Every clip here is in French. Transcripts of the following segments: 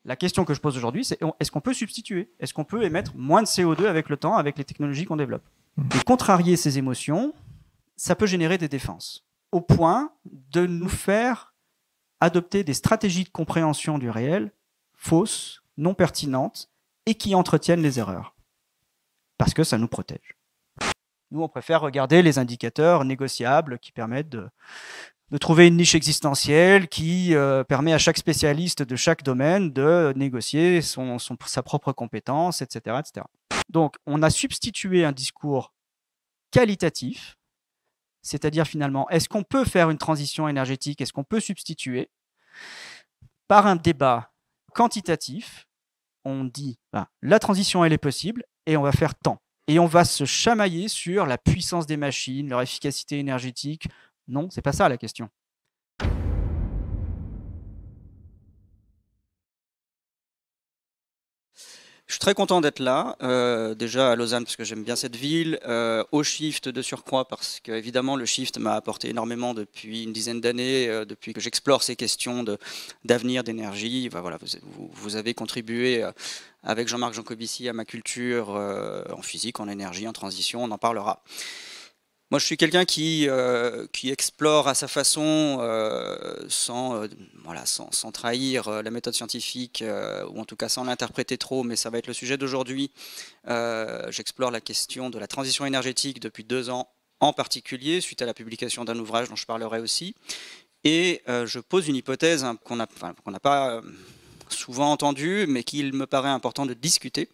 La question que je pose aujourd'hui, c'est est-ce qu'on peut substituer? Est-ce qu'on peut émettre moins de CO2 avec le temps, avec les technologies qu'on développe? Et contrarier ces émotions, ça peut générer des défenses, au point de nous faire adopter des stratégies de compréhension du réel fausses, non pertinentes, et qui entretiennent les erreurs. Parce que ça nous protège. Nous, on préfère regarder les indicateurs négociables qui permettent de trouver une niche existentielle qui permet à chaque spécialiste de chaque domaine de négocier sa propre compétence, etc., etc. Donc, on a substitué un discours qualitatif, c'est-à-dire finalement, est-ce qu'on peut faire une transition énergétique, est-ce qu'on peut substituer, par un débat quantitatif. On dit, la transition, elle est possible, et on va faire tant. Et on va se chamailler sur la puissance des machines, leur efficacité énergétique. Non, c'est pas ça la question. Je suis très content d'être là, déjà à Lausanne parce que j'aime bien cette ville, au Shift de surcroît parce que évidemment le Shift m'a apporté énormément depuis une dizaine d'années, depuis que j'explore ces questions d'avenir, d'énergie. Voilà, vous avez contribué avec Jean-Marc Jancovici à ma culture en physique, en énergie, en transition, on en parlera. Moi, je suis quelqu'un qui explore à sa façon, sans trahir la méthode scientifique, ou en tout cas sans l'interpréter trop, mais ça va être le sujet d'aujourd'hui. J'explore la question de la transition énergétique depuis 2 ans en particulier, suite à la publication d'un ouvrage dont je parlerai aussi. Et je pose une hypothèse qu'on n'a pas souvent entendue, mais qu'il me paraît important de discuter.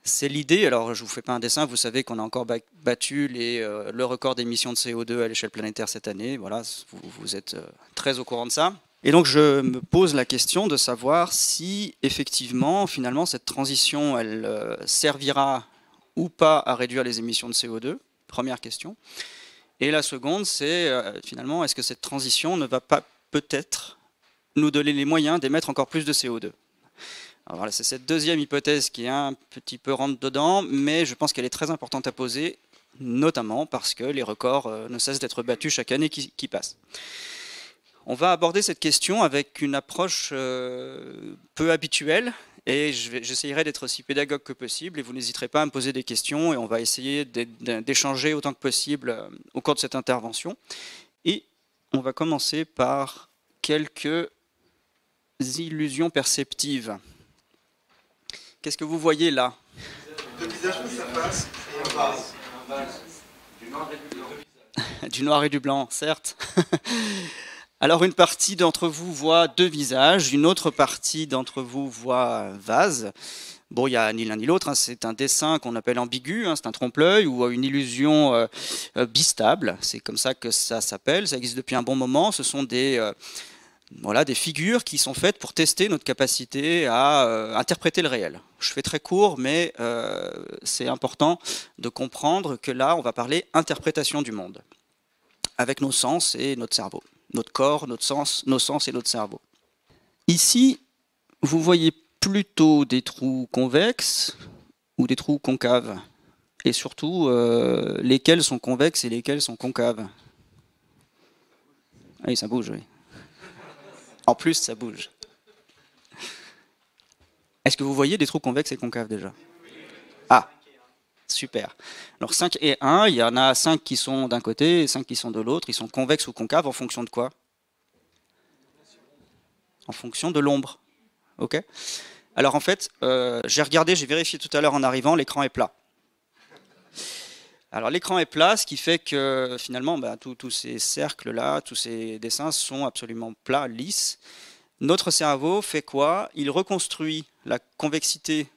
C'est l'idée, alors je ne vous fais pas un dessin, vous savez qu'on a encore battu le record d'émissions de CO2 à l'échelle planétaire cette année, voilà, vous êtes très au courant de ça. Et donc je me pose la question de savoir si effectivement, finalement, cette transition, elle servira ou pas à réduire les émissions de CO2, première question. Et la seconde, c'est finalement, est-ce que cette transition ne va pas peut-être nous donner les moyens d'émettre encore plus de CO2 ? Alors voilà, c'est cette deuxième hypothèse qui est un petit peu rentre dedans, mais je pense qu'elle est très importante à poser, notamment parce que les records ne cessent d'être battus chaque année qui passe. On va aborder cette question avec une approche peu habituelle, et j'essayerai d'être aussi pédagogue que possible, et vous n'hésiterez pas à me poser des questions, et on va essayer d'échanger autant que possible au cours de cette intervention. Et on va commencer par quelques illusions perceptives. Qu'est-ce que vous voyez là? Deux visages face à face et un vase. Du noir et du blanc. Du noir et du blanc, certes. Alors une partie d'entre vous voit 2 visages, une autre partie d'entre vous voit un vase. Bon, il n'y a ni l'un ni l'autre, hein. C'est un dessin qu'on appelle ambigu, hein. C'est un trompe-l'œil ou une illusion bistable. C'est comme ça que ça s'appelle, ça existe depuis un bon moment. Ce sont des figures qui sont faites pour tester notre capacité à interpréter le réel. Je fais très court, mais c'est important de comprendre que là, on va parler interprétation du monde, avec nos sens et notre cerveau. Notre corps, nos sens et notre cerveau. Ici, vous voyez plutôt des trous convexes ou des trous concaves, et surtout, lesquels sont convexes et lesquels sont concaves. Ah oui, ça bouge, oui. En plus, ça bouge. Est-ce que vous voyez des trous convexes et concaves déjà? Ah, super. Alors 5 et 1, il y en a 5 qui sont d'un côté et 5 qui sont de l'autre. Ils sont convexes ou concaves en fonction de quoi? En fonction de l'ombre. Ok. Alors en fait, j'ai vérifié tout à l'heure en arrivant, l'écran est plat. Alors l'écran est plat, ce qui fait que finalement, tous ces cercles-là, tous ces dessins sont absolument plats, lisses. Notre cerveau fait quoi? Il reconstruit la convexité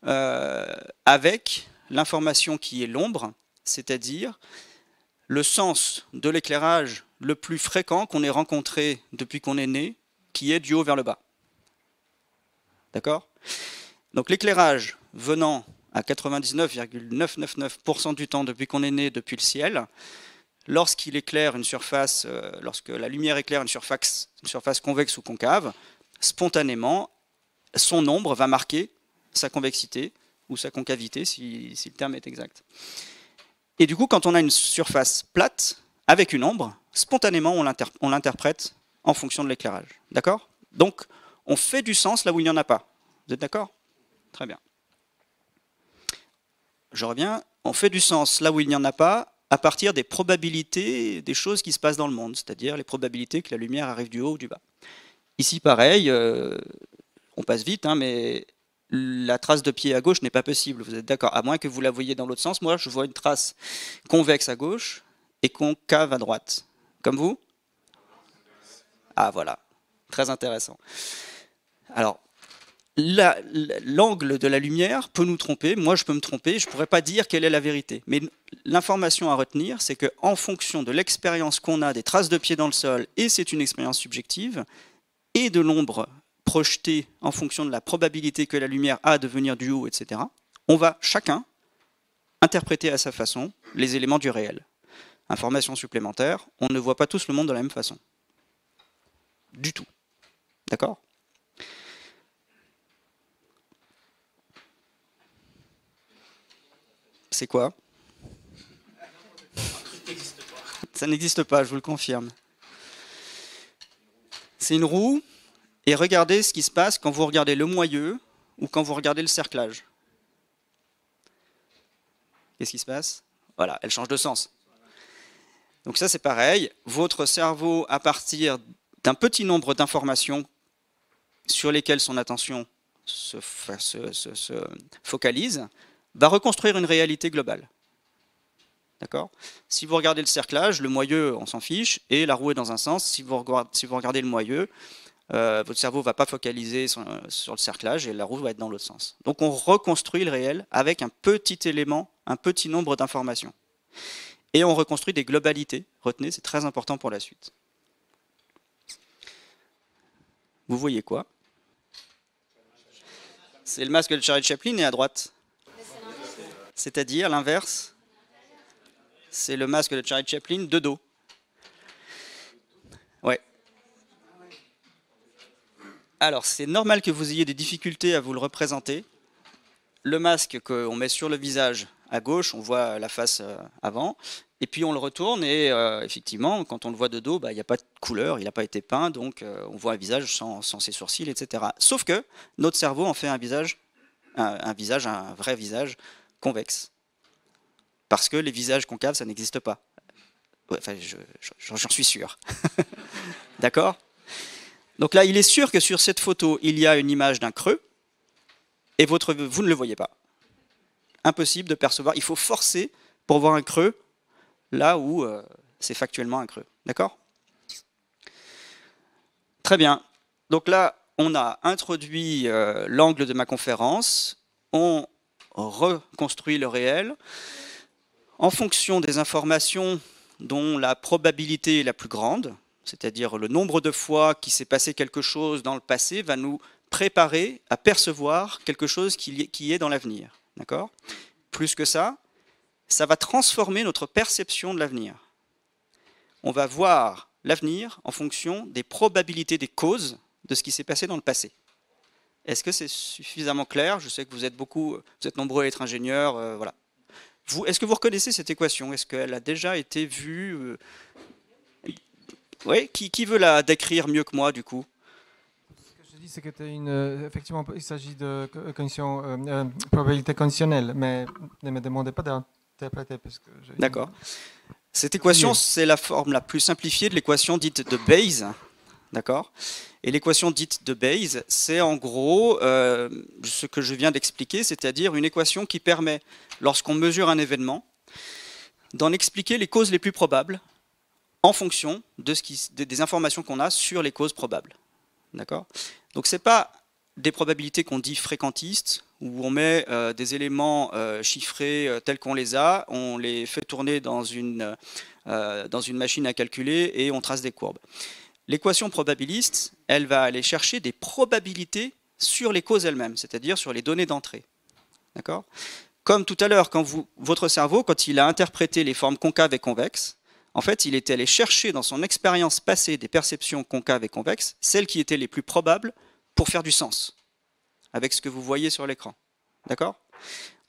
avec l'information qui est l'ombre, c'est-à-dire le sens de l'éclairage le plus fréquent qu'on ait rencontré depuis qu'on est né, qui est du haut vers le bas. D'accord? Donc l'éclairage venant à 99,999% du temps depuis qu'on est né, depuis le ciel, lorsqu'il éclaire une surface, lorsque la lumière éclaire une surface convexe ou concave, spontanément, son ombre va marquer sa convexité ou sa concavité, si le terme est exact. Et du coup, quand on a une surface plate, avec une ombre, spontanément, on l'interprète en fonction de l'éclairage. D'accord? Donc, on fait du sens là où il n'y en a pas. Vous êtes d'accord? Très bien. Je reviens, on fait du sens là où il n'y en a pas à partir des probabilités des choses qui se passent dans le monde, c'est-à-dire les probabilités que la lumière arrive du haut ou du bas. Ici, pareil, on passe vite, hein, mais la trace de pied à gauche n'est pas possible, vous êtes d'accord? À moins que vous la voyiez dans l'autre sens. Moi, je vois une trace convexe à gauche et concave à droite. Comme vous? Ah, voilà. Très intéressant. Alors, l'angle de la lumière peut nous tromper. Moi, je peux me tromper. Je ne pourrais pas dire quelle est la vérité. Mais l'information à retenir, c'est qu'en fonction de l'expérience qu'on a des traces de pied dans le sol, et c'est une expérience subjective, et de l'ombre projetée en fonction de la probabilité que la lumière a de venir du haut, etc., on va chacun interpréter à sa façon les éléments du réel. Information supplémentaire, on ne voit pas tous le monde de la même façon. Du tout. D'accord ? C'est quoi? Ça n'existe pas, je vous le confirme. C'est une roue, et regardez ce qui se passe quand vous regardez le moyeu ou quand vous regardez le cerclage. Qu'est-ce qui se passe? Voilà, elle change de sens. Donc ça c'est pareil, votre cerveau, à partir d'un petit nombre d'informations sur lesquelles son attention se focalise, va reconstruire une réalité globale. D'accord? Si vous regardez le cerclage, le moyeu, on s'en fiche, et la roue est dans un sens. Si vous regardez le moyeu, votre cerveau ne va pas focaliser sur le cerclage et la roue va être dans l'autre sens. Donc on reconstruit le réel avec un petit élément, un petit nombre d'informations. Et on reconstruit des globalités. Retenez, c'est très important pour la suite. Vous voyez quoi? C'est le masque de Charlie Chaplin et à droite. C'est-à-dire l'inverse. C'est le masque de Charlie Chaplin de dos. Ouais. Alors, c'est normal que vous ayez des difficultés à vous le représenter. Le masque qu'on met sur le visage à gauche, on voit la face avant, et puis on le retourne, et effectivement, quand on le voit de dos, il n'y a pas de couleur, il n'a pas été peint, donc on voit un visage sans ses sourcils, etc. Sauf que notre cerveau en fait un vrai visage convexe. Parce que les visages concaves, ça n'existe pas. Enfin, j'en suis sûr. D'accord? Donc là, il est sûr que sur cette photo, il y a une image d'un creux, et vous ne le voyez pas. Impossible de percevoir. Il faut forcer pour voir un creux, là où c'est factuellement un creux. D'accord? Très bien. Donc là, on a introduit l'angle de ma conférence, on reconstruit le réel, en fonction des informations dont la probabilité est la plus grande, c'est-à-dire le nombre de fois qu'il s'est passé quelque chose dans le passé va nous préparer à percevoir quelque chose qui est dans l'avenir. D'accord ? Plus que ça, ça va transformer notre perception de l'avenir. On va voir l'avenir en fonction des probabilités des causes de ce qui s'est passé dans le passé. Est-ce que c'est suffisamment clair? Je sais que vous êtes nombreux à être ingénieurs, voilà. Est-ce que vous reconnaissez cette équation? Est-ce qu'elle a déjà été vue? Oui, qui veut la décrire mieux que moi, du coup? Ce que je dis, c'est que effectivement, il s'agit de probabilité conditionnelle, mais ne me demandez pas d'interpréter. D'accord. Cette équation, c'est la forme la plus simplifiée de l'équation dite de Bayes. D'accord? Et l'équation dite de Bayes, c'est en gros ce que je viens d'expliquer, c'est-à-dire une équation qui permet, lorsqu'on mesure un événement, d'en expliquer les causes les plus probables en fonction des informations qu'on a sur les causes probables. D'accord? Donc ce n'est pas des probabilités qu'on dit fréquentistes, où on met des éléments chiffrés tels qu'on les a, on les fait tourner dans une machine à calculer et on trace des courbes. L'équation probabiliste, elle va aller chercher des probabilités sur les causes elles-mêmes, c'est-à-dire sur les données d'entrée. D'accord ? Comme tout à l'heure, votre cerveau, quand il a interprété les formes concaves et convexes, en fait, il était allé chercher dans son expérience passée des perceptions concaves et convexes, celles qui étaient les plus probables pour faire du sens, avec ce que vous voyez sur l'écran. D'accord ?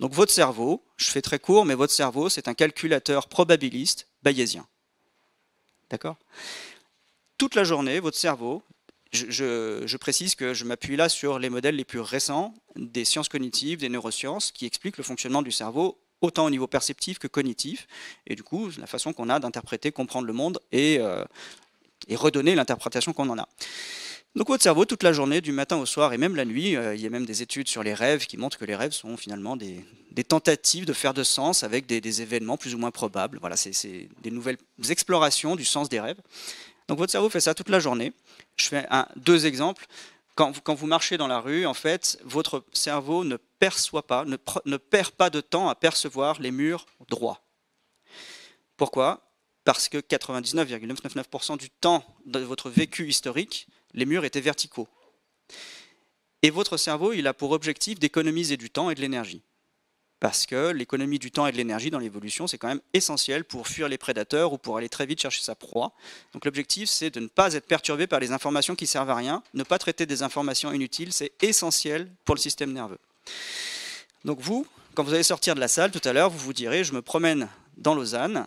Donc votre cerveau, je fais très court, mais votre cerveau, c'est un calculateur probabiliste bayésien. D'accord ? Toute la journée, votre cerveau, je précise que je m'appuie là sur les modèles les plus récents des sciences cognitives, des neurosciences, qui expliquent le fonctionnement du cerveau autant au niveau perceptif que cognitif, et du coup la façon qu'on a d'interpréter, comprendre le monde et redonner l'interprétation qu'on en a. Donc votre cerveau, toute la journée, du matin au soir et même la nuit, il y a même des études sur les rêves qui montrent que les rêves sont finalement des tentatives de faire de sens avec des événements plus ou moins probables. Voilà, c'est des nouvelles explorations du sens des rêves. Donc votre cerveau fait ça toute la journée. Je fais deux exemples. Quand vous marchez dans la rue, en fait, votre cerveau ne perçoit pas, ne perd pas de temps à percevoir les murs droits. Pourquoi ? Parce que 99,999% du temps de votre vécu historique, les murs étaient verticaux. Et votre cerveau, il a pour objectif d'économiser du temps et de l'énergie. Parce que l'économie du temps et de l'énergie dans l'évolution, c'est quand même essentiel pour fuir les prédateurs ou pour aller très vite chercher sa proie. Donc l'objectif, c'est de ne pas être perturbé par les informations qui servent à rien, ne pas traiter des informations inutiles, c'est essentiel pour le système nerveux. Donc vous, quand vous allez sortir de la salle tout à l'heure, vous vous direz, je me promène dans Lausanne,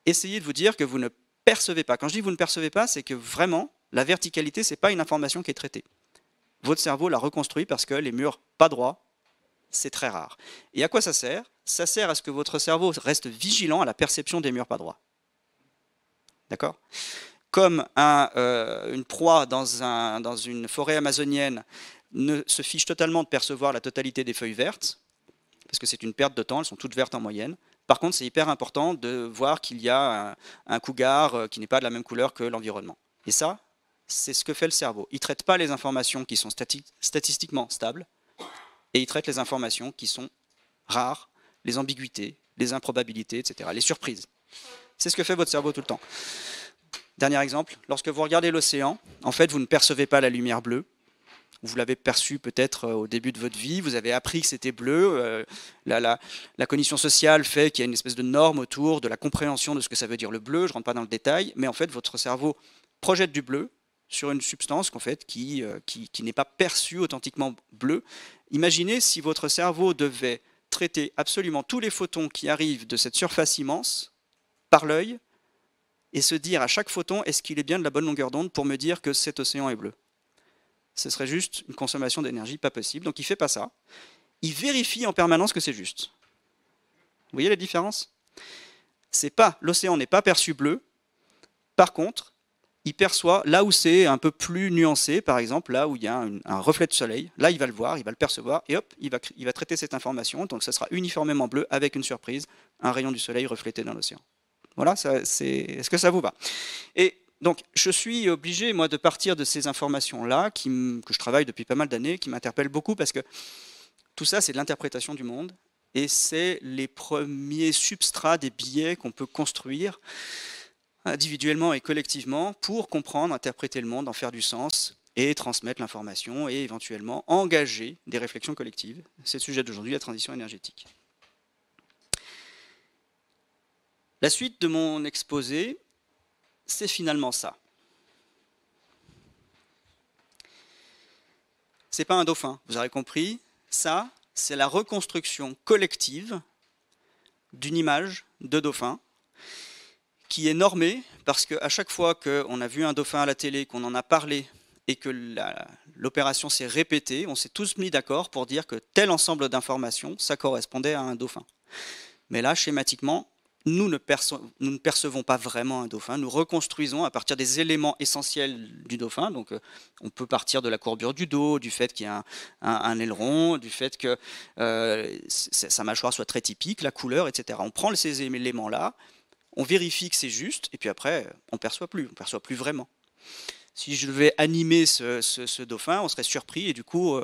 essayez de vous dire que vous ne percevez pas. Quand je dis vous ne percevez pas, c'est que vraiment, la verticalité, ce n'est pas une information qui est traitée. Votre cerveau la reconstruit parce que les murs pas droits, c'est très rare. Et à quoi ça sert ? Ça sert à ce que votre cerveau reste vigilant à la perception des murs pas droits. D'accord ? Comme une proie dans une forêt amazonienne ne se fiche totalement de percevoir la totalité des feuilles vertes, parce que c'est une perte de temps, elles sont toutes vertes en moyenne. Par contre, c'est hyper important de voir qu'il y a un cougar qui n'est pas de la même couleur que l'environnement. Et ça, c'est ce que fait le cerveau. Il ne traite pas les informations qui sont statistiquement stables, et il traite les informations qui sont rares, les ambiguïtés, les improbabilités, etc., les surprises. C'est ce que fait votre cerveau tout le temps. Dernier exemple, lorsque vous regardez l'océan, en fait, vous ne percevez pas la lumière bleue. Vous l'avez perçu peut-être au début de votre vie, vous avez appris que c'était bleu. La cognition sociale fait qu'il y a une espèce de norme autour de la compréhension de ce que ça veut dire le bleu. Je ne rentre pas dans le détail, mais en fait, votre cerveau projette du bleu sur une substance en fait, qui n'est pas perçue authentiquement bleue. Imaginez si votre cerveau devait traiter absolument tous les photons qui arrivent de cette surface immense par l'œil et se dire à chaque photon, est-ce qu'il est bien de la bonne longueur d'onde pour me dire que cet océan est bleu ? Ce serait juste une consommation d'énergie pas possible. Donc il ne fait pas ça. Il vérifie en permanence que c'est juste. Vous voyez la différence ? L'océan n'est pas perçu bleu. Par contre, il perçoit là où c'est un peu plus nuancé, par exemple là où il y a un reflet de soleil. Là, il va le voir, il va le percevoir, et hop, il va traiter cette information. Donc ça sera uniformément bleu avec une surprise, un rayon du soleil reflété dans l'océan. Voilà, est-ce que ça vous va ? Et donc, je suis obligé, moi, de partir de ces informations-là, que je travaille depuis pas mal d'années, qui m'interpellent beaucoup, parce que tout ça, c'est de l'interprétation du monde, et c'est les premiers substrats des biais qu'on peut construire individuellement et collectivement pour comprendre, interpréter le monde, en faire du sens, et transmettre l'information, et éventuellement engager des réflexions collectives. C'est le sujet d'aujourd'hui, la transition énergétique. La suite de mon exposé, c'est finalement ça. C'est pas un dauphin, vous aurez compris. Ça, c'est la reconstruction collective d'une image de dauphin qui est normée parce qu'à chaque fois qu'on a vu un dauphin à la télé, qu'on en a parlé et que l'opération s'est répétée, on s'est tous mis d'accord pour dire que tel ensemble d'informations, ça correspondait à un dauphin. Mais là, schématiquement, nous ne percevons pas vraiment un dauphin, nous reconstruisons à partir des éléments essentiels du dauphin. Donc on peut partir de la courbure du dos, du fait qu'il y a un aileron, du fait que sa mâchoire soit très typique, la couleur, etc. On prend ces éléments-là, on vérifie que c'est juste, et puis après, on ne perçoit plus vraiment. Si je devais animer ce dauphin, on serait surpris, et du coup,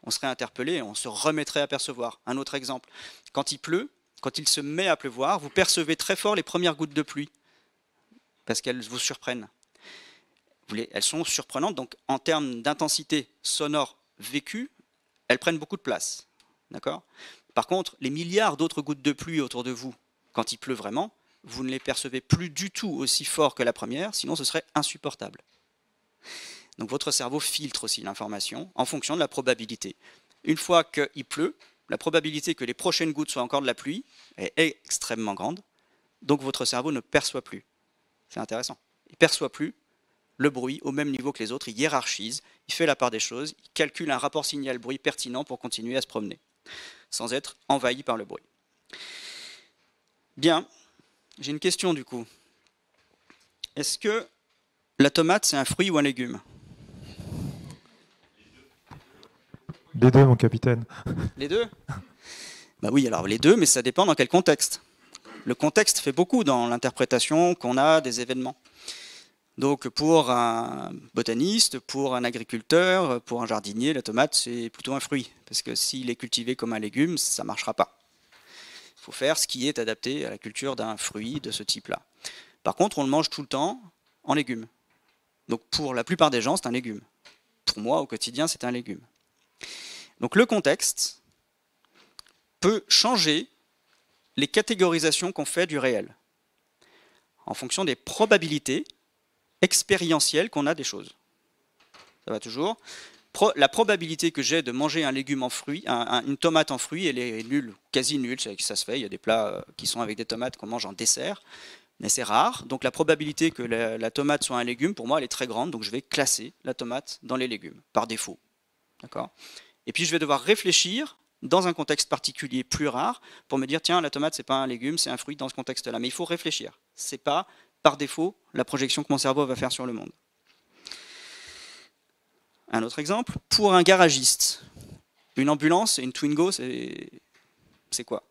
on serait interpellé, et on se remettrait à percevoir. Un autre exemple, quand il pleut, quand il se met à pleuvoir, vous percevez très fort les premières gouttes de pluie, parce qu'elles vous surprennent. Elles sont surprenantes, donc en termes d'intensité sonore vécue, elles prennent beaucoup de place. D'accord ? Par contre, les milliards d'autres gouttes de pluie autour de vous, quand il pleut vraiment, vous ne les percevez plus du tout aussi fort que la première, sinon ce serait insupportable. Donc votre cerveau filtre aussi l'information en fonction de la probabilité. Une fois qu'il pleut, la probabilité que les prochaines gouttes soient encore de la pluie est extrêmement grande, donc votre cerveau ne perçoit plus. C'est intéressant. Il ne perçoit plus le bruit au même niveau que les autres, il hiérarchise, il fait la part des choses, il calcule un rapport signal-bruit pertinent pour continuer à se promener, sans être envahi par le bruit. Bien, j'ai une question du coup. Est-ce que la tomate, c'est un fruit ou un légume? Les deux, mon capitaine. Les deux? Bah oui, alors les deux, mais ça dépend dans quel contexte. Le contexte fait beaucoup dans l'interprétation qu'on a des événements. Donc pour un botaniste, pour un agriculteur, pour un jardinier, la tomate c'est plutôt un fruit. Parce que s'il est cultivé comme un légume, ça ne marchera pas. Il faut faire ce qui est adapté à la culture d'un fruit de ce type-là. Par contre, on le mange tout le temps en légumes. Donc pour la plupart des gens, c'est un légume. Pour moi, au quotidien, c'est un légume. Donc le contexte peut changer les catégorisations qu'on fait du réel, en fonction des probabilités expérientielles qu'on a des choses. Ça va toujours. La probabilité que j'ai de manger un légume en fruit, une tomate en fruit, elle est nulle, quasi nulle. Ça se fait, il y a des plats qui sont avec des tomates qu'on mange en dessert, mais c'est rare. Donc la probabilité que la tomate soit un légume, pour moi, elle est très grande, donc je vais classer la tomate dans les légumes, par défaut. D'accord ? Et puis je vais devoir réfléchir dans un contexte particulier plus rare pour me dire tiens, la tomate c'est pas un légume, c'est un fruit dans ce contexte-là. Mais il faut réfléchir. C'est pas par défaut la projection que mon cerveau va faire sur le monde. Un autre exemple, pour un garagiste, une ambulance et une Twingo, c'est quoi?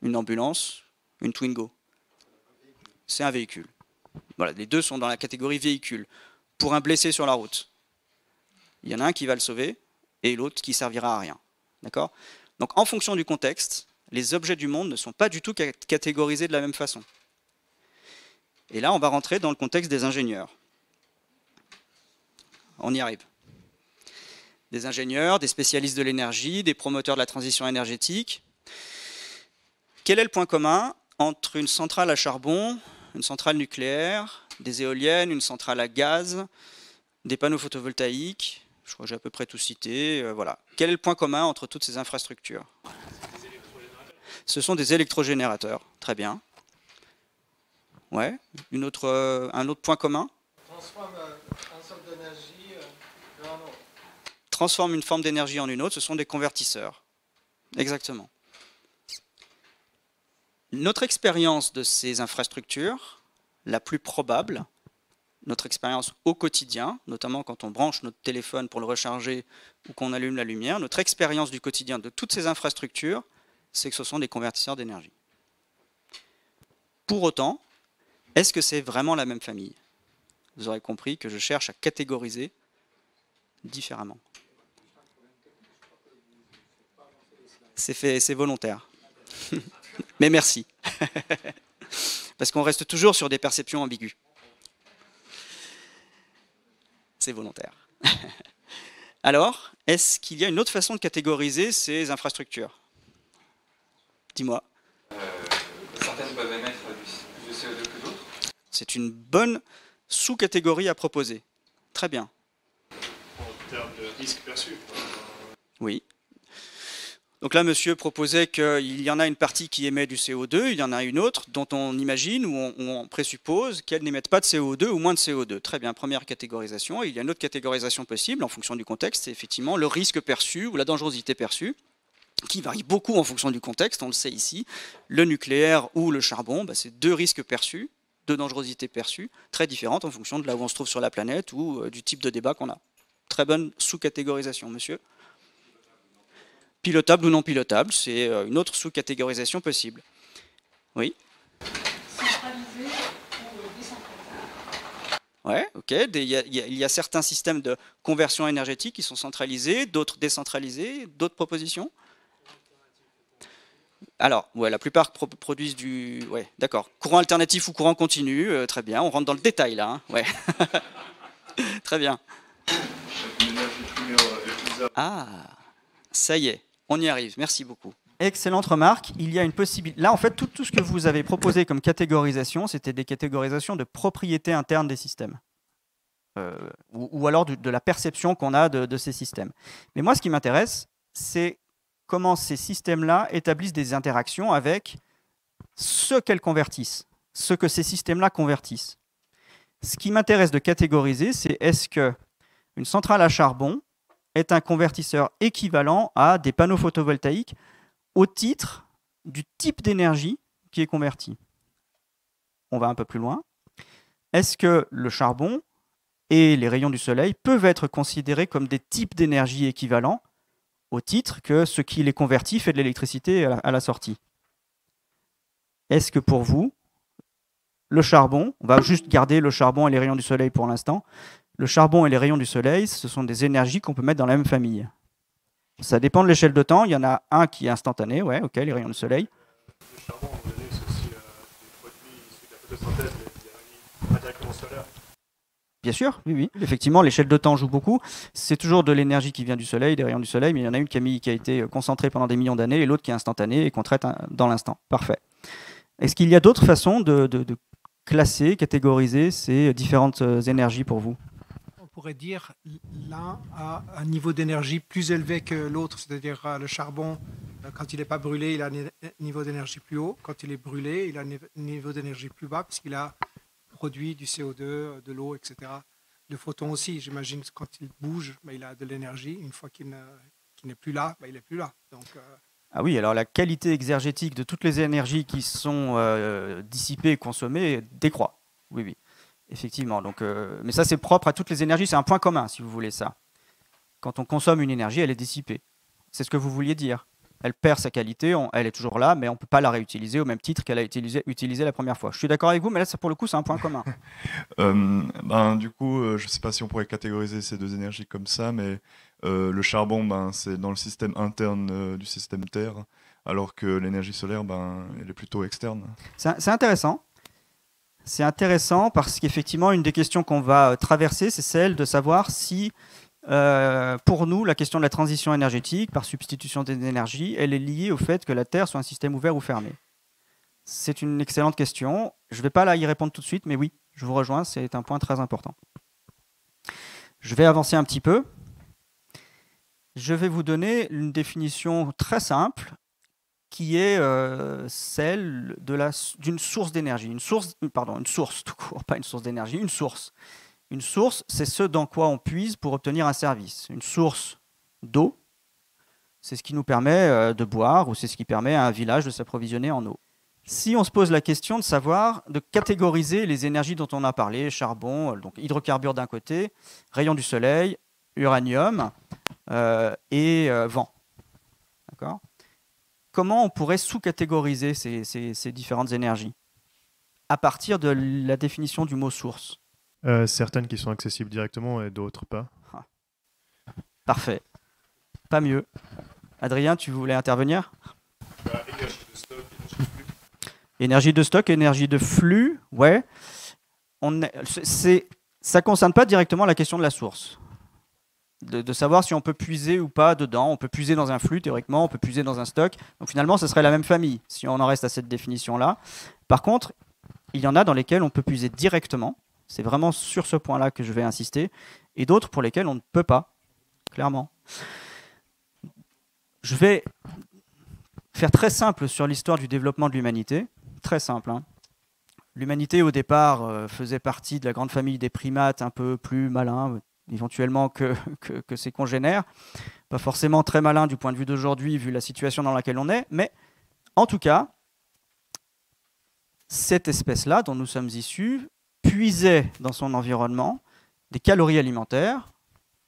Une ambulance, une Twingo. C'est un véhicule. Voilà, les deux sont dans la catégorie véhicule. Pour un blessé sur la route, il y en a un qui va le sauver et l'autre qui servira à rien. D'accord ? Donc en fonction du contexte, les objets du monde ne sont pas du tout catégorisés de la même façon. Et là, on va rentrer dans le contexte des ingénieurs. On y arrive. Des ingénieurs, des spécialistes de l'énergie, des promoteurs de la transition énergétique. Quel est le point commun entre une centrale à charbon, une centrale nucléaire, des éoliennes, une centrale à gaz, des panneaux photovoltaïques? Je crois que j'ai à peu près tout cité. Voilà. Quel est le point commun entre toutes ces infrastructures? Ce sont des électrogénérateurs. Très bien. Ouais. Un autre point commun? Transforme une sorte d'énergie en un autre. Transforme une forme d'énergie en une autre. Ce sont des convertisseurs. Exactement. Notre expérience de ces infrastructures, la plus probable, notre expérience au quotidien, notamment quand on branche notre téléphone pour le recharger ou qu'on allume la lumière, notre expérience du quotidien de toutes ces infrastructures, c'est que ce sont des convertisseurs d'énergie. Pour autant, est-ce que c'est vraiment la même famille? Vous aurez compris que je cherche à catégoriser différemment. C'est volontaire. Mais merci. Parce qu'on reste toujours sur des perceptions ambiguës. C'est volontaire. Alors, est-ce qu'il y a une autre façon de catégoriser ces infrastructures? Dis-moi. Certaines peuvent émettre du CO2 que d'autres. C'est une bonne sous-catégorie à proposer. Très bien. En termes de risque perçu. Oui. Donc là, monsieur proposait qu'il y en a une partie qui émet du CO2, il y en a une autre dont on imagine ou on présuppose qu'elle n'émette pas de CO2 ou moins de CO2. Très bien, première catégorisation. Il y a une autre catégorisation possible en fonction du contexte, c'est effectivement le risque perçu ou la dangerosité perçue, qui varie beaucoup en fonction du contexte, on le sait ici. Le nucléaire ou le charbon, c'est deux risques perçus, deux dangerosités perçues, très différentes en fonction de là où on se trouve sur la planète ou du type de débat qu'on a. Très bonne sous-catégorisation, monsieur. Pilotable ou non pilotable, c'est une autre sous-catégorisation possible. Oui. Centralisé ou décentralisé. Ouais, ok. Il y a certains systèmes de conversion énergétique qui sont centralisés, d'autres décentralisés. D'autres propositions? Alors, ouais, la plupart produisent du... Ouais, d'accord. Courant alternatif ou courant continu, très bien. On rentre dans le détail là. Hein. Ouais. Très bien. Ah, ça y est. On y arrive, merci beaucoup. Excellente remarque. Il y a une possibilité. Là, en fait, tout ce que vous avez proposé comme catégorisation, c'était des catégorisations de propriétés internes des systèmes. Ou alors de la perception qu'on a de ces systèmes. Mais moi, ce qui m'intéresse, c'est comment ces systèmes-là établissent des interactions avec ce qu'elles convertissent, ce que ces systèmes-là convertissent. Ce qui m'intéresse de catégoriser, c'est est-ce qu'une centrale à charbon est un convertisseur équivalent à des panneaux photovoltaïques au titre du type d'énergie qui est converti. On va un peu plus loin. Est-ce que le charbon et les rayons du soleil peuvent être considérés comme des types d'énergie équivalents au titre que ce qui les convertit fait de l'électricité à la sortie? Est-ce que pour vous, le charbon, on va juste garder le charbon et les rayons du soleil pour l'instant, le charbon et les rayons du soleil, ce sont des énergies qu'on peut mettre dans la même famille? Ça dépend de l'échelle de temps. Il y en a un qui est instantané, ouais, ok, les rayons du soleil. Le charbon, à un moment donné, c'est aussi des produits issus de la photosynthèse, pas directement solaire. Bien sûr, oui, oui. Effectivement, l'échelle de temps joue beaucoup. C'est toujours de l'énergie qui vient du soleil, des rayons du soleil, mais il y en a une qui a été concentrée pendant des millions d'années et l'autre qui est instantanée et qu'on traite dans l'instant. Parfait. Est-ce qu'il y a d'autres façons de classer, catégoriser ces différentes énergies pour vous? On pourrait dire l'un a un niveau d'énergie plus élevé que l'autre, c'est-à-dire le charbon, quand il n'est pas brûlé, il a un niveau d'énergie plus haut. Quand il est brûlé, il a un niveau d'énergie plus bas puisqu'il a produit du CO2, de l'eau, etc. Le photon aussi, j'imagine que quand il bouge, il a de l'énergie. Une fois qu'il n'est plus là, il n'est plus là. Donc, ah oui, alors la qualité exergétique de toutes les énergies qui sont dissipées et consommées décroît. Oui, oui, effectivement. Donc, mais ça, c'est propre à toutes les énergies. C'est un point commun, si vous voulez ça. Quand on consomme une énergie, elle est dissipée. C'est ce que vous vouliez dire. Elle perd sa qualité, elle est toujours là, mais on ne peut pas la réutiliser au même titre qu'elle a été utilisée la première fois. Je suis d'accord avec vous, mais là, pour le coup, c'est un point commun. Du coup, je ne sais pas si on pourrait catégoriser ces deux énergies comme ça, mais le charbon, c'est dans le système interne du système Terre, alors que l'énergie solaire, elle est plutôt externe. C'est intéressant. C'est intéressant parce qu'effectivement, une des questions qu'on va traverser, c'est celle de savoir si, pour nous, la question de la transition énergétique, par substitution d'énergie, elle est liée au fait que la Terre soit un système ouvert ou fermé. C'est une excellente question. Je ne vais pas là y répondre tout de suite, mais oui, je vous rejoins, c'est un point très important. Je vais avancer un petit peu. Je vais vous donner une définition très simple qui est celle d'une source d'énergie. Une source tout court, pas une source d'énergie, une source. Une source, c'est ce dans quoi on puise pour obtenir un service. Une source d'eau, c'est ce qui nous permet de boire ou c'est ce qui permet à un village de s'approvisionner en eau. Si on se pose la question de savoir, de catégoriser les énergies dont on a parlé, charbon, donc hydrocarbures d'un côté, rayons du soleil, uranium et vent. D'accord ? Comment on pourrait sous-catégoriser ces différentes énergies à partir de la définition du mot source? Certaines qui sont accessibles directement et d'autres pas. Ah. Parfait. Pas mieux. Adrien, tu voulais intervenir? Énergie de stock, énergie de flux. Énergie de stock, énergie de flux, ouais. Ça ne concerne pas directement la question de la source. De savoir si on peut puiser ou pas dedans. On peut puiser dans un flux, théoriquement, on peut puiser dans un stock. Donc finalement, ce serait la même famille, si on en reste à cette définition-là. Par contre, il y en a dans lesquels on peut puiser directement. C'est vraiment sur ce point-là que je vais insister. Et d'autres pour lesquels on ne peut pas, clairement. Je vais faire très simple sur l'histoire du développement de l'humanité. Très simple, hein. L'humanité, au départ, faisait partie de la grande famille des primates un peu plus malins, éventuellement que ses congénères. Pas forcément très malins du point de vue d'aujourd'hui, vu la situation dans laquelle on est. Mais en tout cas, cette espèce-là, dont nous sommes issus, puisait dans son environnement des calories alimentaires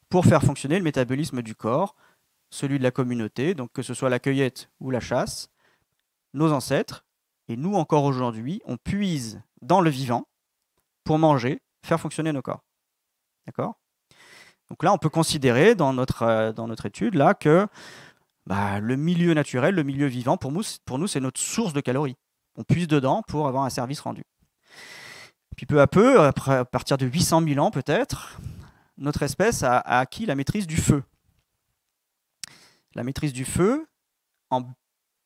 pour faire fonctionner le métabolisme du corps, celui de la communauté, donc que ce soit la cueillette ou la chasse. Nos ancêtres, et nous encore aujourd'hui, on puise dans le vivant pour manger, faire fonctionner nos corps. D'accord ? Donc là, on peut considérer dans notre étude là, que le milieu naturel, le milieu vivant, pour nous, c'est notre source de calories. On puise dedans pour avoir un service rendu. Puis peu à peu, à partir de 800 000 ans peut-être, notre espèce a acquis la maîtrise du feu. La maîtrise du feu, en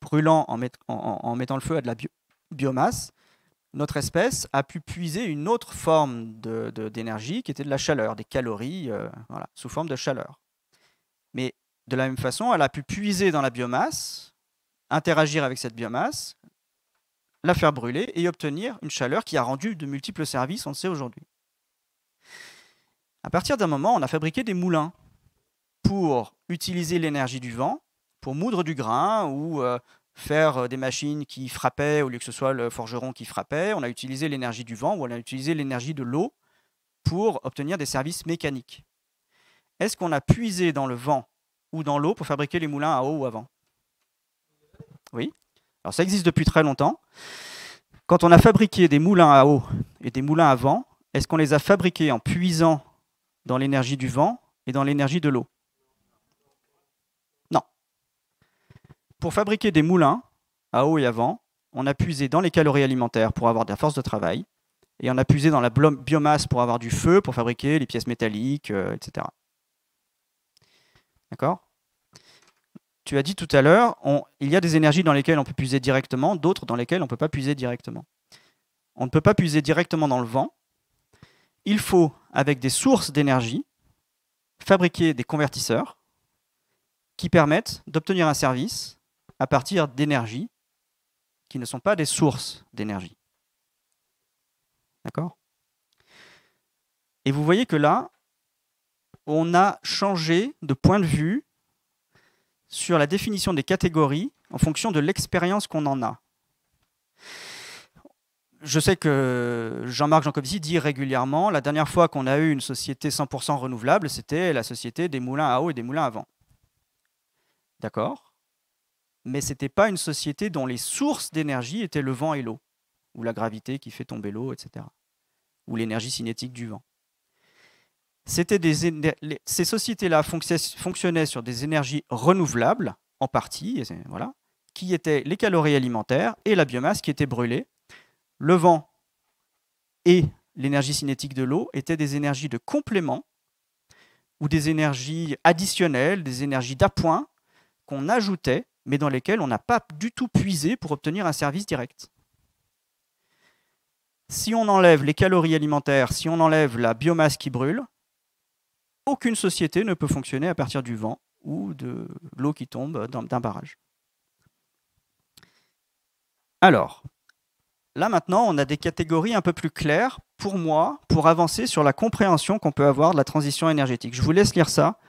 brûlant, en mettant le feu à de la biomasse, notre espèce a pu puiser une autre forme d'énergie qui était de la chaleur, des calories, sous forme de chaleur. Mais de la même façon, elle a pu puiser dans la biomasse, interagir avec cette biomasse, la faire brûler et obtenir une chaleur qui a rendu de multiples services, on le sait aujourd'hui. À partir d'un moment, on a fabriqué des moulins pour utiliser l'énergie du vent, pour moudre du grain ou faire des machines qui frappaient, au lieu que ce soit le forgeron qui frappait. On a utilisé l'énergie du vent ou on a utilisé l'énergie de l'eau pour obtenir des services mécaniques. Est-ce qu'on a puisé dans le vent ou dans l'eau pour fabriquer les moulins à eau ou à vent? Oui. Alors ça existe depuis très longtemps. Quand on a fabriqué des moulins à eau et des moulins à vent, est-ce qu'on les a fabriqués en puisant dans l'énergie du vent et dans l'énergie de l'eau? Non. Pour fabriquer des moulins à eau et à vent, on a puisé dans les calories alimentaires pour avoir de la force de travail, et on a puisé dans la biomasse pour avoir du feu, pour fabriquer les pièces métalliques, etc. D'accord? Tu as dit tout à l'heure, il y a des énergies dans lesquelles on peut puiser directement, d'autres dans lesquelles on ne peut pas puiser directement. On ne peut pas puiser directement dans le vent. Il faut, avec des sources d'énergie, fabriquer des convertisseurs qui permettent d'obtenir un service à partir d'énergies qui ne sont pas des sources d'énergie. D'accord? Et vous voyez que là, on a changé de point de vue sur la définition des catégories en fonction de l'expérience qu'on en a. Je sais que Jean-Marc Jancovici dit régulièrement, la dernière fois qu'on a eu une société 100% renouvelable, c'était la société des moulins à eau et des moulins à vent. D'accord? Mais ce n'était pas une société dont les sources d'énergie étaient le vent et l'eau, ou la gravité qui fait tomber l'eau, etc. Ou l'énergie cinétique du vent. Ces sociétés-là fonctionnaient sur des énergies renouvelables, en partie, voilà, qui étaient les calories alimentaires et la biomasse qui était brûlée. Le vent et l'énergie cinétique de l'eau étaient des énergies de complément ou des énergies additionnelles, des énergies d'appoint qu'on ajoutait, mais dans lesquelles on n'a pas du tout puisé pour obtenir un service direct. Si on enlève les calories alimentaires, si on enlève la biomasse qui brûle, aucune société ne peut fonctionner à partir du vent ou de l'eau qui tombe d'un barrage. Alors, là maintenant, on a des catégories un peu plus claires pour moi, pour avancer sur la compréhension qu'on peut avoir de la transition énergétique. Je vous laisse lire ça.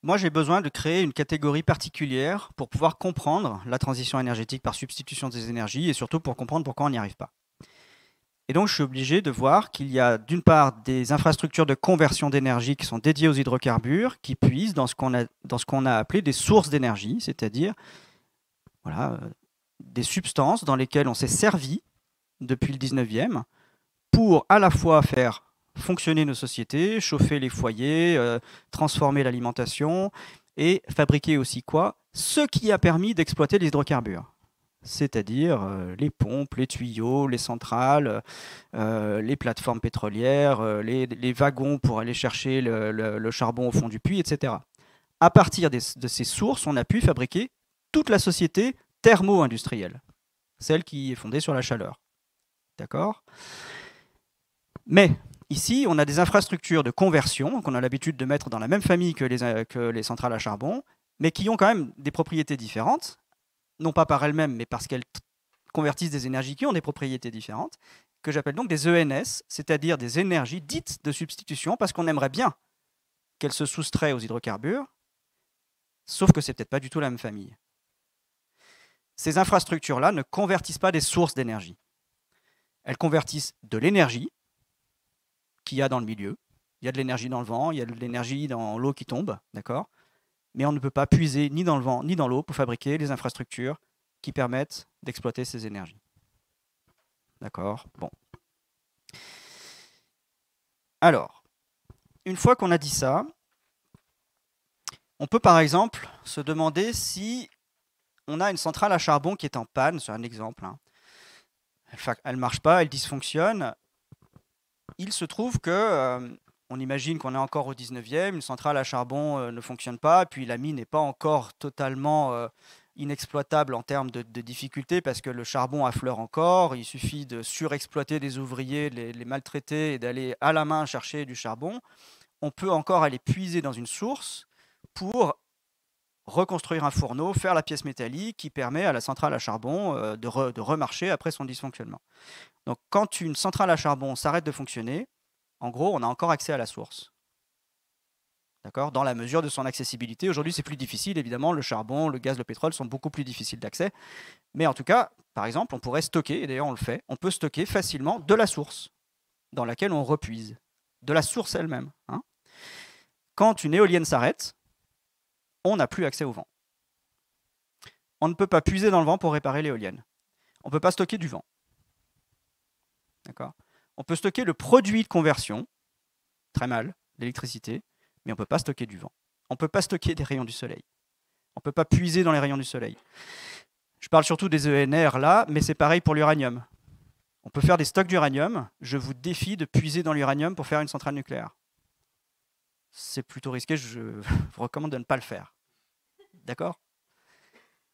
Moi, j'ai besoin de créer une catégorie particulière pour pouvoir comprendre la transition énergétique par substitution des énergies et surtout pour comprendre pourquoi on n'y arrive pas. Et donc, je suis obligé de voir qu'il y a d'une part des infrastructures de conversion d'énergie qui sont dédiées aux hydrocarbures, qui puisent dans ce qu'on a appelé des sources d'énergie, c'est-à-dire voilà, des substances dans lesquelles on s'est servi depuis le 19e pour à la fois faire fonctionner nos sociétés, chauffer les foyers, transformer l'alimentation et fabriquer aussi quoi? Ce qui a permis d'exploiter les hydrocarbures. C'est-à-dire les pompes, les tuyaux, les centrales, les plateformes pétrolières, les wagons pour aller chercher le charbon au fond du puits, etc. À partir de ces sources, on a pu fabriquer toute la société thermo-industrielle, celle qui est fondée sur la chaleur. D'accord? Mais ici, on a des infrastructures de conversion qu'on a l'habitude de mettre dans la même famille que les centrales à charbon, mais qui ont quand même des propriétés différentes, non pas par elles-mêmes, mais parce qu'elles convertissent des énergies qui ont des propriétés différentes, que j'appelle donc des ENS, c'est-à-dire des énergies dites de substitution, parce qu'on aimerait bien qu'elles se soustraient aux hydrocarbures, sauf que ce n'est peut-être pas du tout la même famille. Ces infrastructures-là ne convertissent pas des sources d'énergie. Elles convertissent de l'énergie qu'il y a dans le milieu. Il y a de l'énergie dans le vent, il y a de l'énergie dans l'eau qui tombe, d'accord ? Mais on ne peut pas puiser ni dans le vent ni dans l'eau pour fabriquer les infrastructures qui permettent d'exploiter ces énergies. D'accord? Bon. Alors, une fois qu'on a dit ça, on peut par exemple se demander si on a une centrale à charbon qui est en panne, c'est un exemple. Hein. Elle ne marche pas, elle dysfonctionne. Il se trouve que... on imagine qu'on est encore au 19e, une centrale à charbon ne fonctionne pas, puis la mine n'est pas encore totalement inexploitable en termes de difficultés parce que le charbon affleure encore, il suffit de surexploiter des ouvriers, de les maltraiter et d'aller à la main chercher du charbon. On peut encore aller puiser dans une source pour reconstruire un fourneau, faire la pièce métallique qui permet à la centrale à charbon de remarcher après son dysfonctionnement. Donc quand une centrale à charbon s'arrête de fonctionner, en gros, on a encore accès à la source. D'accord ? Dans la mesure de son accessibilité. Aujourd'hui, c'est plus difficile, évidemment. Le charbon, le gaz, le pétrole sont beaucoup plus difficiles d'accès. Mais en tout cas, par exemple, on pourrait stocker, et d'ailleurs on le fait, on peut stocker facilement de la source dans laquelle on repuise. De la source elle-même. Hein. Quand une éolienne s'arrête, on n'a plus accès au vent. On ne peut pas puiser dans le vent pour réparer l'éolienne. On ne peut pas stocker du vent. D'accord ? On peut stocker le produit de conversion, très mal, l'électricité, mais on ne peut pas stocker du vent. On ne peut pas stocker des rayons du soleil. On ne peut pas puiser dans les rayons du soleil. Je parle surtout des ENR là, mais c'est pareil pour l'uranium. On peut faire des stocks d'uranium. Je vous défie de puiser dans l'uranium pour faire une centrale nucléaire. C'est plutôt risqué, je vous recommande de ne pas le faire. D'accord ?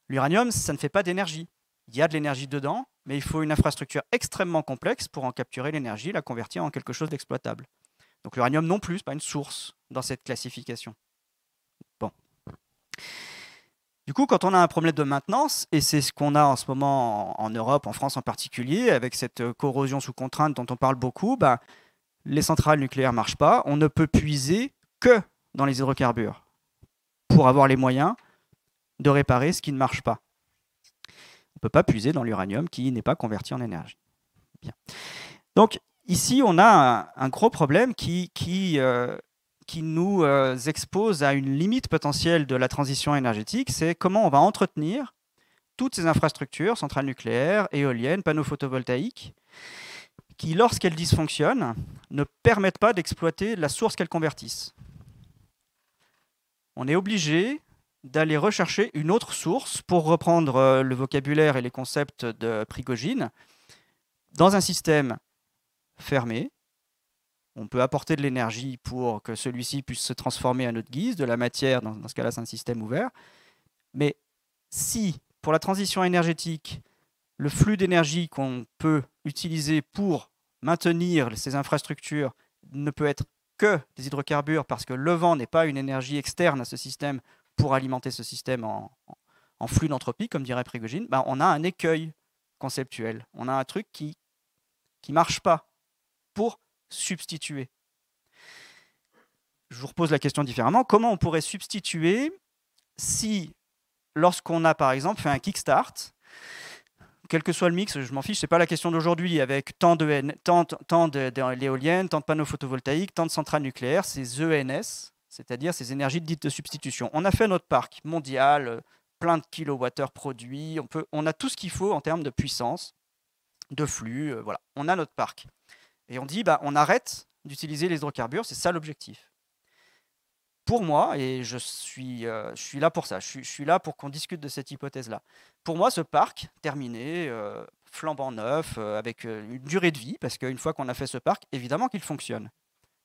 L'uranium, ça ne fait pas d'énergie. Il y a de l'énergie dedans, mais il faut une infrastructure extrêmement complexe pour en capturer l'énergie, la convertir en quelque chose d'exploitable. Donc l'uranium non plus, ce n'est pas une source dans cette classification. Bon. Du coup, quand on a un problème de maintenance, et c'est ce qu'on a en ce moment en Europe, en France en particulier, avec cette corrosion sous contrainte dont on parle beaucoup, les centrales nucléaires ne marchent pas, on ne peut puiser que dans les hydrocarbures pour avoir les moyens de réparer ce qui ne marche pas. On ne peut pas puiser dans l'uranium qui n'est pas converti en énergie. Bien. Donc ici, on a un gros problème qui nous expose à une limite potentielle de la transition énergétique, c'est comment on va entretenir toutes ces infrastructures, centrales nucléaires, éoliennes, panneaux photovoltaïques, qui, lorsqu'elles dysfonctionnent, ne permettent pas d'exploiter la source qu'elles convertissent. On est obligé d'aller rechercher une autre source, pour reprendre le vocabulaire et les concepts de Prigogine, dans un système fermé. On peut apporter de l'énergie pour que celui-ci puisse se transformer à notre guise, de la matière, dans ce cas-là c'est un système ouvert. Mais si, pour la transition énergétique, le flux d'énergie qu'on peut utiliser pour maintenir ces infrastructures ne peut être que des hydrocarbures, parce que le vent n'est pas une énergie externe à ce système pour alimenter ce système en flux d'entropie, comme dirait Prigogine, on a un écueil conceptuel. On a un truc qui ne marche pas pour substituer. Je vous repose la question différemment. Comment on pourrait substituer si, lorsqu'on a par exemple fait un kickstart, quel que soit le mix, je m'en fiche, ce n'est pas la question d'aujourd'hui, avec tant d'éoliennes, tant de panneaux photovoltaïques, tant de centrales nucléaires, ces ENS, c'est-à-dire ces énergies dites de substitution. On a fait notre parc mondial, plein de kilowattheures produits, on a tout ce qu'il faut en termes de puissance, de flux, voilà. On a notre parc. Et on dit, on arrête d'utiliser les hydrocarbures, c'est ça l'objectif. Pour moi, et je suis là pour ça, je suis là pour qu'on discute de cette hypothèse-là. Pour moi, ce parc terminé, flambant neuf, avec une durée de vie, parce qu'une fois qu'on a fait ce parc, évidemment qu'il fonctionne.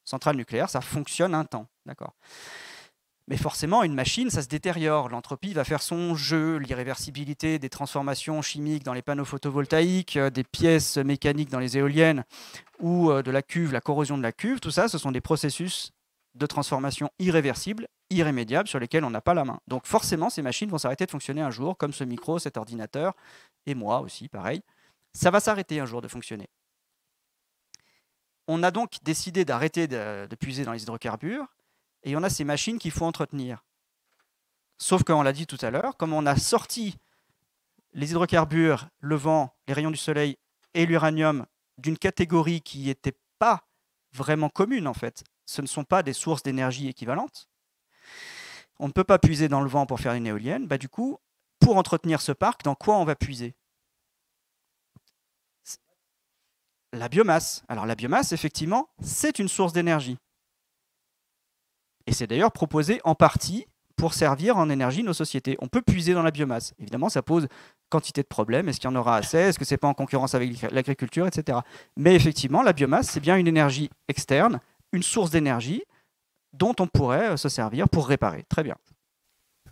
Centrale nucléaire, ça fonctionne un temps, d'accord. Mais forcément, une machine, ça se détériore. L'entropie va faire son jeu, l'irréversibilité des transformations chimiques dans les panneaux photovoltaïques, des pièces mécaniques dans les éoliennes, ou de la cuve, la corrosion de la cuve, tout ça, ce sont des processus de transformation irréversibles, irrémédiables, sur lesquels on n'a pas la main. Donc forcément, ces machines vont s'arrêter de fonctionner un jour, comme ce micro, cet ordinateur, et moi aussi, pareil. Ça va s'arrêter un jour de fonctionner. On a donc décidé d'arrêter de puiser dans les hydrocarbures, et on a ces machines qu'il faut entretenir. Sauf qu'on l'a dit tout à l'heure, comme on a sorti les hydrocarbures, le vent, les rayons du soleil et l'uranium d'une catégorie qui n'était pas vraiment commune en fait, ce ne sont pas des sources d'énergie équivalentes, on ne peut pas puiser dans le vent pour faire une éolienne, du coup, pour entretenir ce parc, dans quoi on va puiser ? La biomasse. Alors la biomasse, effectivement, c'est une source d'énergie. Et c'est d'ailleurs proposé en partie pour servir en énergie nos sociétés. On peut puiser dans la biomasse. Évidemment, ça pose quantité de problèmes. Est-ce qu'il y en aura assez ? Est-ce que ce n'est pas en concurrence avec l'agriculture, etc. Mais effectivement, la biomasse, c'est bien une énergie externe, une source d'énergie dont on pourrait se servir pour réparer. Très bien.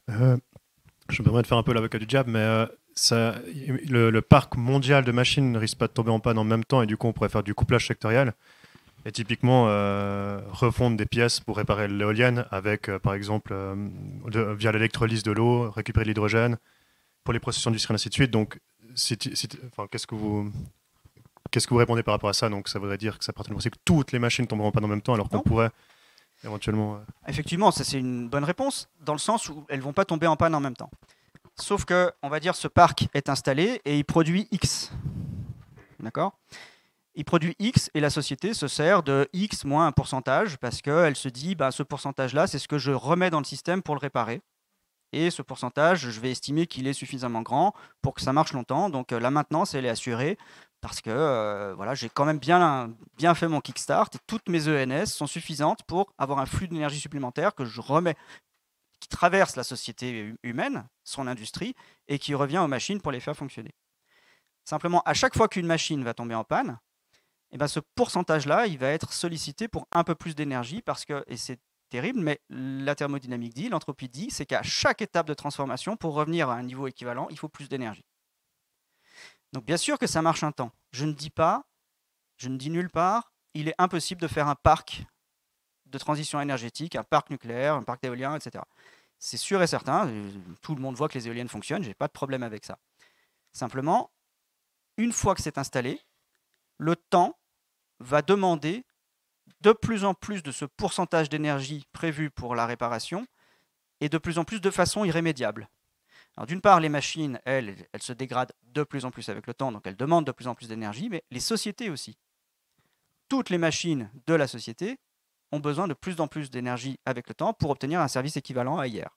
Je me permets de faire un peu l'avocat du diable, mais le parc mondial de machines ne risque pas de tomber en panne en même temps, et du coup, on pourrait faire du couplage sectoriel. Et typiquement, refondre des pièces pour réparer l'éolienne avec, par exemple, via l'électrolyse de l'eau, récupérer de l'hydrogène pour les processus industriels, ainsi de suite. Donc, enfin, qu'est-ce que vous répondez par rapport à ça? Donc, ça voudrait dire que ça part du principe que toutes les machines tomberont pas en même temps, alors qu'on pourrait éventuellement... Effectivement, ça c'est une bonne réponse, dans le sens où elles ne vont pas tomber en panne en même temps. Sauf que, on va dire, ce parc est installé et il produit X. D'accord? Il produit X et la société se sert de X moins un pourcentage parce qu'elle se dit, bah, ce pourcentage-là, c'est ce que je remets dans le système pour le réparer. Et ce pourcentage, je vais estimer qu'il est suffisamment grand pour que ça marche longtemps. Donc la maintenance, elle est assurée parce que voilà, j'ai quand même bien fait mon kickstart et toutes mes ENS sont suffisantes pour avoir un flux d'énergie supplémentaire que je remets, qui traverse la société humaine, son industrie, et qui revient aux machines pour les faire fonctionner. Simplement, à chaque fois qu'une machine va tomber en panne, eh ben, ce pourcentage-là, il va être sollicité pour un peu plus d'énergie parce que, et c'est terrible, mais la thermodynamique dit, l'entropie dit, c'est qu'à chaque étape de transformation, pour revenir à un niveau équivalent, il faut plus d'énergie. Donc bien sûr que ça marche un temps. Je ne dis nulle part, il est impossible de faire un parc de transition énergétique, un parc nucléaire, un parc d'éolien, etc. C'est sûr et certain, tout le monde voit que les éoliennes fonctionnent, je n'ai pas de problème avec ça. Simplement, une fois que c'est installé, le temps va demander de plus en plus de ce pourcentage d'énergie prévu pour la réparation et de plus en plus de façon irrémédiable. Alors d'une part, les machines, elles se dégradent de plus en plus avec le temps, donc elles demandent de plus en plus d'énergie, mais les sociétés aussi. Toutes les machines de la société ont besoin de plus en plus d'énergie avec le temps pour obtenir un service équivalent à hier.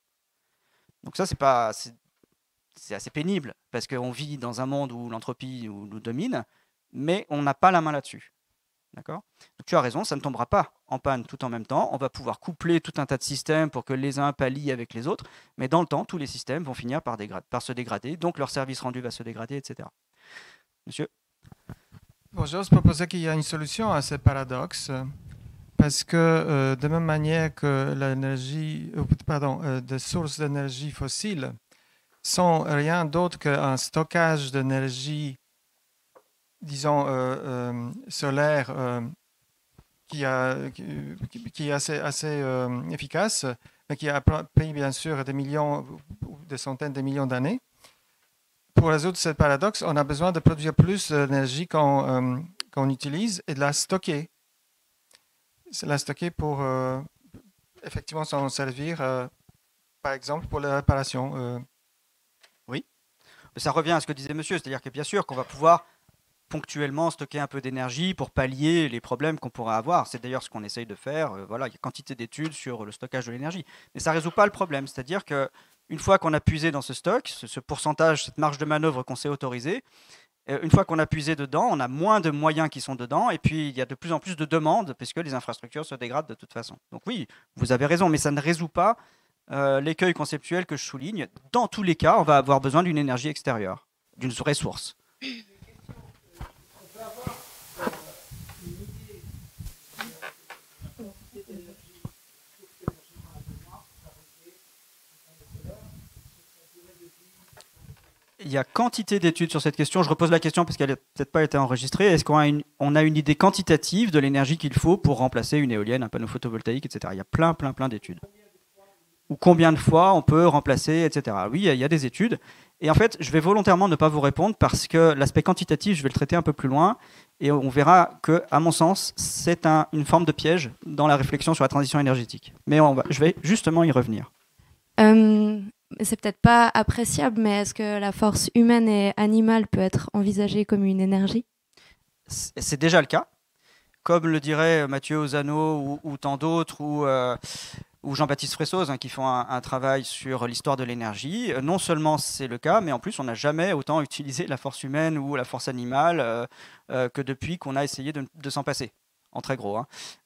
Donc ça, c'est assez pénible, parce qu'on vit dans un monde où l'entropie nous domine, mais on n'a pas la main là-dessus. D'accord ? Donc tu as raison, ça ne tombera pas en panne tout en même temps. On va pouvoir coupler tout un tas de systèmes pour que les uns pallient avec les autres, mais dans le temps, tous les systèmes vont finir par se dégrader, donc leur service rendu va se dégrader, etc. Monsieur ? Bon, j'ose proposer qu'il y a une solution à ces paradoxes, parce que de même manière que des sources d'énergie fossiles sont rien d'autre qu'un stockage d'énergie, disons, solaire qui est assez efficace, mais qui a pris bien sûr des millions, des centaines de millions d'années. Pour résoudre ce paradoxe, on a besoin de produire plus d'énergie qu'on utilise et de la stocker. C'est la stocker pour effectivement s'en servir, par exemple, pour la réparation. Oui, ça revient à ce que disait monsieur, c'est-à-dire que bien sûr qu'on va pouvoir ponctuellement stocker un peu d'énergie pour pallier les problèmes qu'on pourra avoir. C'est d'ailleurs ce qu'on essaye de faire. Voilà, il y a quantité d'études sur le stockage de l'énergie. Mais ça ne résout pas le problème. C'est-à-dire qu'une fois qu'on a puisé dans ce stock, ce pourcentage, cette marge de manœuvre qu'on s'est autorisée, une fois qu'on a puisé dedans, on a moins de moyens qui sont dedans, et puis il y a de plus en plus de demandes, puisque les infrastructures se dégradent de toute façon. Donc oui, vous avez raison, mais ça ne résout pas l'écueil conceptuel que je souligne. Dans tous les cas, on va avoir besoin d'une énergie extérieure, d'une ressource. Il y a quantité d'études sur cette question. Je repose la question parce qu'elle n'a peut-être pas été enregistrée. Est-ce qu'on a une idée quantitative de l'énergie qu'il faut pour remplacer une éolienne, un panneau photovoltaïque, etc. Il y a plein d'études. Ou combien de fois on peut remplacer, etc. Oui, il y a des études. Et en fait, je vais volontairement ne pas vous répondre parce que l'aspect quantitatif, je vais le traiter un peu plus loin. Et on verra que, à mon sens, c'est une forme de piège dans la réflexion sur la transition énergétique. Mais je vais justement y revenir. C'est peut-être pas appréciable, mais est-ce que la force humaine et animale peut être envisagée comme une énergie ? C'est déjà le cas. Comme le dirait Mathieu Ozano ou tant d'autres, ou Jean-Baptiste Fressoz, qui font un travail sur l'histoire de l'énergie. Non seulement c'est le cas, mais en plus on n'a jamais autant utilisé la force humaine ou la force animale que depuis qu'on a essayé de s'en passer. En très gros.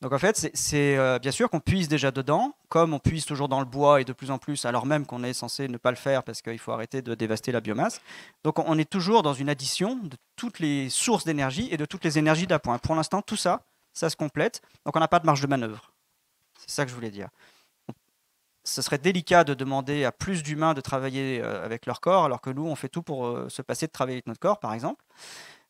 Donc en fait, c'est bien sûr qu'on puise déjà dedans, comme on puise toujours dans le bois et de plus en plus, alors même qu'on est censé ne pas le faire parce qu'il faut arrêter de dévaster la biomasse. Donc on est toujours dans une addition de toutes les sources d'énergie et de toutes les énergies d'appoint. Pour l'instant, tout ça se complète, donc on n'a pas de marge de manœuvre. C'est ça que je voulais dire. Ce serait délicat de demander à plus d'humains de travailler avec leur corps, alors que nous, on fait tout pour se passer de travailler avec notre corps, par exemple.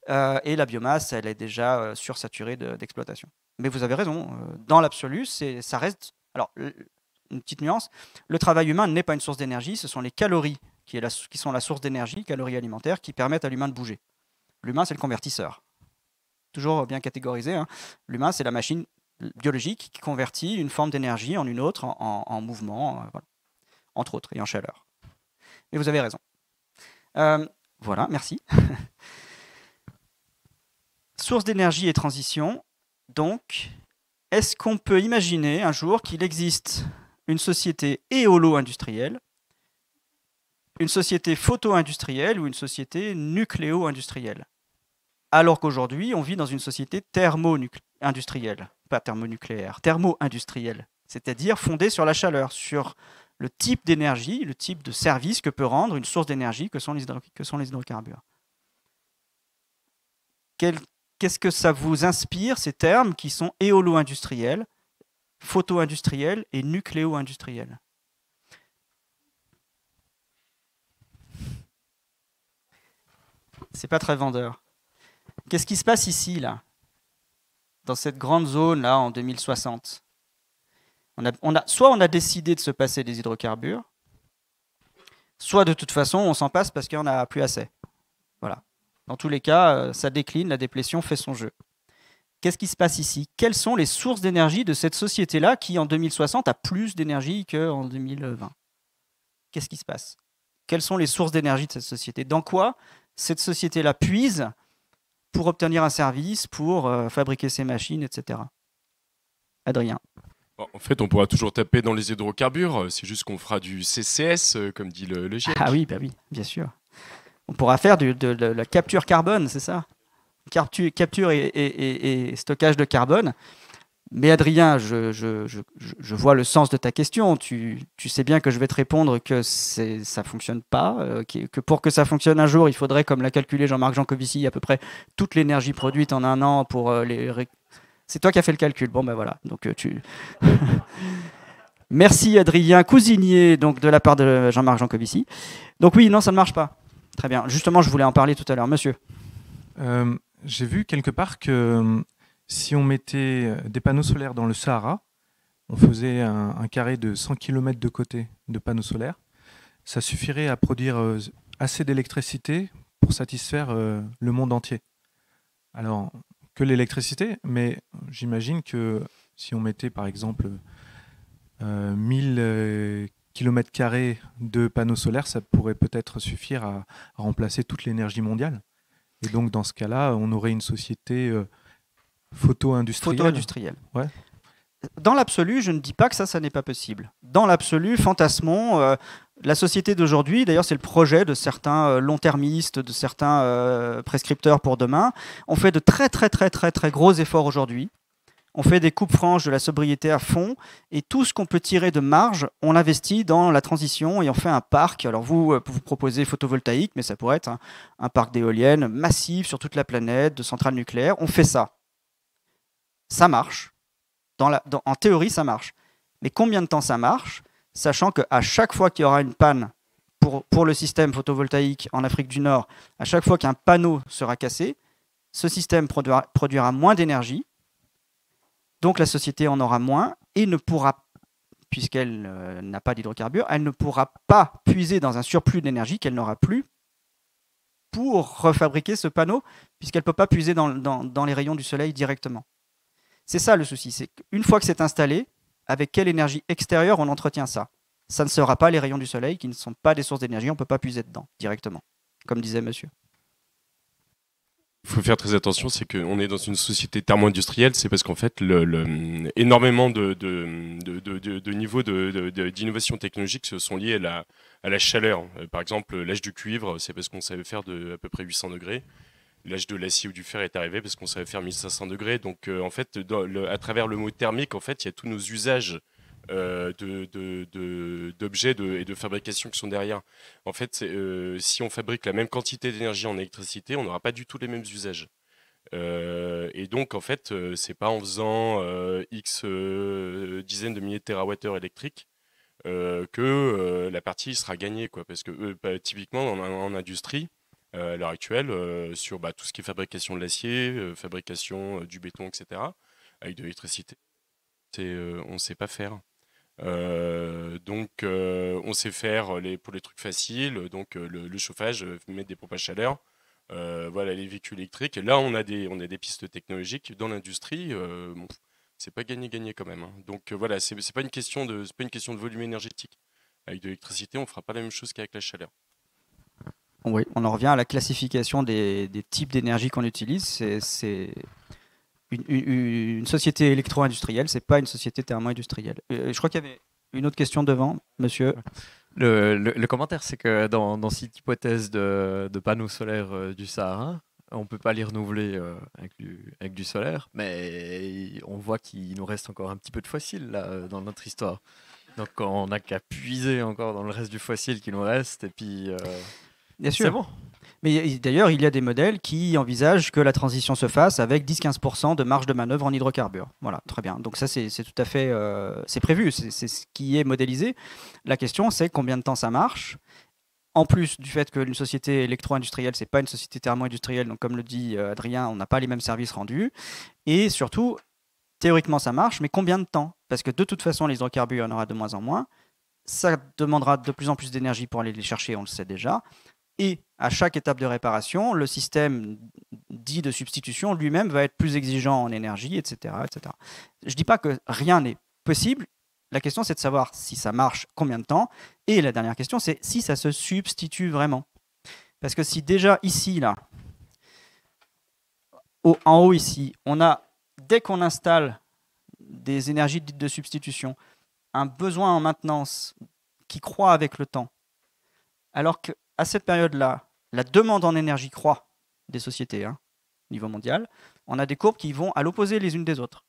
Et la biomasse, elle est déjà sursaturée d'exploitation. mais vous avez raison. Dans l'absolu, ça reste... Alors, une petite nuance, le travail humain n'est pas une source d'énergie, ce sont les calories qui sont la source d'énergie, calories alimentaires, qui permettent à l'humain de bouger. L'humain, c'est le convertisseur. Toujours bien catégorisé. Hein. L'humain, c'est la machine biologique qui convertit une forme d'énergie en une autre, en mouvement, voilà. Entre autres, et en chaleur. Mais vous avez raison. Voilà, merci. Source d'énergie et transition. Donc, est-ce qu'on peut imaginer un jour qu'il existe une société éolo-industrielle, une société photo-industrielle ou une société nucléo-industrielle? Alors qu'aujourd'hui, on vit dans une société thermo-industrielle, pas thermonucléaire, thermo-industrielle, c'est-à-dire fondée sur la chaleur, sur le type d'énergie, le type de service que peut rendre une source d'énergie que sont les hydrocarbures. Qu'est-ce que ça vous inspire, ces termes qui sont éolo-industriels, photo-industriels et nucléo-industriels? C'est pas très vendeur. Qu'est-ce qui se passe ici, là, dans cette grande zone, là, en 2060? Soit on a décidé de se passer des hydrocarbures, soit de toute façon, on s'en passe parce qu'il n'y en a plus assez. Voilà. Dans tous les cas, ça décline, la déplétion fait son jeu. Qu'est-ce qui se passe ici? Quelles sont les sources d'énergie de cette société-là qui, en 2060, a plus d'énergie qu'en 2020? Qu'est-ce qui se passe? Quelles sont les sources d'énergie de cette société? Dans quoi cette société-là puise pour obtenir un service, pour fabriquer ses machines, etc. Adrien. En fait, on pourra toujours taper dans les hydrocarbures, c'est juste qu'on fera du CCS, comme dit le GIEC. Ah oui, bah oui, bien sûr. On pourra faire de la capture carbone, c'est ça? Capture et stockage de carbone. Mais Adrien, je vois le sens de ta question. Tu sais bien que je vais te répondre que ça ne fonctionne pas, que pour que ça fonctionne un jour, il faudrait, comme l'a calculé Jean-Marc Jancovici, à peu près toute l'énergie produite en un an pour les... C'est toi qui as fait le calcul. Bon, ben voilà. Donc, Merci Adrien Cousinier, donc de la part de Jean-Marc Jancovici. Donc oui, non, ça ne marche pas. Très bien. Justement, je voulais en parler tout à l'heure. Monsieur. J'ai vu quelque part que si on mettait des panneaux solaires dans le Sahara, on faisait un carré de 100 km de côté de panneaux solaires, ça suffirait à produire assez d'électricité pour satisfaire le monde entier. Alors, que l'électricité, mais j'imagine que si on mettait par exemple 1000 km² de panneaux solaires, ça pourrait peut-être suffire à remplacer toute l'énergie mondiale. Et donc dans ce cas-là, on aurait une société photo-industrielle. Photo-industrielle. Ouais. Dans l'absolu, je ne dis pas que ça n'est pas possible. Dans l'absolu, fantasmons. La société d'aujourd'hui, d'ailleurs c'est le projet de certains long-termistes, de certains prescripteurs pour demain, on fait de très gros efforts aujourd'hui. On fait des coupes franches de la sobriété à fond et tout ce qu'on peut tirer de marge, on l'investit dans la transition et on fait un parc. Alors vous proposez photovoltaïque, mais ça pourrait être un parc d'éoliennes massif sur toute la planète, de centrales nucléaires. On fait ça. Ça marche. En théorie, ça marche. Mais combien de temps ça marche, sachant qu'à chaque fois qu'il y aura une panne pour le système photovoltaïque en Afrique du Nord, à chaque fois qu'un panneau sera cassé, ce système produira moins d'énergie. Donc la société en aura moins et ne pourra, puisqu'elle n'a pas d'hydrocarbures, elle ne pourra pas puiser dans un surplus d'énergie qu'elle n'aura plus pour refabriquer ce panneau, puisqu'elle ne peut pas puiser dans les rayons du soleil directement. C'est ça le souci, c'est qu'une fois que c'est installé, avec quelle énergie extérieure on entretient ça? Ça ne sera pas les rayons du soleil qui ne sont pas des sources d'énergie, on ne peut pas puiser dedans directement, comme disait monsieur. Il faut faire très attention, c'est qu'on est dans une société thermo-industrielle, c'est parce qu'en fait, énormément de niveaux d'innovation technologique se sont liés à la chaleur. Par exemple, l'âge du cuivre, c'est parce qu'on savait faire à peu près 800 degrés. L'âge de l'acier ou du fer est arrivé parce qu'on savait faire 1500 degrés. Donc, en fait, à travers le mot thermique, en fait, il y a tous nos usages d'objets et de fabrication qui sont derrière. En fait, si on fabrique la même quantité d'énergie en électricité, on n'aura pas du tout les mêmes usages. Et donc, en fait, c'est pas en faisant X dizaines de milliers de térawattheures électriques que la partie sera gagnée, quoi. Parce que typiquement, en industrie, à l'heure actuelle, sur tout ce qui est fabrication de l'acier, fabrication du béton, etc., avec de l'électricité. On ne sait pas faire. On sait faire pour les trucs faciles, donc le chauffage, mettre des pompes à chaleur, voilà, les véhicules électriques. Et là, on a des pistes technologiques dans l'industrie. Bon, c'est pas gagné quand même, hein. Donc voilà, c'est pas une question de volume énergétique. Avec de l'électricité, on fera pas la même chose qu'avec la chaleur. Oui, on en revient à la classification des types d'énergie qu'on utilise. C'est une société électro-industrielle, c'est pas une société thermo-industrielle. Je crois qu'il y avait une autre question devant, monsieur. Le commentaire, c'est que dans cette hypothèse de panneaux solaires du Sahara, on ne peut pas les renouveler avec du solaire, mais on voit qu'il nous reste encore un petit peu de fossiles là, dans notre histoire. Donc on n'a qu'à puiser encore dans le reste du fossile qui nous reste, et puis Bien sûr. c'est bon. Mais d'ailleurs, il y a des modèles qui envisagent que la transition se fasse avec 10-15% de marge de manœuvre en hydrocarbures. Voilà, très bien. Donc ça, c'est tout à fait c'est prévu, c'est ce qui est modélisé. La question, c'est combien de temps ça marche. En plus du fait qu'une société électro-industrielle, ce n'est pas une société thermo-industrielle, donc comme le dit Adrien, on n'a pas les mêmes services rendus. Et surtout, théoriquement, ça marche, mais combien de temps? Parce que de toute façon, les hydrocarbures, il y en aura de moins en moins. Ça demandera de plus en plus d'énergie pour aller les chercher, on le sait déjà. Et à chaque étape de réparation, le système dit de substitution lui-même va être plus exigeant en énergie, etc. etc. Je ne dis pas que rien n'est possible. La question, c'est de savoir si ça marche, combien de temps. Et la dernière question, c'est si ça se substitue vraiment. Parce que si déjà ici, là, en haut ici, on a, dès qu'on installe des énergies dites de substitution, un besoin en maintenance qui croît avec le temps, alors qu'à cette période-là, la demande en énergie croît des sociétés, au niveau mondial, on a des courbes qui vont à l'opposé les unes des autres.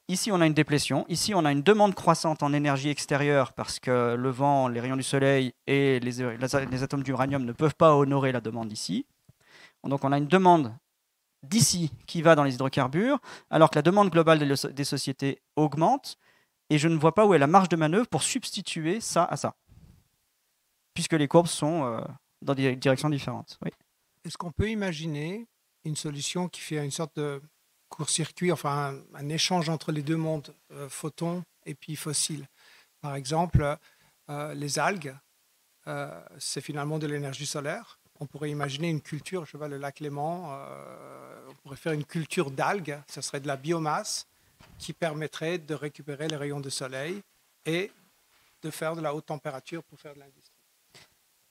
Ici, on a une déplétion. Ici, on a une demande croissante en énergie extérieure parce que le vent, les rayons du soleil et les atomes d'uranium ne peuvent pas honorer la demande ici. Donc, on a une demande d'ici qui va dans les hydrocarbures, alors que la demande globale des sociétés augmente. Et je ne vois pas où est la marge de manœuvre pour substituer ça à ça, puisque les courbes sont dans des directions différentes. Oui. Est-ce qu'on peut imaginer une solution qui fait une sorte de court-circuit, enfin un échange entre les deux mondes, photons et puis fossiles? Par exemple, les algues, c'est finalement de l'énergie solaire. On pourrait imaginer une culture, je sais pas, le lac Léman, on pourrait faire une culture d'algues, ça serait de la biomasse qui permettrait de récupérer les rayons de soleil et de faire de la haute température pour faire de l'industrie.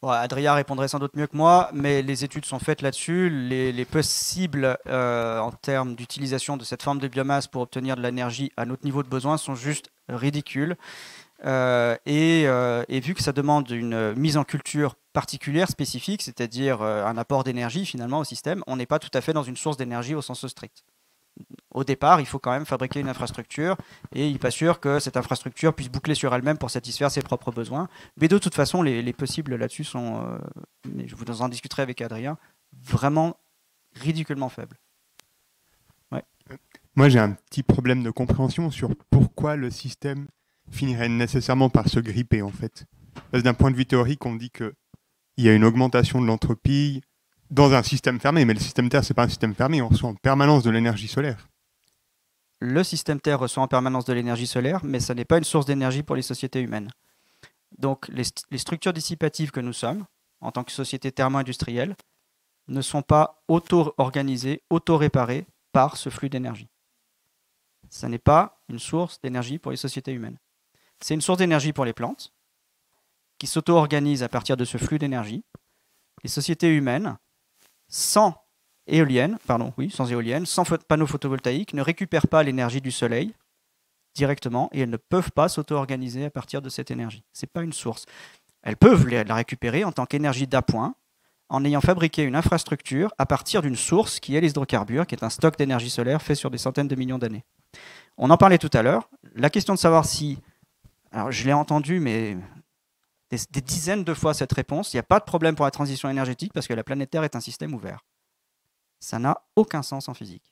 Bon, Adrien répondrait sans doute mieux que moi, mais les études sont faites là-dessus. Les possibles en termes d'utilisation de cette forme de biomasse pour obtenir de l'énergie à notre niveau de besoin sont juste ridicules. Et vu que ça demande une mise en culture particulière, spécifique, c'est-à-dire un apport d'énergie finalement au système, on n'est pas tout à fait dans une source d'énergie au sens strict. Au départ, il faut quand même fabriquer une infrastructure et il n'est pas sûr que cette infrastructure puisse boucler sur elle-même pour satisfaire ses propres besoins. Mais de toute façon, les possibles là-dessus sont, je vous en discuterai avec Adrien, vraiment ridiculement faibles. Ouais. Moi, j'ai un petit problème de compréhension sur pourquoi le système finirait nécessairement par se gripper, en fait. Parce que d'un point de vue théorique, on dit qu'il y a une augmentation de l'entropie dans un système fermé, mais le système Terre, ce n'est pas un système fermé, on reçoit en permanence de l'énergie solaire. Le système Terre reçoit en permanence de l'énergie solaire, mais ce n'est pas une source d'énergie pour les sociétés humaines. Donc les structures dissipatives que nous sommes, en tant que société thermo-industrielle, ne sont pas auto-organisées, auto-réparées par ce flux d'énergie. Ce n'est pas une source d'énergie pour les sociétés humaines. C'est une source d'énergie pour les plantes, qui s'auto-organisent à partir de ce flux d'énergie. Les sociétés humaines, sans éoliennes, sans panneaux photovoltaïques, ne récupèrent pas l'énergie du soleil directement et elles ne peuvent pas s'auto-organiser à partir de cette énergie. Ce n'est pas une source. Elles peuvent la récupérer en tant qu'énergie d'appoint en ayant fabriqué une infrastructure à partir d'une source qui est les hydrocarbures, qui est un stock d'énergie solaire fait sur des centaines de millions d'années. On en parlait tout à l'heure. La question de savoir si... Alors je l'ai entendu, mais des dizaines de fois cette réponse. Il n'y a pas de problème pour la transition énergétique parce que la planète Terre est un système ouvert. Ça n'a aucun sens en physique.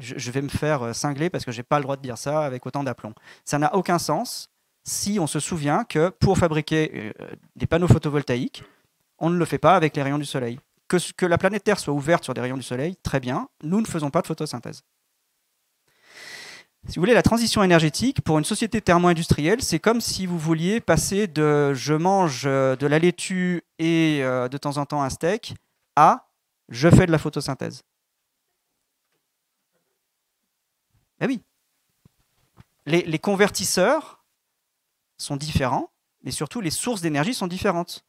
Je vais me faire cingler parce que je n'ai pas le droit de dire ça avec autant d'aplomb. Ça n'a aucun sens si on se souvient que pour fabriquer des panneaux photovoltaïques, on ne le fait pas avec les rayons du soleil. Que la planète Terre soit ouverte sur des rayons du soleil, très bien. Nous ne faisons pas de photosynthèse. Si vous voulez, la transition énergétique, pour une société thermo-industrielle, c'est comme si vous vouliez passer de je mange de la laitue et de temps en temps un steak à je fais de la photosynthèse. Eh oui. Les convertisseurs sont différents, mais surtout les sources d'énergie sont différentes.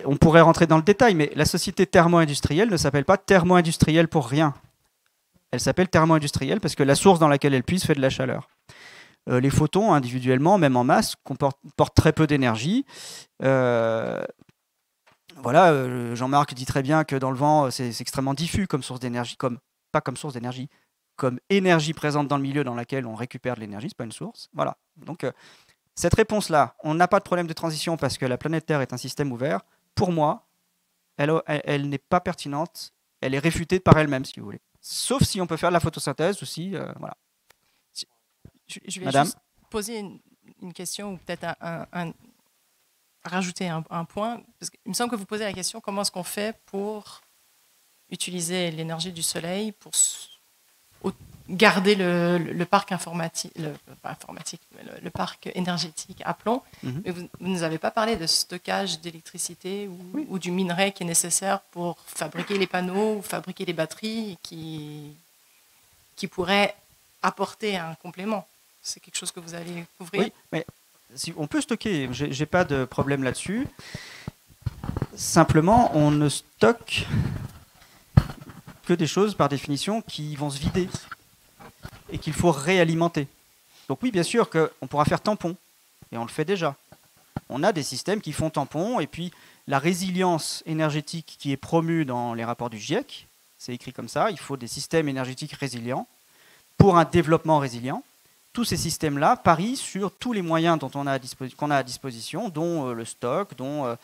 On pourrait rentrer dans le détail, mais la société thermo-industrielle ne s'appelle pas thermo-industrielle pour rien. Elle s'appelle thermo-industrielle parce que la source dans laquelle elle puise fait de la chaleur. Les photons, individuellement, même en masse, portent très peu d'énergie. Voilà, Jean-Marc dit très bien que dans le vent, c'est extrêmement diffus comme source d'énergie, pas comme source d'énergie, comme énergie présente dans le milieu dans laquelle on récupère de l'énergie, c'est pas une source. Voilà. Donc, cette réponse-là, on n'a pas de problème de transition parce que la planète Terre est un système ouvert. Pour moi, elle n'est pas pertinente. Elle est réfutée par elle-même, si vous voulez. Sauf si on peut faire de la photosynthèse aussi. Voilà. Je vais Madame juste poser une question ou peut-être rajouter un point. Parce qu'il me semble que vous posez la question comment est-ce qu'on fait pour utiliser l'énergie du soleil pour garder le parc informatique, le parc énergétique à plomb. Mais vous ne nous avez pas parlé de stockage d'électricité ou du minerai qui est nécessaire pour fabriquer les panneaux ou fabriquer les batteries qui pourraient apporter un complément. C'est quelque chose que vous allez couvrir? Oui, mais on peut stocker, j'ai pas de problème là-dessus. Simplement, on ne stocke que des choses, par définition, qui vont se vider et qu'il faut réalimenter. Donc oui, bien sûr qu'on pourra faire tampon, et on le fait déjà. On a des systèmes qui font tampon, et puis la résilience énergétique qui est promue dans les rapports du GIEC, c'est écrit comme ça, il faut des systèmes énergétiques résilients pour un développement résilient. Tous ces systèmes-là parient sur tous les moyens qu'on a à disposition, dont le stock, dont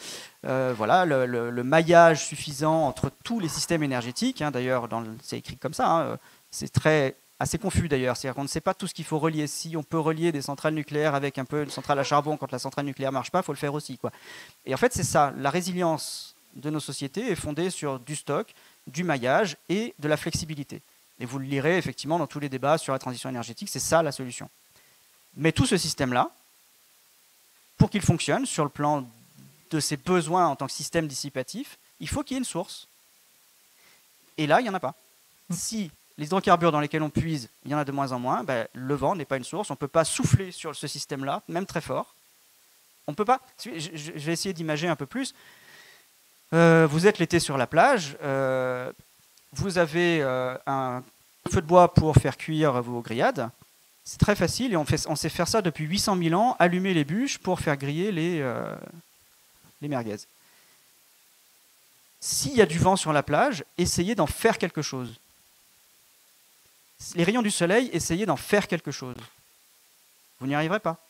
voilà, le maillage suffisant entre tous les systèmes énergétiques. D'ailleurs, c'est écrit comme ça. C'est assez confus d'ailleurs. C'est-à-dire qu'on ne sait pas tout ce qu'il faut relier. Si on peut relier des centrales nucléaires avec un peu une centrale à charbon quand la centrale nucléaire ne marche pas, il faut le faire aussi, quoi. Et en fait, c'est ça. La résilience de nos sociétés est fondée sur du stock, du maillage et de la flexibilité. Et vous le lirez effectivement dans tous les débats sur la transition énergétique, c'est ça la solution. Mais tout ce système-là, pour qu'il fonctionne sur le plan de ses besoins en tant que système dissipatif, il faut qu'il y ait une source. Et là, il n'y en a pas. Si les hydrocarbures dans lesquels on puise, il y en a de moins en moins, le vent n'est pas une source, on ne peut pas souffler sur ce système-là, même très fort. On ne peut pas. Je vais essayer d'imager un peu plus. Vous êtes l'été sur la plage, vous avez un feu de bois pour faire cuire vos grillades. C'est très facile et on sait faire ça depuis 800 000 ans, allumer les bûches pour faire griller les merguez. S'il y a du vent sur la plage, essayez d'en faire quelque chose. Les rayons du soleil, essayez d'en faire quelque chose. Vous n'y arriverez pas.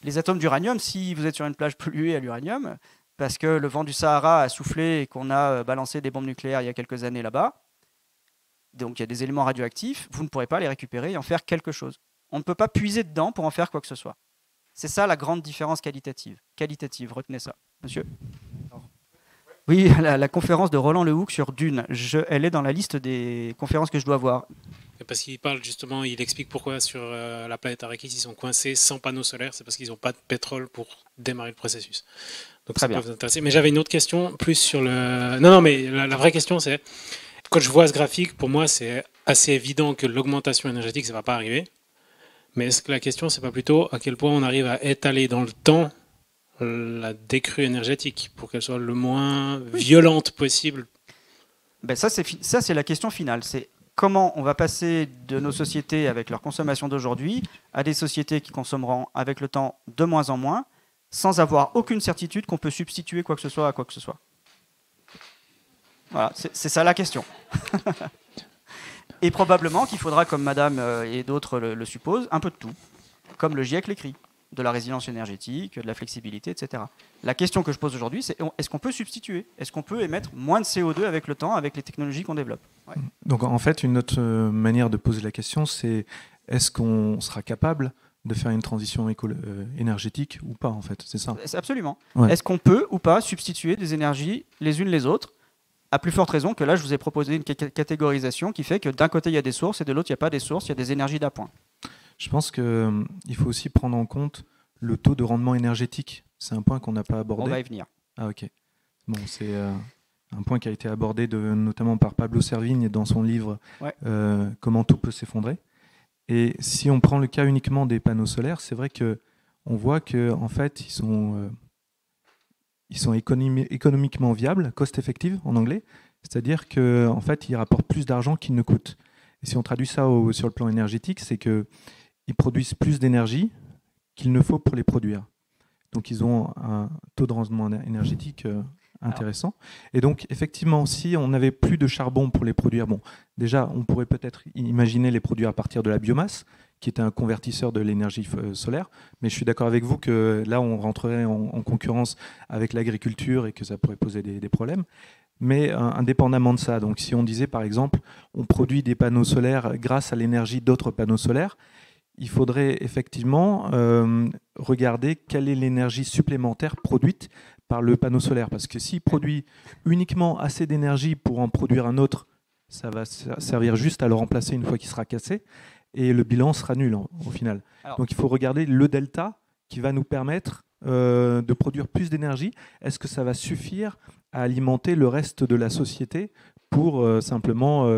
Les atomes d'uranium, si vous êtes sur une plage polluée à l'uranium, parce que le vent du Sahara a soufflé et qu'on a balancé des bombes nucléaires il y a quelques années là-bas, donc il y a des éléments radioactifs, vous ne pourrez pas les récupérer et en faire quelque chose. On ne peut pas puiser dedans pour en faire quoi que ce soit. C'est ça la grande différence qualitative. Qualitative, retenez ça. Monsieur ? Oui, la conférence de Roland Lehoucq sur Dune, elle est dans la liste des conférences que je dois voir. Parce qu'il parle justement, il explique pourquoi sur la planète Arrakis ils sont coincés sans panneaux solaires, c'est parce qu'ils n'ont pas de pétrole pour démarrer le processus. Donc ça peut vous intéresser. Mais j'avais une autre question, plus sur le... Non, mais la vraie question c'est, quand je vois ce graphique, pour moi c'est assez évident que l'augmentation énergétique ça ne va pas arriver. Mais est-ce que la question c'est pas plutôt à quel point on arrive à étaler dans le temps la décrue énergétique pour qu'elle soit le moins violente possible? Ça c'est la question finale. C'est comment on va passer de nos sociétés avec leur consommation d'aujourd'hui à des sociétés qui consommeront avec le temps de moins en moins, sans avoir aucune certitude qu'on peut substituer quoi que ce soit à quoi que ce soit. Voilà, c'est ça la question. Et probablement qu'il faudra, comme Madame et d'autres le supposent, un peu de tout, comme le GIEC l'écrit, de la résilience énergétique, de la flexibilité, etc. La question que je pose aujourd'hui, c'est est-ce qu'on peut substituer? Est-ce qu'on peut émettre moins de CO2 avec le temps, avec les technologies qu'on développe? Ouais. Donc en fait, une autre manière de poser la question, c'est est-ce qu'on sera capable de faire une transition énergétique ou pas, en fait? C'est ça? Absolument. Ouais. Est-ce qu'on peut ou pas substituer des énergies les unes les autres À plus forte raison que là, je vous ai proposé une catégorisation qui fait que d'un côté, il y a des sources et de l'autre, il n'y a pas des sources, il y a des énergies d'appoint. Je pense qu'il faut aussi prendre en compte le taux de rendement énergétique. C'est un point qu'on n'a pas abordé. On va y venir. Ah ok. Bon, c'est un point qui a été abordé notamment par Pablo Servigne dans son livre Comment tout peut s'effondrer. Et si on prend le cas uniquement des panneaux solaires, c'est vrai qu'on voit qu'en fait, ils sont économiquement viables, cost-effective en anglais, c'est-à-dire qu'en fait, ils rapportent plus d'argent qu'ils ne coûtent. Et si on traduit ça sur le plan énergétique, c'est qu'ils produisent plus d'énergie qu'il ne faut pour les produire. Donc ils ont un taux de rendement énergétique intéressant. Et donc effectivement, si on n'avait plus de charbon pour les produire, bon, déjà on pourrait peut-être imaginer les produire à partir de la biomasse, qui est un convertisseur de l'énergie solaire. Mais je suis d'accord avec vous que là, on rentrerait en concurrence avec l'agriculture et que ça pourrait poser des problèmes. Mais indépendamment de ça, donc si on disait par exemple, on produit des panneaux solaires grâce à l'énergie d'autres panneaux solaires, il faudrait effectivement regarder quelle est l'énergie supplémentaire produite par le panneau solaire. Parce que s'il produit uniquement assez d'énergie pour en produire un autre, ça va servir juste à le remplacer une fois qu'il sera cassé. Et le bilan sera nul au final. Donc il faut regarder le delta qui va nous permettre de produire plus d'énergie. Est-ce que ça va suffire à alimenter le reste de la société pour simplement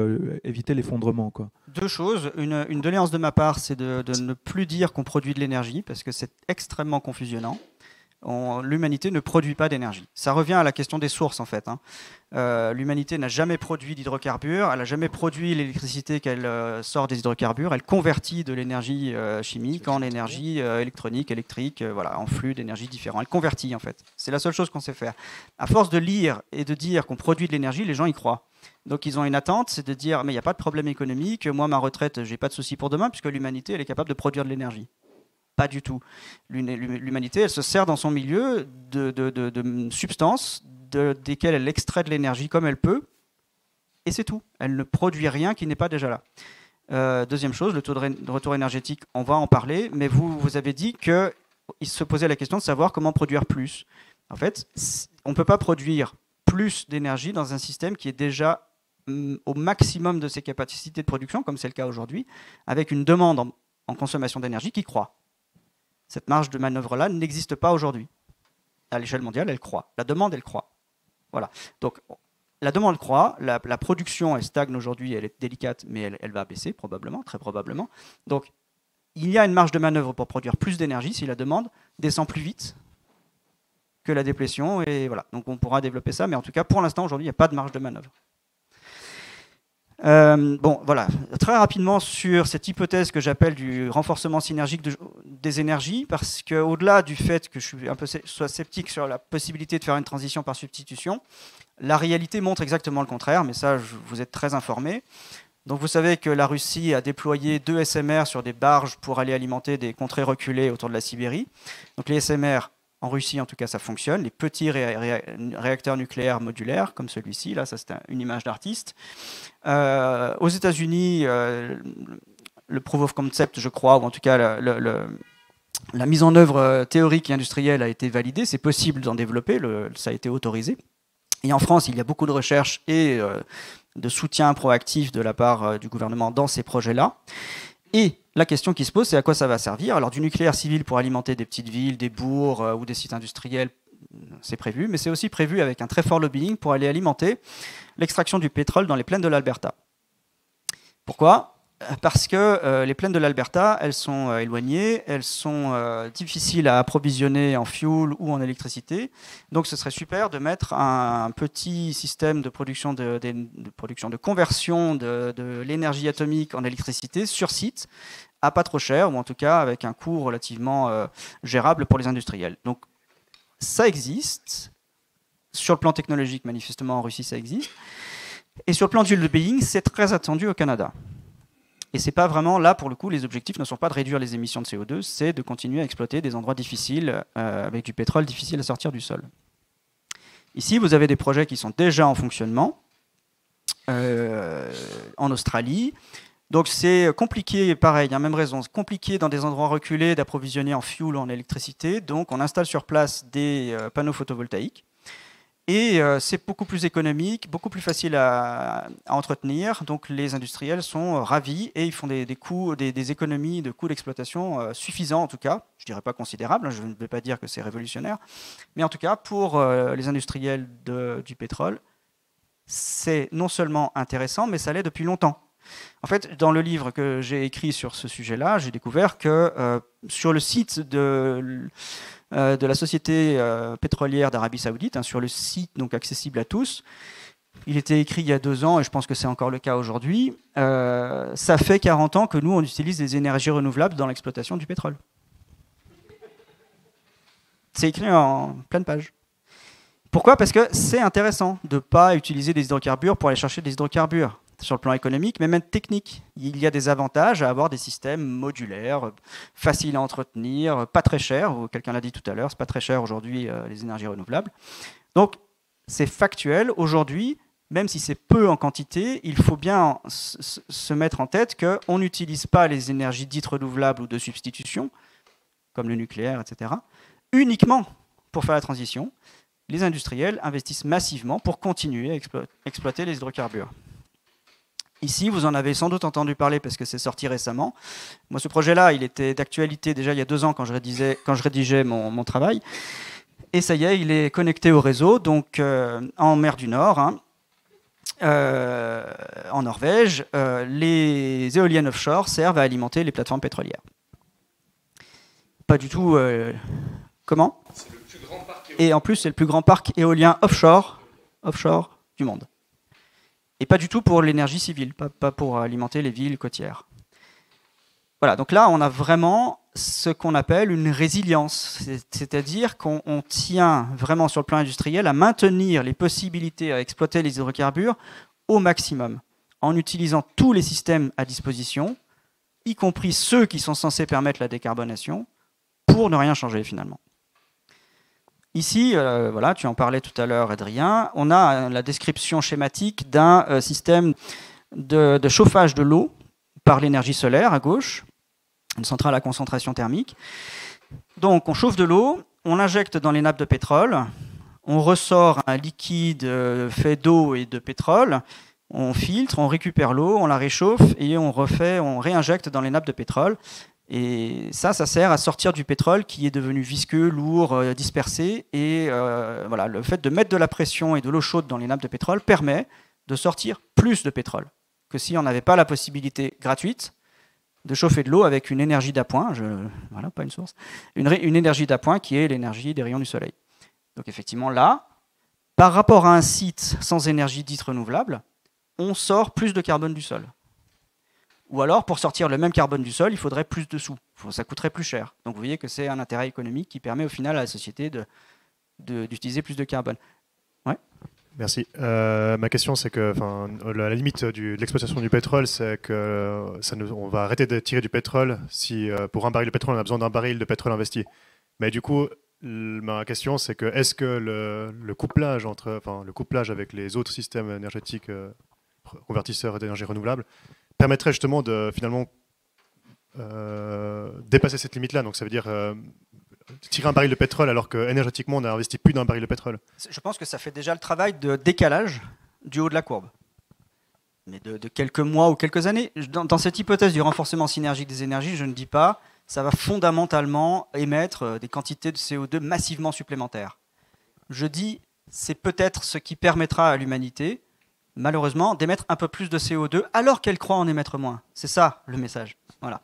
éviter l'effondrement, quoi? Deux choses. Une doléance de ma part, c'est de ne plus dire qu'on produit de l'énergie, parce que c'est extrêmement confusionnant. L'humanité ne produit pas d'énergie. Ça revient à la question des sources, en fait. L'humanité n'a jamais produit d'hydrocarbures, elle n'a jamais produit l'électricité qu'elle sort des hydrocarbures, elle convertit de l'énergie chimique en énergie électronique, électrique, voilà, en flux d'énergie différents. Elle convertit, en fait. C'est la seule chose qu'on sait faire. À force de lire et de dire qu'on produit de l'énergie, les gens y croient. Donc ils ont une attente, c'est de dire mais il n'y a pas de problème économique, moi ma retraite, j'ai pas de souci pour demain, puisque l'humanité, elle est capable de produire de l'énergie. Pas du tout. L'humanité, elle se sert dans son milieu de substances desquelles elle extrait de l'énergie comme elle peut, et c'est tout. Elle ne produit rien qui n'est pas déjà là. Deuxième chose, le taux de retour énergétique, on va en parler, mais vous avez dit qu'il se posait la question de savoir comment produire plus. En fait, on ne peut pas produire plus d'énergie dans un système qui est déjà au maximum de ses capacités de production, comme c'est le cas aujourd'hui, avec une demande en consommation d'énergie qui croît. Cette marge de manœuvre-là n'existe pas aujourd'hui. À l'échelle mondiale, elle croît. La demande, elle croît. Voilà. Donc, la demande croît, la production, elle stagne aujourd'hui, elle est délicate, mais elle va baisser probablement, très probablement. Donc, il y a une marge de manœuvre pour produire plus d'énergie si la demande descend plus vite que la déplétion. Et voilà. Donc, on pourra développer ça, mais en tout cas, pour l'instant, aujourd'hui, il n'y a pas de marge de manœuvre. Bon, voilà, très rapidement sur cette hypothèse que j'appelle du renforcement synergique des énergies, parce qu'au-delà du fait que je suis un peu sceptique sur la possibilité de faire une transition par substitution, la réalité montre exactement le contraire, mais ça, vous êtes très informés. Donc vous savez que la Russie a déployé 2 SMR sur des barges pour aller alimenter des contrées reculées autour de la Sibérie. Donc les SMR, en Russie, en tout cas, ça fonctionne. Les petits réacteurs nucléaires modulaires, comme celui-ci, là, ça c'est une image d'artiste. Aux États-Unis, le proof of concept, je crois, ou en tout cas la mise en œuvre théorique et industrielle a été validée. C'est possible d'en développer, ça a été autorisé. Et en France, il y a beaucoup de recherches et de soutien proactif de la part du gouvernement dans ces projets-là. Et la question qui se pose, c'est à quoi ça va servir. Alors du nucléaire civil pour alimenter des petites villes, des bourgs ou des sites industriels, c'est prévu, mais c'est aussi prévu avec un très fort lobbying pour aller alimenter l'extraction du pétrole dans les plaines de l'Alberta. Pourquoi ? Parce que les plaines de l'Alberta, elles sont éloignées, elles sont difficiles à approvisionner en fuel ou en électricité. Donc ce serait super de mettre un petit système de production de conversion de l'énergie atomique en électricité sur site, à pas trop cher, ou en tout cas avec un coût relativement gérable pour les industriels. Donc ça existe. Sur le plan technologique, manifestement en Russie, ça existe. Et sur le plan du lobbying, c'est très attendu au Canada. Et c'est pas vraiment, là pour le coup, les objectifs ne sont pas de réduire les émissions de CO2, c'est de continuer à exploiter des endroits difficiles, avec du pétrole difficile à sortir du sol. Ici, vous avez des projets qui sont déjà en fonctionnement, en Australie. Donc c'est compliqué, pareil, hein, même raison, c'est compliqué dans des endroits reculés d'approvisionner en fuel ou en électricité. Donc on installe sur place des panneaux photovoltaïques. Et c'est beaucoup plus économique, beaucoup plus facile à entretenir. Donc les industriels sont ravis et ils font des économies de coûts d'exploitation suffisants en tout cas. Je ne dirais pas considérables, je ne vais pas dire que c'est révolutionnaire. Mais en tout cas, pour les industriels du pétrole, c'est non seulement intéressant, mais ça l'est depuis longtemps. En fait, dans le livre que j'ai écrit sur ce sujet-là, j'ai découvert que sur le site de la société pétrolière d'Arabie Saoudite, hein, sur le site donc accessible à tous, il était écrit il y a 2 ans, et je pense que c'est encore le cas aujourd'hui, ça fait 40 ans que nous, on utilise des énergies renouvelables dans l'exploitation du pétrole. C'est écrit en pleine page. Pourquoi? Parce que c'est intéressant de ne pas utiliser des hydrocarbures pour aller chercher des hydrocarbures. Sur le plan économique, mais même technique. Il y a des avantages à avoir des systèmes modulaires, faciles à entretenir, pas très chers. Quelqu'un l'a dit tout à l'heure, c'est pas très cher aujourd'hui les énergies renouvelables. Donc c'est factuel. Aujourd'hui, même si c'est peu en quantité, il faut bien se mettre en tête qu'on n'utilise pas les énergies dites renouvelables ou de substitution, comme le nucléaire, etc., uniquement pour faire la transition. Les industriels investissent massivement pour continuer à exploiter les hydrocarbures. Ici, vous en avez sans doute entendu parler parce que c'est sorti récemment. Moi, ce projet-là, il était d'actualité déjà il y a 2 ans quand je rédigeais mon travail. Et ça y est, il est connecté au réseau, donc en mer du Nord, hein, en Norvège, les éoliennes offshore servent à alimenter les plateformes pétrolières. Pas du tout... comment ? C'est le plus grand parc éolien. Et en plus, c'est le plus grand parc éolien offshore du monde. Et pas du tout pour l'énergie civile, pas pour alimenter les villes côtières. Voilà, donc là, on a vraiment ce qu'on appelle une résilience, c'est-à-dire qu'on tient vraiment sur le plan industriel à maintenir les possibilités à exploiter les hydrocarbures au maximum, en utilisant tous les systèmes à disposition, y compris ceux qui sont censés permettre la décarbonation, pour ne rien changer finalement. Ici, voilà, tu en parlais tout à l'heure, Adrien, on a la description schématique d'un système de chauffage de l'eau par l'énergie solaire à gauche, une centrale à concentration thermique. Donc on chauffe de l'eau, on l'injecte dans les nappes de pétrole, on ressort un liquide fait d'eau et de pétrole, on filtre, on récupère l'eau, on la réchauffe et on réinjecte dans les nappes de pétrole. Et ça sert à sortir du pétrole qui est devenu visqueux, lourd, dispersé. Et voilà, le fait de mettre de la pression et de l'eau chaude dans les nappes de pétrole permet de sortir plus de pétrole que si on n'avait pas la possibilité gratuite de chauffer de l'eau avec une énergie d'appoint, voilà, pas une source, une énergie d'appoint qui est l'énergie des rayons du soleil. Donc effectivement là, par rapport à un site sans énergie dite renouvelable, on sort plus de carbone du sol. Ou alors, pour sortir le même carbone du sol, il faudrait plus de sous. Ça coûterait plus cher. Donc vous voyez que c'est un intérêt économique qui permet au final à la société d'utiliser plus de carbone. Ouais. Merci. Ma question, c'est que la limite de l'exploitation du pétrole, c'est qu'on va arrêter de tirer du pétrole si pour un baril de pétrole, on a besoin d'un baril de pétrole investi. Mais du coup, ma question, c'est que est-ce que le couplage avec les autres systèmes énergétiques convertisseurs d'énergie renouvelable permettrait justement de finalement dépasser cette limite-là. Donc ça veut dire tirer un baril de pétrole alors qu'énergétiquement on a investi plus d'un baril de pétrole. Je pense que ça fait déjà le travail de décalage du haut de la courbe. Mais de quelques mois ou quelques années. Dans cette hypothèse du renforcement synergique des énergies, je ne dis pas ça va fondamentalement émettre des quantités de CO2 massivement supplémentaires. Je dis c'est peut-être ce qui permettra à l'humanité malheureusement, d'émettre un peu plus de CO2 alors qu'elle croit en émettre moins. C'est ça le message. Voilà.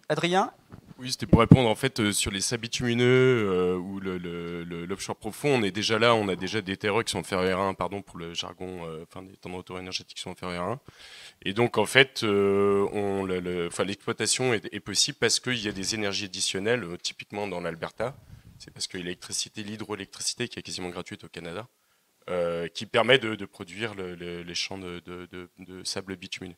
Adrien ? Oui, c'était pour répondre en fait sur les sables bitumineux ou l'offshore profond. On est déjà là, on a déjà des terreaux qui sont en ferro-airain, pardon pour le jargon, des temps de retour énergétique qui sont en ferro-airain. Et donc en fait, l'exploitation est possible parce qu'il y a des énergies additionnelles, typiquement dans l'Alberta. C'est parce que l'hydroélectricité qui est quasiment gratuite au Canada. Qui permet de produire les champs de sable bitumineux.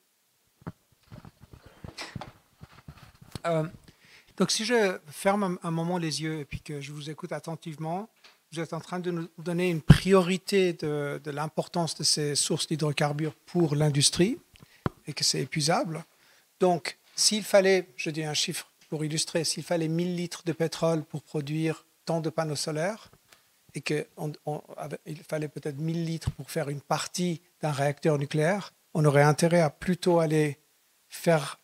Donc si je ferme un moment les yeux et puis que je vous écoute attentivement, vous êtes en train de nous donner une priorité de l'importance de ces sources d'hydrocarbures pour l'industrie et que c'est épuisable. Donc s'il fallait, je dis un chiffre pour illustrer, s'il fallait 1000 litres de pétrole pour produire tant de panneaux solaires, et qu'il fallait peut-être 1000 litres pour faire une partie d'un réacteur nucléaire, on aurait intérêt à plutôt aller faire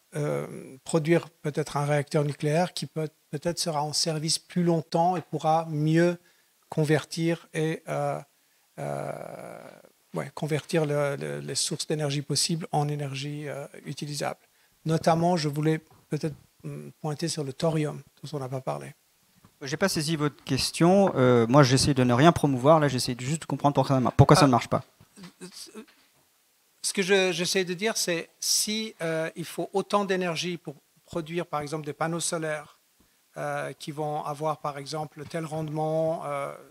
produire peut-être un réacteur nucléaire qui peut-être sera en service plus longtemps et pourra mieux convertir convertir les sources d'énergie possibles en énergie utilisable. Notamment, je voulais peut-être pointer sur le thorium, dont on n'a pas parlé. Je n'ai pas saisi votre question. Moi, j'essaie de ne rien promouvoir. Là, j'essaie juste de comprendre pourquoi ça ne marche pas. Ce que j'essaie de dire, c'est si il faut autant d'énergie pour produire, par exemple, des panneaux solaires qui vont avoir, par exemple, tel rendement.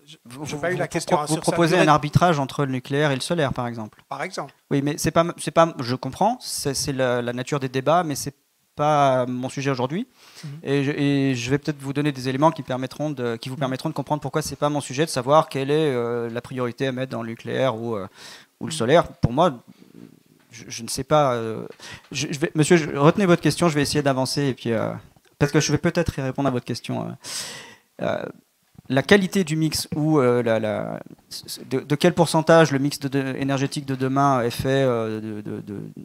Je n'ai pas eu la question. Vous proposez un arbitrage entre le nucléaire et le solaire, par exemple. Par exemple. Oui, mais c'est pas. Je comprends. C'est la nature des débats, mais c'est pas mon sujet aujourd'hui. Et je vais peut-être vous donner des éléments qui vous permettront de comprendre pourquoi c'est pas mon sujet, de savoir quelle est la priorité à mettre dans le nucléaire ou le solaire. Pour moi, je ne sais pas. Monsieur, retenez votre question. Je vais essayer d'avancer et puis parce que je vais peut-être y répondre à votre question. La qualité du mix ou de quel pourcentage le mix énergétique de demain est fait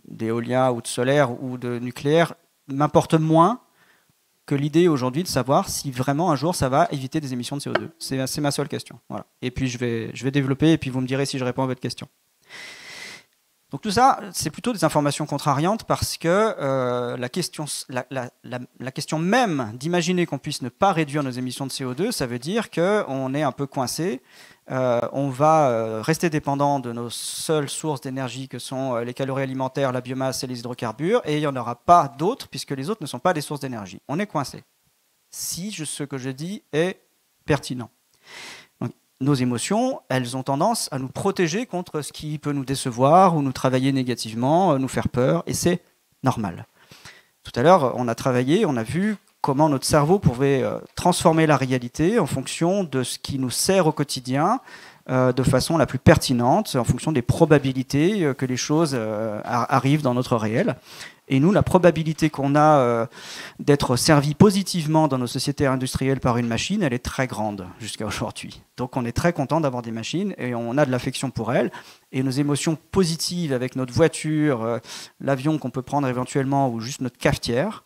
d'éolien ou de solaire ou de nucléaire m'importe moins que l'idée aujourd'hui de savoir si vraiment un jour ça va éviter des émissions de CO2. C'est ma seule question. Voilà. Et puis je vais développer et puis vous me direz si je réponds à votre question. Donc tout ça, c'est plutôt des informations contrariantes parce que la question même d'imaginer qu'on puisse ne pas réduire nos émissions de CO2, ça veut dire qu'on est un peu coincé. On va rester dépendant de nos seules sources d'énergie que sont les calories alimentaires, la biomasse et les hydrocarbures, et il n'y en aura pas d'autres puisque les autres ne sont pas des sources d'énergie. On est coincé. Si ce que je dis est pertinent. Donc, nos émotions, elles ont tendance à nous protéger contre ce qui peut nous décevoir ou nous travailler négativement, nous faire peur, et c'est normal. Tout à l'heure, on a travaillé, on a vu comment notre cerveau pouvait transformer la réalité en fonction de ce qui nous sert au quotidien de façon la plus pertinente, en fonction des probabilités que les choses arrivent dans notre réel. Et nous, la probabilité qu'on a d'être servi positivement dans nos sociétés industrielles par une machine, elle est très grande jusqu'à aujourd'hui. Donc on est très content d'avoir des machines et on a de l'affection pour elles. Et nos émotions positives avec notre voiture, l'avion qu'on peut prendre éventuellement ou juste notre cafetière,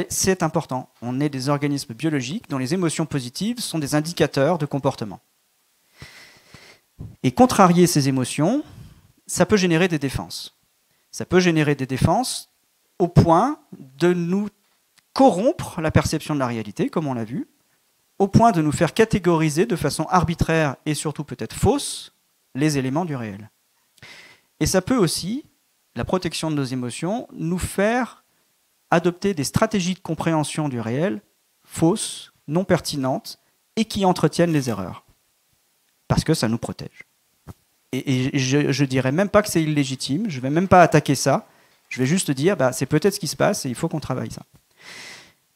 c'est important. On est des organismes biologiques dont les émotions positives sont des indicateurs de comportement. Et contrarier ces émotions, ça peut générer des défenses. Ça peut générer des défenses au point de nous corrompre la perception de la réalité, comme on l'a vu, au point de nous faire catégoriser de façon arbitraire et surtout peut-être fausse les éléments du réel. Et ça peut aussi, la protection de nos émotions, nous faire adopter des stratégies de compréhension du réel fausses, non pertinentes et qui entretiennent les erreurs. Parce que ça nous protège. Et je dirais même pas que c'est illégitime, je vais même pas attaquer ça, je vais juste dire c'est peut-être ce qui se passe et il faut qu'on travaille ça.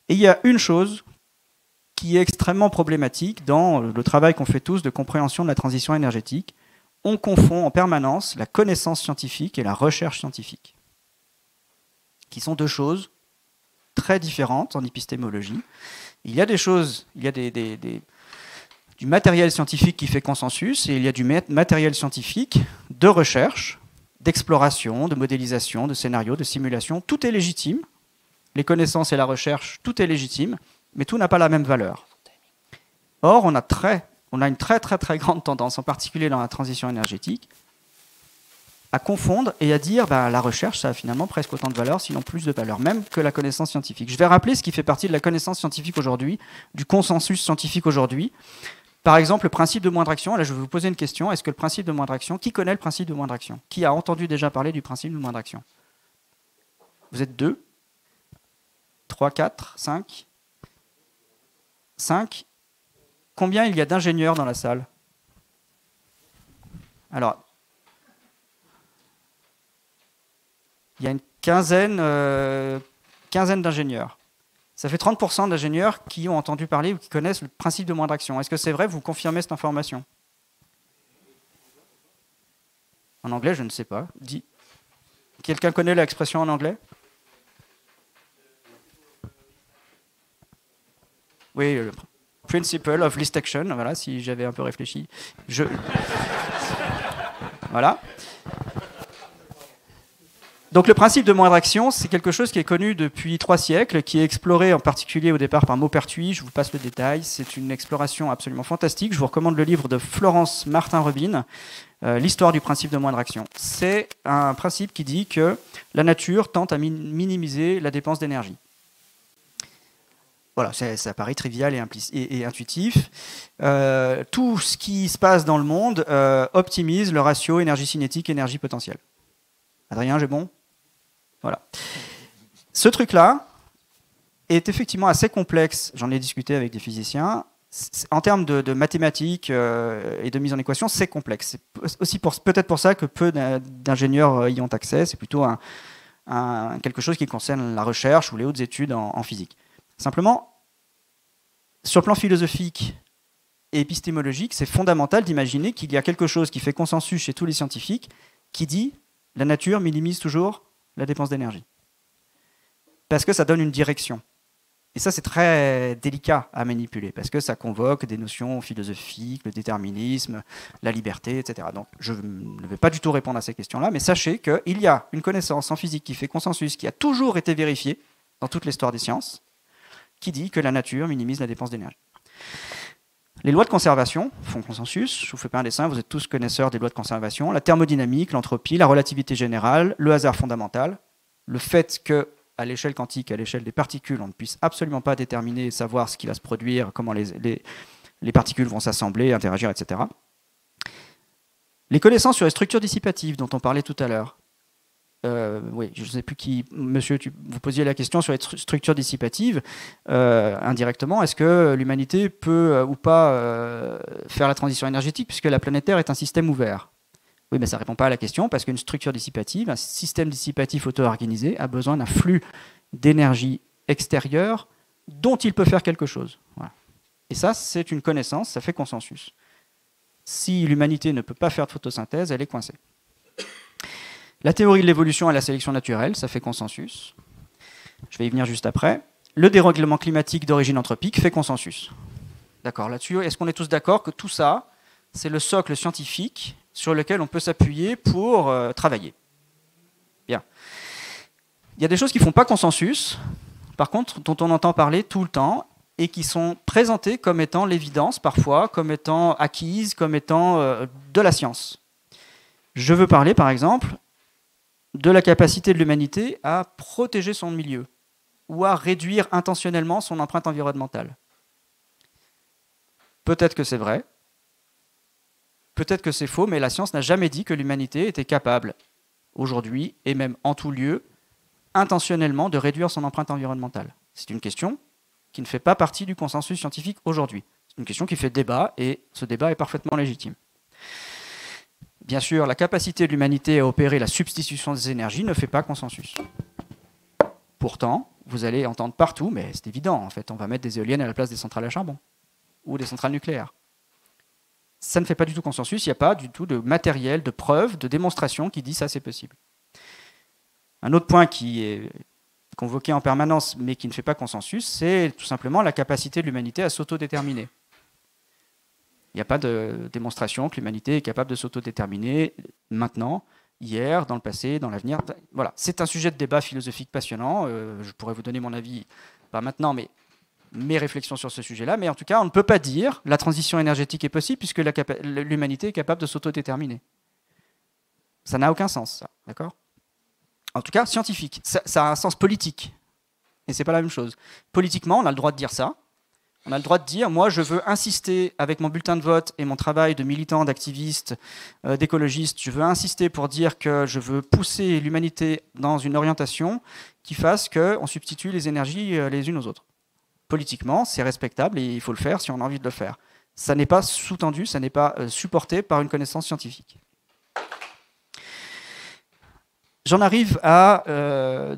Et il y a une chose qui est extrêmement problématique dans le travail qu'on fait tous de compréhension de la transition énergétique. On confond en permanence la connaissance scientifique et la recherche scientifique, qui sont deux choses très différentes en épistémologie. Il y a des choses, il y a du matériel scientifique qui fait consensus et il y a du matériel scientifique de recherche, d'exploration, de modélisation, de scénario, de simulation. Tout est légitime. Les connaissances et la recherche, tout est légitime, mais tout n'a pas la même valeur. Or, on a une très très très grande tendance, en particulier dans la transition énergétique, à confondre et à dire la recherche, ça a finalement presque autant de valeur, sinon plus de valeur, même que la connaissance scientifique. Je vais rappeler ce qui fait partie de la connaissance scientifique aujourd'hui, du consensus scientifique aujourd'hui. Par exemple, le principe de moindre action. Là, je vais vous poser une question. Est-ce que le principe de moindre action, qui connaît le principe de moindre action? Qui a entendu déjà parler du principe de moindre action? Vous êtes 2, 3, 4, 5 5. Combien il y a d'ingénieurs dans la salle? Alors, il y a une quinzaine d'ingénieurs. Ça fait 30% d'ingénieurs qui ont entendu parler ou qui connaissent le principe de moindre action. Est-ce que c'est vrai? Vous confirmez cette information? En anglais, je ne sais pas. Quelqu'un connaît l'expression en anglais? Oui, principle of least action. Voilà, si j'avais un peu réfléchi. Voilà. Donc le principe de moindre action, c'est quelque chose qui est connu depuis 3 siècles, qui est exploré en particulier au départ par Maupertuis. Je vous passe le détail. C'est une exploration absolument fantastique. Je vous recommande le livre de Florence Martin-Rubin, L'histoire du principe de moindre action. C'est un principe qui dit que la nature tente à minimiser la dépense d'énergie. Voilà, ça paraît trivial et intuitif. Tout ce qui se passe dans le monde optimise le ratio énergie cinétique, énergie potentielle. Adrien, j'ai bon ? Voilà. Ce truc-là est effectivement assez complexe. J'en ai discuté avec des physiciens. En termes de mathématiques et de mise en équation, c'est complexe. C'est aussi peut-être pour ça que peu d'ingénieurs y ont accès. C'est plutôt quelque chose qui concerne la recherche ou les hautes études en physique. Simplement, sur le plan philosophique et épistémologique, c'est fondamental d'imaginer qu'il y a quelque chose qui fait consensus chez tous les scientifiques qui dit « la nature minimise toujours la dépense d'énergie ». Parce que ça donne une direction. Et ça, c'est très délicat à manipuler, parce que ça convoque des notions philosophiques, le déterminisme, la liberté, etc. Donc, je ne vais pas du tout répondre à ces questions-là, mais sachez qu'il y a une connaissance en physique qui fait consensus, qui a toujours été vérifiée dans toute l'histoire des sciences, qui dit que la nature minimise la dépense d'énergie. Les lois de conservation font consensus. Je vous fais pas un dessin, vous êtes tous connaisseurs des lois de conservation. La thermodynamique, l'entropie, la relativité générale, le hasard fondamental, le fait que à l'échelle quantique, à l'échelle des particules, on ne puisse absolument pas déterminer et savoir ce qui va se produire, comment les particules vont s'assembler, interagir, etc. Les connaissances sur les structures dissipatives dont on parlait tout à l'heure. Oui, je ne sais plus qui, monsieur, vous posiez la question sur les structures dissipatives, indirectement. Est-ce que l'humanité peut ou pas faire la transition énergétique puisque la planète Terre est un système ouvert? Oui, mais ça ne répond pas à la question parce qu'une structure dissipative, un système dissipatif auto-organisé a besoin d'un flux d'énergie extérieure dont il peut faire quelque chose. Voilà. Et ça, c'est une connaissance, ça fait consensus. Si l'humanité ne peut pas faire de photosynthèse, elle est coincée. La théorie de l'évolution et la sélection naturelle, ça fait consensus. Je vais y venir juste après. Le dérèglement climatique d'origine anthropique fait consensus. D'accord, là-dessus, est-ce qu'on est tous d'accord que tout ça, c'est le socle scientifique sur lequel on peut s'appuyer pour travailler? Bien. Il y a des choses qui ne font pas consensus, par contre, dont on entend parler tout le temps, et qui sont présentées comme étant l'évidence, parfois, comme étant acquises, comme étant de la science. Je veux parler, par exemple, de la capacité de l'humanité à protéger son milieu ou à réduire intentionnellement son empreinte environnementale. Peut-être que c'est vrai, peut-être que c'est faux, mais la science n'a jamais dit que l'humanité était capable, aujourd'hui, et même en tout lieu, intentionnellement de réduire son empreinte environnementale. C'est une question qui ne fait pas partie du consensus scientifique aujourd'hui. C'est une question qui fait débat, et ce débat est parfaitement légitime. Bien sûr, la capacité de l'humanité à opérer la substitution des énergies ne fait pas consensus. Pourtant, vous allez entendre partout, mais c'est évident, en fait, on va mettre des éoliennes à la place des centrales à charbon ou des centrales nucléaires. Ça ne fait pas du tout consensus, il n'y a pas du tout de matériel, de preuve, de démonstration qui dit ça c'est possible. Un autre point qui est convoqué en permanence, mais qui ne fait pas consensus, c'est tout simplement la capacité de l'humanité à s'autodéterminer. Il n'y a pas de démonstration que l'humanité est capable de s'autodéterminer maintenant, hier, dans le passé, dans l'avenir. Voilà. C'est un sujet de débat philosophique passionnant. Je pourrais vous donner mon avis, pas maintenant, mais mes réflexions sur ce sujet-là. Mais en tout cas, on ne peut pas dire la transition énergétique est possible puisque l'humanité est capable de s'autodéterminer. Ça n'a aucun sens, ça. D'accord ? En tout cas, scientifique. Ça a un sens politique. Et ce n'est pas la même chose. Politiquement, on a le droit de dire ça. On a le droit de dire, moi, je veux insister avec mon bulletin de vote et mon travail de militant, d'activiste, d'écologiste, je veux insister pour dire que je veux pousser l'humanité dans une orientation qui fasse qu'on substitue les énergies les unes aux autres. Politiquement, c'est respectable et il faut le faire si on a envie de le faire. Ça n'est pas sous-tendu, ça n'est pas supporté par une connaissance scientifique. J'en arrive à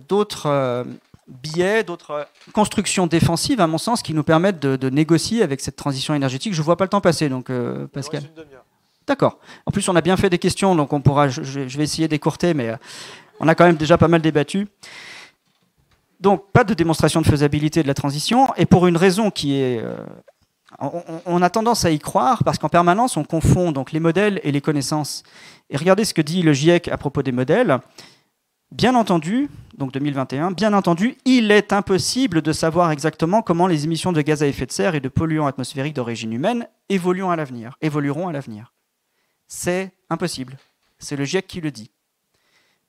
d'autres biais, d'autres constructions défensives, à mon sens, qui nous permettent de négocier avec cette transition énergétique. Je ne vois pas le temps passer, donc Pascal. D'accord. En plus, on a bien fait des questions, donc on pourra. Je vais essayer d'écourter, mais on a quand même déjà pas mal débattu. Donc, pas de démonstration de faisabilité de la transition, et pour une raison qui est On a tendance à y croire parce qu'en permanence, on confond donc les modèles et les connaissances. Et regardez ce que dit le GIEC à propos des modèles. Bien entendu, donc 2021, bien entendu, il est impossible de savoir exactement comment les émissions de gaz à effet de serre et de polluants atmosphériques d'origine humaine évolueront à l'avenir. C'est impossible. C'est le GIEC qui le dit.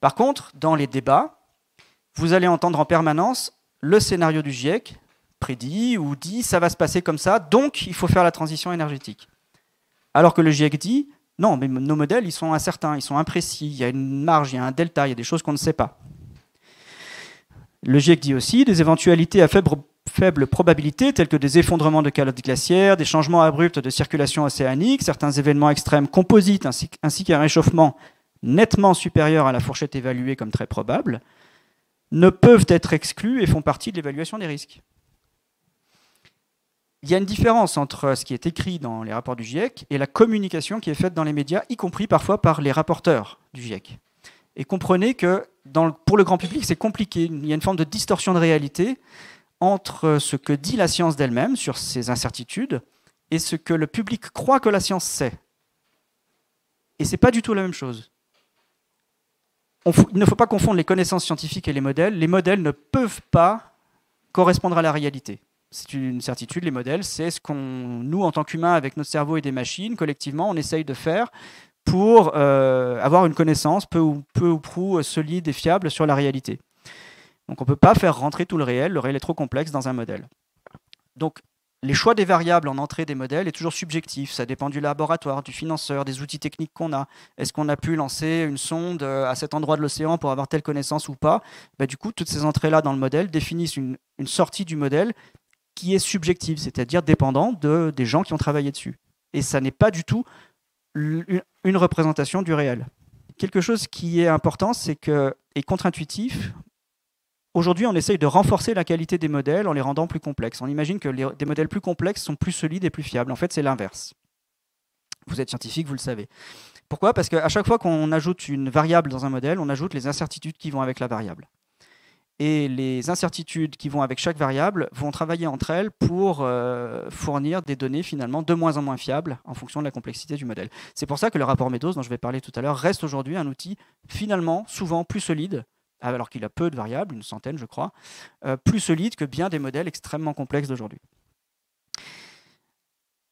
Par contre, dans les débats, vous allez entendre en permanence le scénario du GIEC prédit ou dit ça va se passer comme ça, donc il faut faire la transition énergétique. Alors que le GIEC dit non, mais nos modèles ils sont incertains, ils sont imprécis, il y a une marge, il y a un delta, il y a des choses qu'on ne sait pas. Le GIEC dit aussi des éventualités à faible probabilité, telles que des effondrements de calottes glaciaires, des changements abrupts de circulation océanique, certains événements extrêmes composites, ainsi qu'un réchauffement nettement supérieur à la fourchette évaluée comme très probable, ne peuvent être exclus et font partie de l'évaluation des risques. Il y a une différence entre ce qui est écrit dans les rapports du GIEC et la communication qui est faite dans les médias, y compris parfois par les rapporteurs du GIEC. Et comprenez que pour le grand public, c'est compliqué. Il y a une forme de distorsion de réalité entre ce que dit la science d'elle-même sur ces incertitudes et ce que le public croit que la science sait. Et ce n'est pas du tout la même chose. Il ne faut pas confondre les connaissances scientifiques et les modèles. Les modèles ne peuvent pas correspondre à la réalité. C'est une certitude, les modèles, c'est ce qu'on, nous, en tant qu'humains, avec notre cerveau et des machines, collectivement, on essaye de faire pour avoir une connaissance peu ou prou solide et fiable sur la réalité. Donc on ne peut pas faire rentrer tout le réel est trop complexe dans un modèle. Donc les choix des variables en entrée des modèles est toujours subjectif, ça dépend du laboratoire, du financeur, des outils techniques qu'on a. Est-ce qu'on a pu lancer une sonde à cet endroit de l'océan pour avoir telle connaissance ou pas? Du coup, toutes ces entrées-là dans le modèle définissent une sortie du modèle qui est subjective, c'est-à-dire dépendant des gens qui ont travaillé dessus. Et ça n'est pas du tout une représentation du réel. Quelque chose qui est important, et contre-intuitif, aujourd'hui on essaye de renforcer la qualité des modèles en les rendant plus complexes. On imagine que des modèles plus complexes sont plus solides et plus fiables. En fait, c'est l'inverse. Vous êtes scientifique, vous le savez. Pourquoi? Parce qu'à chaque fois qu'on ajoute une variable dans un modèle, on ajoute les incertitudes qui vont avec la variable. Et les incertitudes qui vont avec chaque variable vont travailler entre elles pour fournir des données finalement de moins en moins fiables en fonction de la complexité du modèle. C'est pour ça que le rapport Meadows, dont je vais parler tout à l'heure, reste aujourd'hui un outil finalement souvent plus solide, alors qu'il a peu de variables, une centaine je crois, plus solide que bien des modèles extrêmement complexes d'aujourd'hui.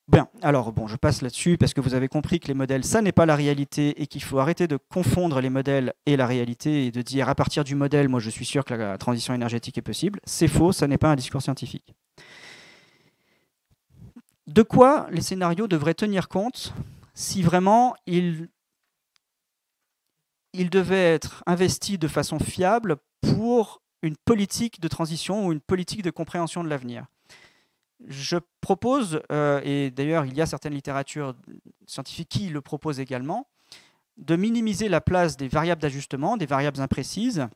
Bien, alors bon, je passe là-dessus parce que vous avez compris que les modèles, ça n'est pas la réalité et qu'il faut arrêter de confondre les modèles et la réalité et de dire à partir du modèle, moi je suis sûr que la transition énergétique est possible. C'est faux, ça n'est pas un discours scientifique. De quoi les scénarios devraient tenir compte si vraiment ils devaient être investis de façon fiable pour une politique de transition ou une politique de compréhension de l'avenir? Je propose, et d'ailleurs il y a certaines littératures scientifiques qui le proposent également, de minimiser la place des variables d'ajustement, des variables imprécises,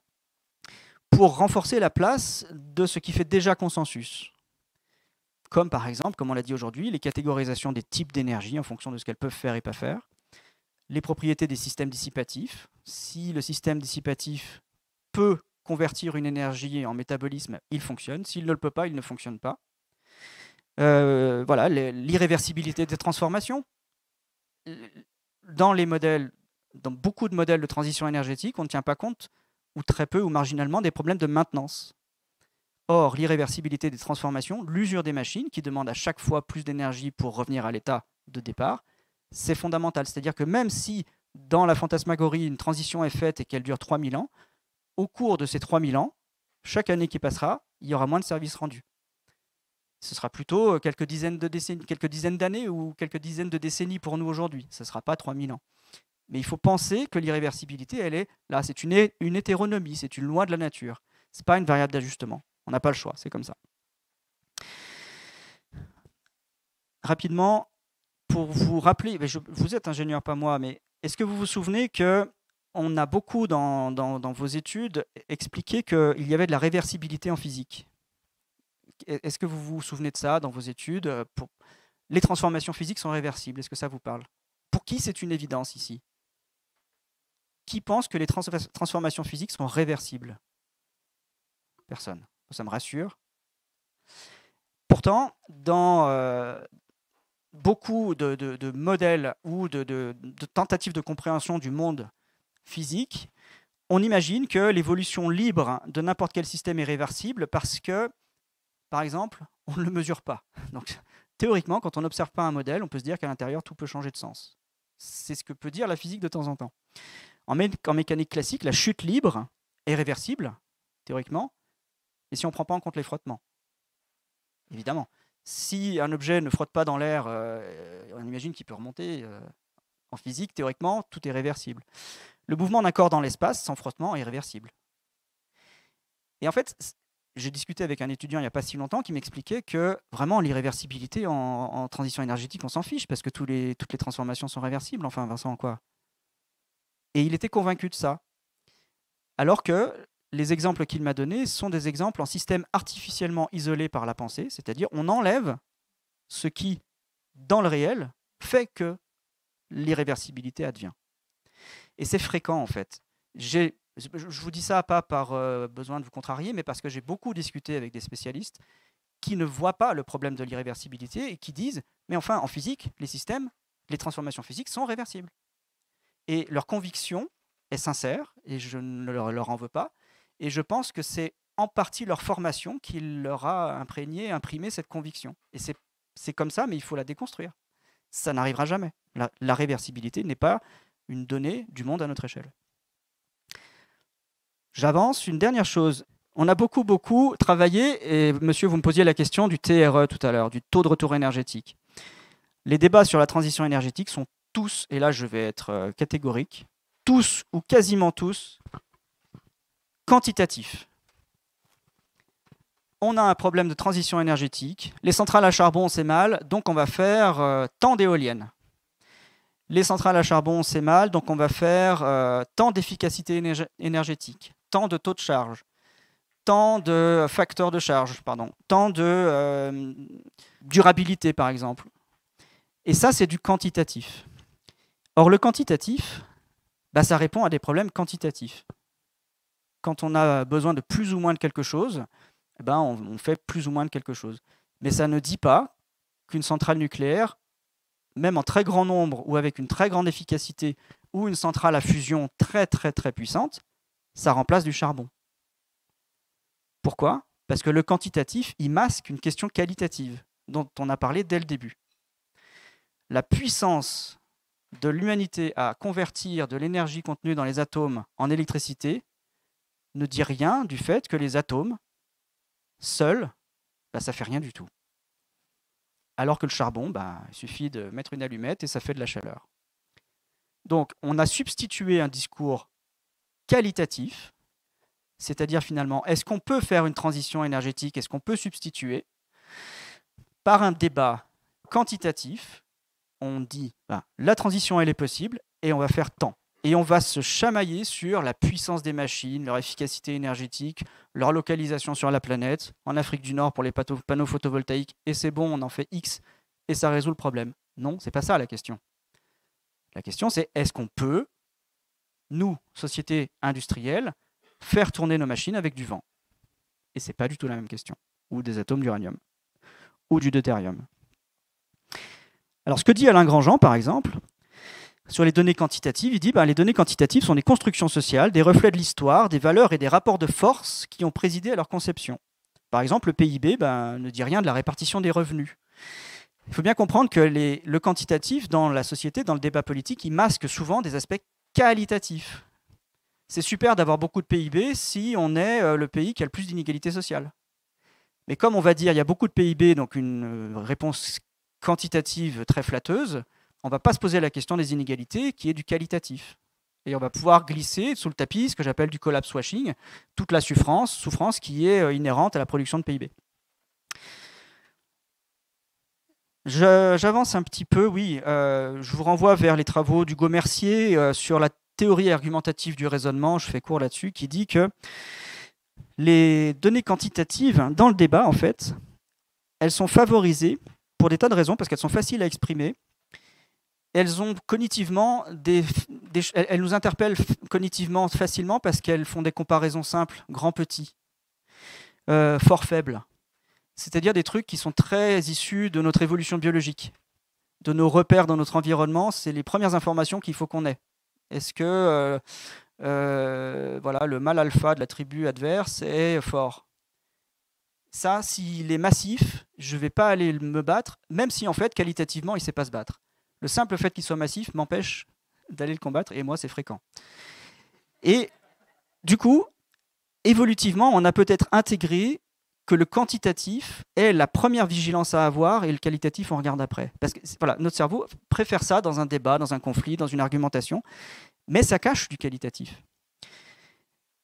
pour renforcer la place de ce qui fait déjà consensus. Comme par exemple, comme on l'a dit aujourd'hui, les catégorisations des types d'énergie en fonction de ce qu'elles peuvent faire et pas faire, les propriétés des systèmes dissipatifs. Si le système dissipatif peut convertir une énergie en métabolisme, il fonctionne. S'il ne le peut pas, il ne fonctionne pas. Voilà, l'irréversibilité des transformations. Dans les modèles, dans beaucoup de modèles de transition énergétique, on ne tient pas compte, ou très peu, ou marginalement, des problèmes de maintenance. Or, l'irréversibilité des transformations, l'usure des machines, qui demande à chaque fois plus d'énergie pour revenir à l'état de départ, c'est fondamental. C'est-à-dire que même si, dans la fantasmagorie, une transition est faite et qu'elle dure 3000 ans, au cours de ces 3000 ans, chaque année qui passera, il y aura moins de services rendus. Ce sera plutôt quelques dizaines d'années ou quelques dizaines de décennies pour nous aujourd'hui. Ce ne sera pas 3000 ans. Mais il faut penser que l'irréversibilité, elle est là. C'est une hétéronomie, c'est une loi de la nature. Ce n'est pas une variable d'ajustement. On n'a pas le choix, c'est comme ça. Rapidement, pour vous rappeler, vous êtes ingénieur, pas moi, mais est-ce que vous vous souvenez qu'on a beaucoup dans vos études expliqué qu'il y avait de la réversibilité en physique? Est-ce que vous vous souvenez de ça dans vos études? Les transformations physiques sont réversibles. Est-ce que ça vous parle? Pour qui c'est une évidence ici? Qui pense que les transformations physiques sont réversibles? Personne. Ça me rassure. Pourtant, dans beaucoup de modèles ou de tentatives de compréhension du monde physique, on imagine que l'évolution libre de n'importe quel système est réversible parce que, par exemple, on ne le mesure pas. Donc, théoriquement, quand on n'observe pas un modèle, on peut se dire qu'à l'intérieur, tout peut changer de sens. C'est ce que peut dire la physique de temps en temps. En mécanique classique, la chute libre est réversible, théoriquement, et si on ne prend pas en compte les frottements. Évidemment. Si un objet ne frotte pas dans l'air, on imagine qu'il peut remonter. En physique, théoriquement, tout est réversible. Le mouvement d'un corps dans l'espace, sans frottement, est réversible. Et en fait, j'ai discuté avec un étudiant il n'y a pas si longtemps qui m'expliquait que vraiment l'irréversibilité en transition énergétique, on s'en fiche parce que toutes les transformations sont réversibles. Enfin, Vincent, quoi. Et il était convaincu de ça. Alors que les exemples qu'il m'a donnés sont des exemples en système artificiellement isolé par la pensée, c'est-à-dire on enlève ce qui, dans le réel, fait que l'irréversibilité advient. Et c'est fréquent en fait. Je vous dis ça pas par besoin de vous contrarier, mais parce que j'ai beaucoup discuté avec des spécialistes qui ne voient pas le problème de l'irréversibilité et qui disent « mais enfin, en physique, les systèmes, les transformations physiques sont réversibles ». Et leur conviction est sincère, et je ne leur en veux pas, et je pense que c'est en partie leur formation qui leur a imprimé cette conviction. Et c'est comme ça, mais il faut la déconstruire. Ça n'arrivera jamais. La réversibilité n'est pas une donnée du monde à notre échelle. J'avance. Une dernière chose. On a beaucoup travaillé, et monsieur, vous me posiez la question du TRE tout à l'heure, du taux de retour énergétique. Les débats sur la transition énergétique sont tous, et là je vais être catégorique, tous ou quasiment tous quantitatifs. On a un problème de transition énergétique. Les centrales à charbon, c'est mal, donc on va faire tant d'éoliennes. Les centrales à charbon, c'est mal, donc on va faire tant d'efficacité énergétique, tant de taux de charge, tant de facteurs de charge, pardon, tant de durabilité, par exemple. Et ça, c'est du quantitatif. Or, le quantitatif, ça répond à des problèmes quantitatifs. Quand on a besoin de plus ou moins de quelque chose, on fait plus ou moins de quelque chose. Mais ça ne dit pas qu'une centrale nucléaire, même en très grand nombre ou avec une très grande efficacité, ou une centrale à fusion très puissante, ça remplace du charbon. Pourquoi? Parce que le quantitatif, il masque une question qualitative, dont on a parlé dès le début. La puissance de l'humanité à convertir de l'énergie contenue dans les atomes en électricité ne dit rien du fait que les atomes, seuls, ça ne fait rien du tout. Alors que le charbon, il suffit de mettre une allumette et ça fait de la chaleur. Donc, on a substitué un discours qualitatif, c'est-à-dire finalement, est-ce qu'on peut faire une transition énergétique, est-ce qu'on peut substituer, par un débat quantitatif. On dit, la transition, elle est possible, et on va faire tant. Et on va se chamailler sur la puissance des machines, leur efficacité énergétique, leur localisation sur la planète, en Afrique du Nord pour les panneaux photovoltaïques, et c'est bon, on en fait X, et ça résout le problème. Non, c'est pas ça la question. La question, c'est est-ce qu'on peut, nous, société industrielle, faire tourner nos machines avec du vent? Et c'est pas du tout la même question. Ou des atomes d'uranium. Ou du deutérium. Alors, ce que dit Alain Grandjean, par exemple, sur les données quantitatives, il dit les données quantitatives sont des constructions sociales, des reflets de l'histoire, des valeurs et des rapports de force qui ont présidé à leur conception. Par exemple, le PIB ne dit rien de la répartition des revenus. Il faut bien comprendre que le quantitatif, dans la société, dans le débat politique, il masque souvent des aspects qualitatifs. C'est super d'avoir beaucoup de PIB si on est le pays qui a le plus d'inégalités sociales. Mais comme on va dire il y a beaucoup de PIB, donc une réponse quantitative très flatteuse, on ne va pas se poser la question des inégalités qui est du qualitatif. Et on va pouvoir glisser sous le tapis ce que j'appelle du collapse washing, toute la souffrance qui est inhérente à la production de PIB. J'avance un petit peu, oui. Je vous renvoie vers les travaux d'Hugo Mercier sur la théorie argumentative du raisonnement, je fais court là-dessus, qui dit que les données quantitatives, dans le débat, en fait, elles sont favorisées pour des tas de raisons, parce qu'elles sont faciles à exprimer. Elles ont cognitivement elles nous interpellent cognitivement facilement parce qu'elles font des comparaisons simples, grand-petit, fort faible. C'est-à-dire des trucs qui sont très issus de notre évolution biologique. de nos repères dans notre environnement, c'est les premières informations qu'il faut qu'on ait. Est-ce que voilà, le mâle alpha de la tribu adverse est fort? Ça, s'il est massif, je ne vais pas aller me battre, même si en fait, qualitativement, il ne sait pas se battre. Le simple fait qu'il soit massif m'empêche d'aller le combattre, et moi, c'est fréquent. Et du coup, évolutivement, on a peut-être intégré que le quantitatif est la première vigilance à avoir et le qualitatif, on regarde après. Parce que voilà, notre cerveau préfère ça dans un débat, dans un conflit, dans une argumentation, mais ça cache du qualitatif.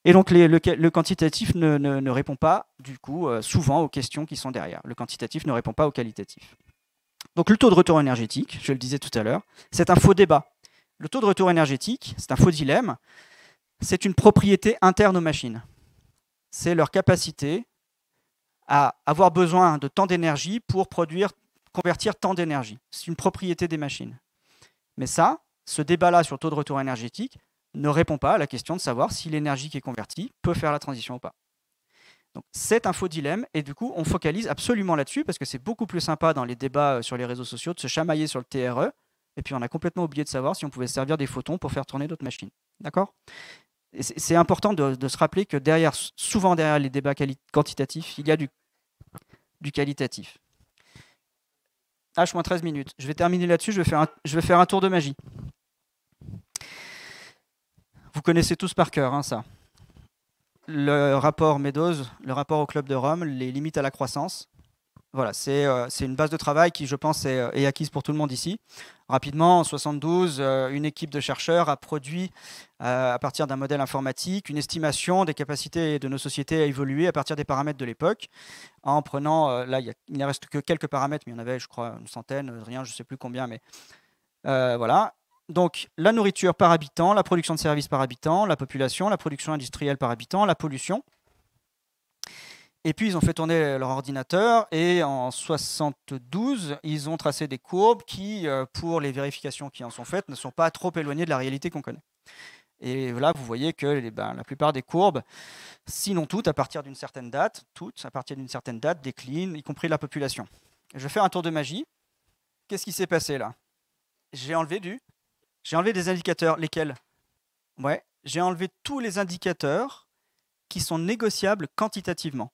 Et donc le quantitatif ne répond pas, du coup, souvent aux questions qui sont derrière. Le quantitatif ne répond pas au qualitatif. Donc le taux de retour énergétique, je le disais tout à l'heure, c'est un faux débat. Le taux de retour énergétique, c'est un faux dilemme, c'est une propriété interne aux machines. C'est leur capacité à avoir besoin de tant d'énergie pour convertir tant d'énergie. C'est une propriété des machines. Mais ça, ce débat-là sur le taux de retour énergétique ne répond pas à la question de savoir si l'énergie qui est convertie peut faire la transition ou pas. Donc c'est un faux dilemme, et du coup, on focalise absolument là-dessus, parce que c'est beaucoup plus sympa dans les débats sur les réseaux sociaux de se chamailler sur le TRE, et puis on a complètement oublié de savoir si on pouvait servir des photons pour faire tourner d'autres machines. D'accord ? C'est important de se rappeler que souvent derrière les débats quantitatifs, il y a du qualitatif. H-13 minutes. Je vais terminer là-dessus, je vais faire un tour de magie. Vous connaissez tous par cœur, hein, ça. Le rapport Meadows, le rapport au Club de Rome, les limites à la croissance. Voilà, c'est une base de travail qui, je pense, est acquise pour tout le monde ici. Rapidement, en 1972, une équipe de chercheurs a produit, à partir d'un modèle informatique, une estimation des capacités de nos sociétés à évoluer à partir des paramètres de l'époque, en prenant, là, il ne reste que quelques paramètres, mais il y en avait, je crois, une centaine, rien, je ne sais plus combien, mais voilà. Donc, la nourriture par habitant, la production de services par habitant, la population, la production industrielle par habitant, la pollution. Et puis, ils ont fait tourner leur ordinateur et en 1972, ils ont tracé des courbes qui, pour les vérifications qui en sont faites, ne sont pas trop éloignées de la réalité qu'on connaît. Et là, vous voyez que la plupart des courbes, sinon toutes, à partir d'une certaine date, déclinent, y compris la population. Je vais faire un tour de magie. Qu'est-ce qui s'est passé là? J'ai enlevé des indicateurs. Lesquels? Ouais, j'ai enlevé tous les indicateurs qui sont négociables quantitativement.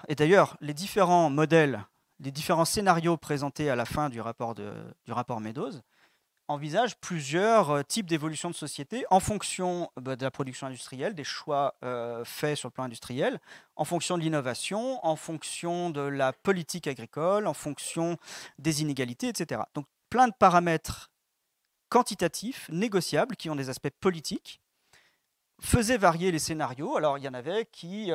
Et d'ailleurs, les différents modèles, les différents scénarios présentés à la fin du rapport Meadows envisagent plusieurs types d'évolution de société en fonction de la production industrielle, des choix faits sur le plan industriel, en fonction de l'innovation, en fonction de la politique agricole, en fonction des inégalités, etc. Donc plein de paramètres quantitatifs, négociables, qui ont des aspects politiques, faisaient varier les scénarios. Alors il y en avait qui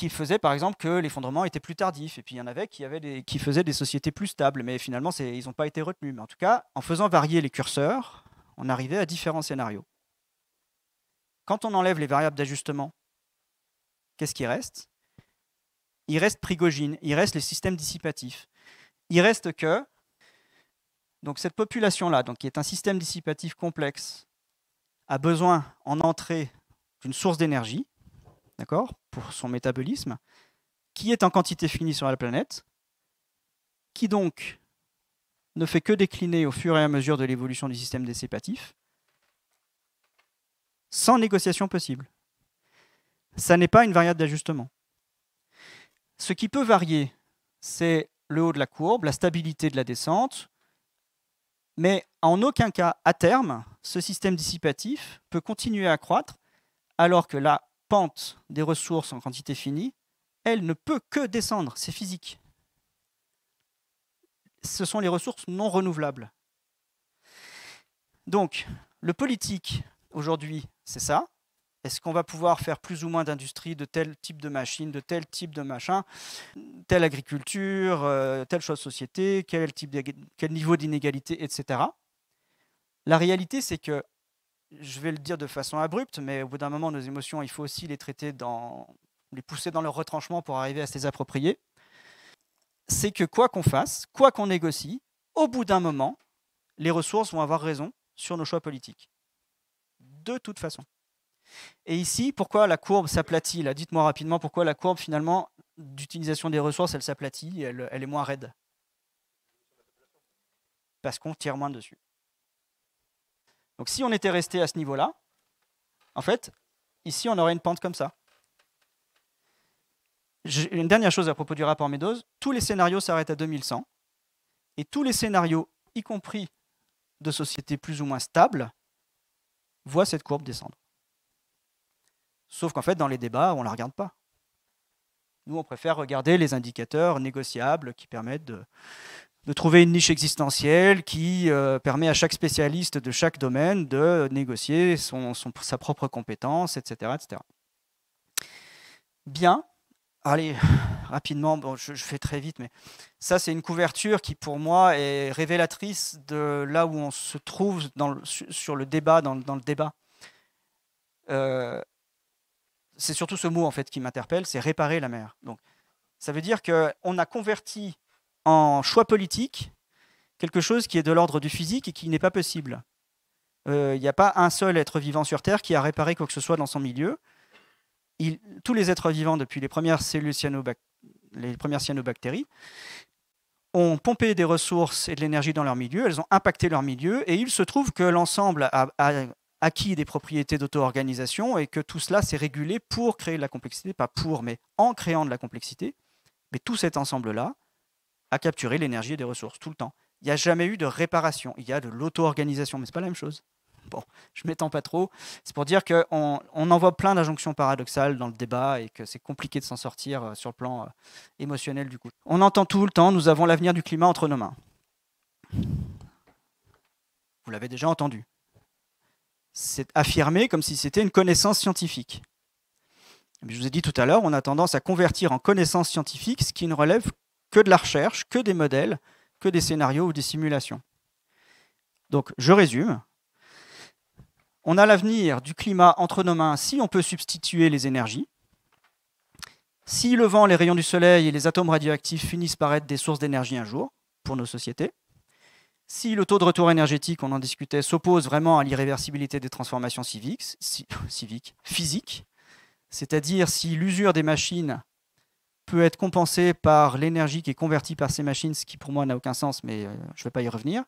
faisaient par exemple que l'effondrement était plus tardif, et puis il y en avait qui faisaient des sociétés plus stables, mais finalement ils n'ont pas été retenus. Mais en tout cas, en faisant varier les curseurs, on arrivait à différents scénarios. Quand on enlève les variables d'ajustement, qu'est-ce qui reste? Il reste Prigogine, il reste les systèmes dissipatifs. Il reste que donc cette population-là, qui est un système dissipatif complexe, a besoin en entrée d'une source d'énergie, d'accord, pour son métabolisme, qui est en quantité finie sur la planète, qui donc ne fait que décliner au fur et à mesure de l'évolution du système dissipatif, sans négociation possible. Ça n'est pas une variable d'ajustement. Ce qui peut varier, c'est le haut de la courbe, la stabilité de la descente, mais en aucun cas, à terme, ce système dissipatif peut continuer à croître, alors que la pente des ressources en quantité finie, elle ne peut que descendre, c'est physique. Ce sont les ressources non renouvelables. Donc, le politique, aujourd'hui, c'est ça. Est-ce qu'on va pouvoir faire plus ou moins d'industrie, de tel type de machine, de tel type de machin, telle agriculture, telle chose de société, quel niveau d'inégalité, etc. La réalité, c'est que, je vais le dire de façon abrupte, mais au bout d'un moment, nos émotions, il faut aussi les traiter, les pousser dans leur retranchement pour arriver à se les approprier. C'est que quoi qu'on fasse, quoi qu'on négocie, au bout d'un moment, les ressources vont avoir raison sur nos choix politiques. De toute façon. Et ici, pourquoi la courbe s'aplatit là? Dites-moi rapidement pourquoi la courbe, finalement, d'utilisation des ressources, elle s'aplatit, elle est moins raide. Parce qu'on tire moins dessus. Donc si on était resté à ce niveau-là, en fait, ici, on aurait une pente comme ça. Une dernière chose à propos du rapport Meadows, tous les scénarios s'arrêtent à 2100, et tous les scénarios, y compris de sociétés plus ou moins stables, voient cette courbe descendre. Sauf qu'en fait, dans les débats, on ne la regarde pas. Nous, on préfère regarder les indicateurs négociables qui permettent de trouver une niche existentielle qui permet à chaque spécialiste de chaque domaine de négocier sa propre compétence, etc., etc. Bien. Allez, rapidement, bon, je fais très vite, mais ça, c'est une couverture qui, pour moi, est révélatrice de là où on se trouve sur le débat, dans le débat. C'est surtout ce mot, en fait, qui m'interpelle, c'est « réparer la mer ». Donc, ça veut dire qu'on a converti en choix politique quelque chose qui est de l'ordre du physique et qui n'est pas possible. Il n'y a pas un seul être vivant sur Terre qui a réparé quoi que ce soit dans son milieu. Tous les êtres vivants, depuis les premières cellules les premières cyanobactéries, ont pompé des ressources et de l'énergie dans leur milieu, elles ont impacté leur milieu, et il se trouve que l'ensemble a acquis des propriétés d'auto-organisation et que tout cela s'est régulé pour créer de la complexité, pas pour, mais en créant de la complexité. Mais tout cet ensemble-là a capturé l'énergie et des ressources tout le temps. Il n'y a jamais eu de réparation, il y a de l'auto-organisation, mais ce n'est pas la même chose. Bon, je ne m'étends pas trop. C'est pour dire qu'on en voit plein d'injonctions paradoxales dans le débat et que c'est compliqué de s'en sortir sur le plan émotionnel du coup. On entend tout le temps, nous avons l'avenir du climat entre nos mains. Vous l'avez déjà entendu. C'est affirmé comme si c'était une connaissance scientifique. Mais je vous ai dit tout à l'heure, on a tendance à convertir en connaissance scientifique ce qui ne relève que de la recherche, que des modèles, que des scénarios ou des simulations. Donc, je résume. On a l'avenir du climat entre nos mains si on peut substituer les énergies. Si le vent, les rayons du soleil et les atomes radioactifs finissent par être des sources d'énergie un jour pour nos sociétés. Si le taux de retour énergétique, on en discutait, s'oppose vraiment à l'irréversibilité des transformations physiques, c'est-à-dire si l'usure des machines peut être compensée par l'énergie qui est convertie par ces machines, ce qui pour moi n'a aucun sens, mais je ne vais pas y revenir.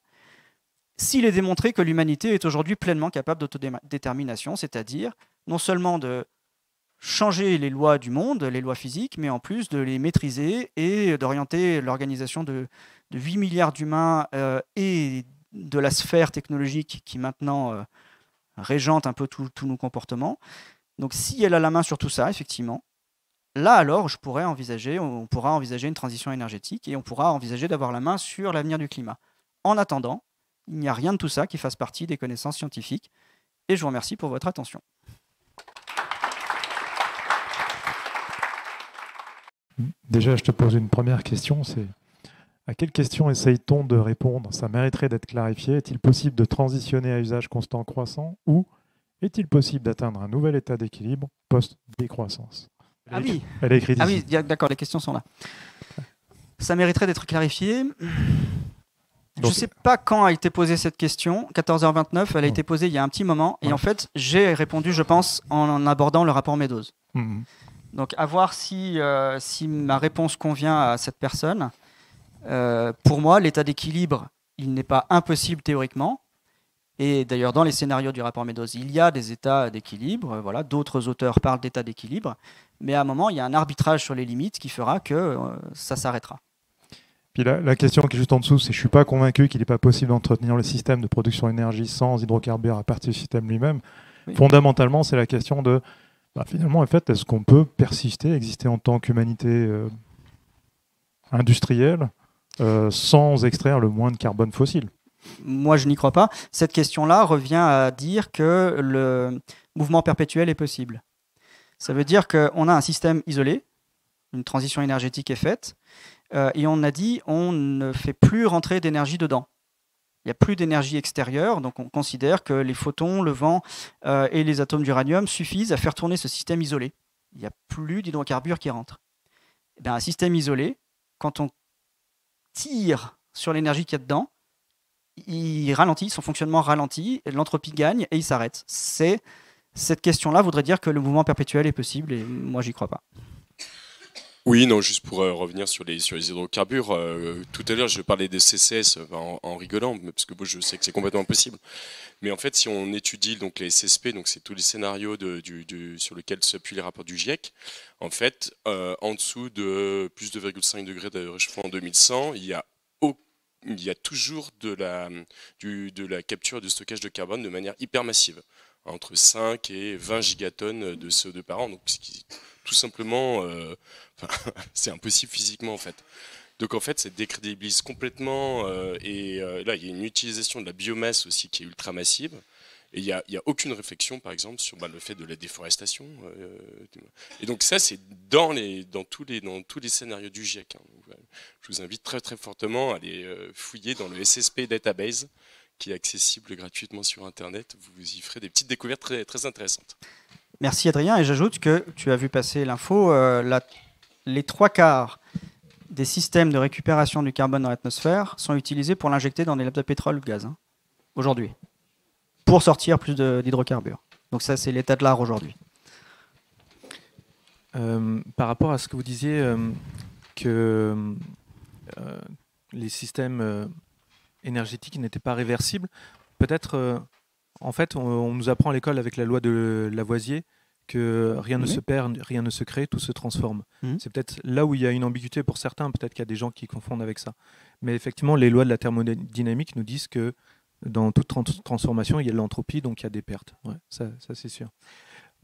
S'il est démontré que l'humanité est aujourd'hui pleinement capable d'autodétermination, c'est-à-dire non seulement de changer les lois du monde, les lois physiques, mais en plus de les maîtriser et d'orienter l'organisation de 8 milliards d'humains et de la sphère technologique qui maintenant régente un peu tous nos comportements. Donc si elle a la main sur tout ça, effectivement, là alors on pourra envisager une transition énergétique et on pourra envisager d'avoir la main sur l'avenir du climat. En attendant, il n'y a rien de tout ça qui fasse partie des connaissances scientifiques. Et je vous remercie pour votre attention. Déjà, je te pose une première question, c'est à quelle question essaye-t-on de répondre? Ça mériterait d'être clarifié. Est-il possible de transitionner à usage constant croissant ou est-il possible d'atteindre un nouvel état d'équilibre post-décroissance? Ah oui, elle est écrite ici. D'accord, les questions sont là. Ça mériterait d'être clarifié. Je ne sais pas quand a été posée cette question, 14h29, elle a été posée il y a un petit moment, et en fait, j'ai répondu, je pense, en abordant le rapport Meadows. Donc, à voir si ma réponse convient à cette personne. Pour moi, l'état d'équilibre, il n'est pas impossible théoriquement, et d'ailleurs, dans les scénarios du rapport Meadows, il y a des états d'équilibre, voilà, d'autres auteurs parlent d'état d'équilibre, mais à un moment, il y a un arbitrage sur les limites qui fera que ça s'arrêtera. Puis la question qui est juste en dessous, c'est je ne suis pas convaincu qu'il n'est pas possible d'entretenir le système de production d'énergie sans hydrocarbures à partir du système lui-même. Oui. Fondamentalement, c'est la question de, finalement, en fait, est-ce qu'on peut persister, exister en tant qu'humanité industrielle sans extraire le moins de carbone fossile? Moi, je n'y crois pas. Cette question-là revient à dire que le mouvement perpétuel est possible. Ça veut dire qu'on a un système isolé, une transition énergétique est faite, et on a dit on ne fait plus rentrer d'énergie dedans. Il n'y a plus d'énergie extérieure, donc on considère que les photons, le vent et les atomes d'uranium suffisent à faire tourner ce système isolé. Il n'y a plus d'hydrocarbures qui rentrent. Et bien, un système isolé, quand on tire sur l'énergie qu'il y a dedans, il ralentit, son fonctionnement ralentit, l'entropie gagne et il s'arrête. Cette question-là voudrait dire que le mouvement perpétuel est possible et moi, j'y crois pas. Oui, non, juste pour revenir sur les hydrocarbures. Tout à l'heure, je parlais des CCS en rigolant, parce que je sais que c'est complètement impossible. Mais en fait, si on étudie donc les SSP, donc c'est tous les scénarios sur lesquels s'appuient les rapports du GIEC, en fait, en dessous de plus de 2,5 degrés de réchauffement en 2100, il y a toujours de la capture et de stockage de carbone de manière hyper massive, entre 5 et 20 gigatonnes de CO2 par an. Donc, tout simplement, c'est impossible physiquement en fait. Donc en fait, ça décrédibilise complètement. Là, il y a une utilisation de la biomasse aussi qui est ultra massive. Et il n'y a aucune réflexion, par exemple, sur le fait de la déforestation. Et donc ça, c'est dans tous les scénarios du GIEC. Hein. Je vous invite très très fortement à aller fouiller dans le SSP Database, qui est accessible gratuitement sur Internet. Vous y ferez des petites découvertes très, très intéressantes. Merci Adrien, et j'ajoute que tu as vu passer l'info, les 3/4 des systèmes de récupération du carbone dans l'atmosphère sont utilisés pour l'injecter dans des lampes de pétrole ou de gaz, hein, aujourd'hui, pour sortir plus d'hydrocarbures. Donc ça, c'est l'état de l'art aujourd'hui. Par rapport à ce que vous disiez, que les systèmes énergétiques n'étaient pas réversibles, peut-être... En fait, on nous apprend à l'école avec la loi de Lavoisier que rien ne se perd, rien ne se crée, tout se transforme. C'est peut-être là où il y a une ambiguïté pour certains, peut-être qu'il y a des gens qui confondent avec ça. Mais effectivement, les lois de la thermodynamique nous disent que dans toute transformation, il y a de l'entropie, donc il y a des pertes. Ouais, ça c'est sûr.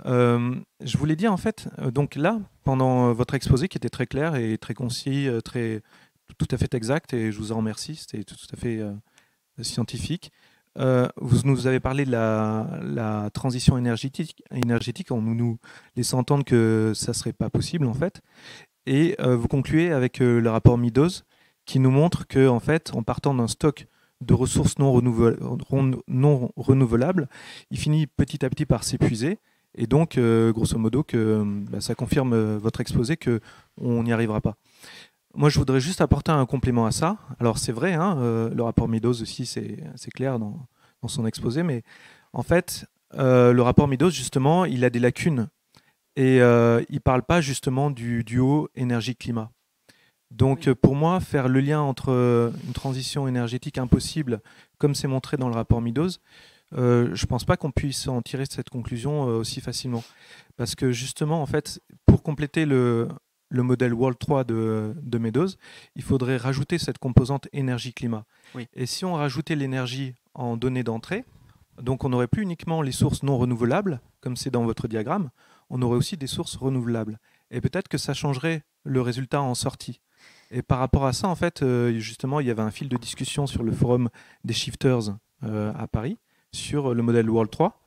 Je voulais dire, en fait, donc là, pendant votre exposé qui était très clair et très concis, tout à fait exact, et je vous en remercie, c'était tout à fait scientifique. Vous nous avez parlé de la transition énergétique en nous laissant entendre que ça ne serait pas possible en fait. Et vous concluez avec le rapport Meadows qui nous montre que en fait, en partant d'un stock de ressources non renouvelables, il finit petit à petit par s'épuiser. Et donc, grosso modo, ça confirme votre exposé qu'on n'y arrivera pas. Moi, je voudrais juste apporter un complément à ça. Alors, c'est vrai, hein, le rapport Meadows aussi, c'est clair dans son exposé, mais en fait, le rapport Meadows, justement, il a des lacunes et il ne parle pas justement du duo énergie-climat. Donc, pour moi, faire le lien entre une transition énergétique impossible, comme c'est montré dans le rapport Meadows, je ne pense pas qu'on puisse en tirer cette conclusion aussi facilement. Parce que justement, en fait, pour compléter le modèle World 3 de Meadows, il faudrait rajouter cette composante énergie-climat. Oui. Et si on rajoutait l'énergie en données d'entrée, donc on n'aurait plus uniquement les sources non renouvelables, comme c'est dans votre diagramme, on aurait aussi des sources renouvelables. Et peut-être que ça changerait le résultat en sortie. Et par rapport à ça, en fait, justement, il y avait un fil de discussion sur le forum des shifters à Paris, sur le modèle World 3,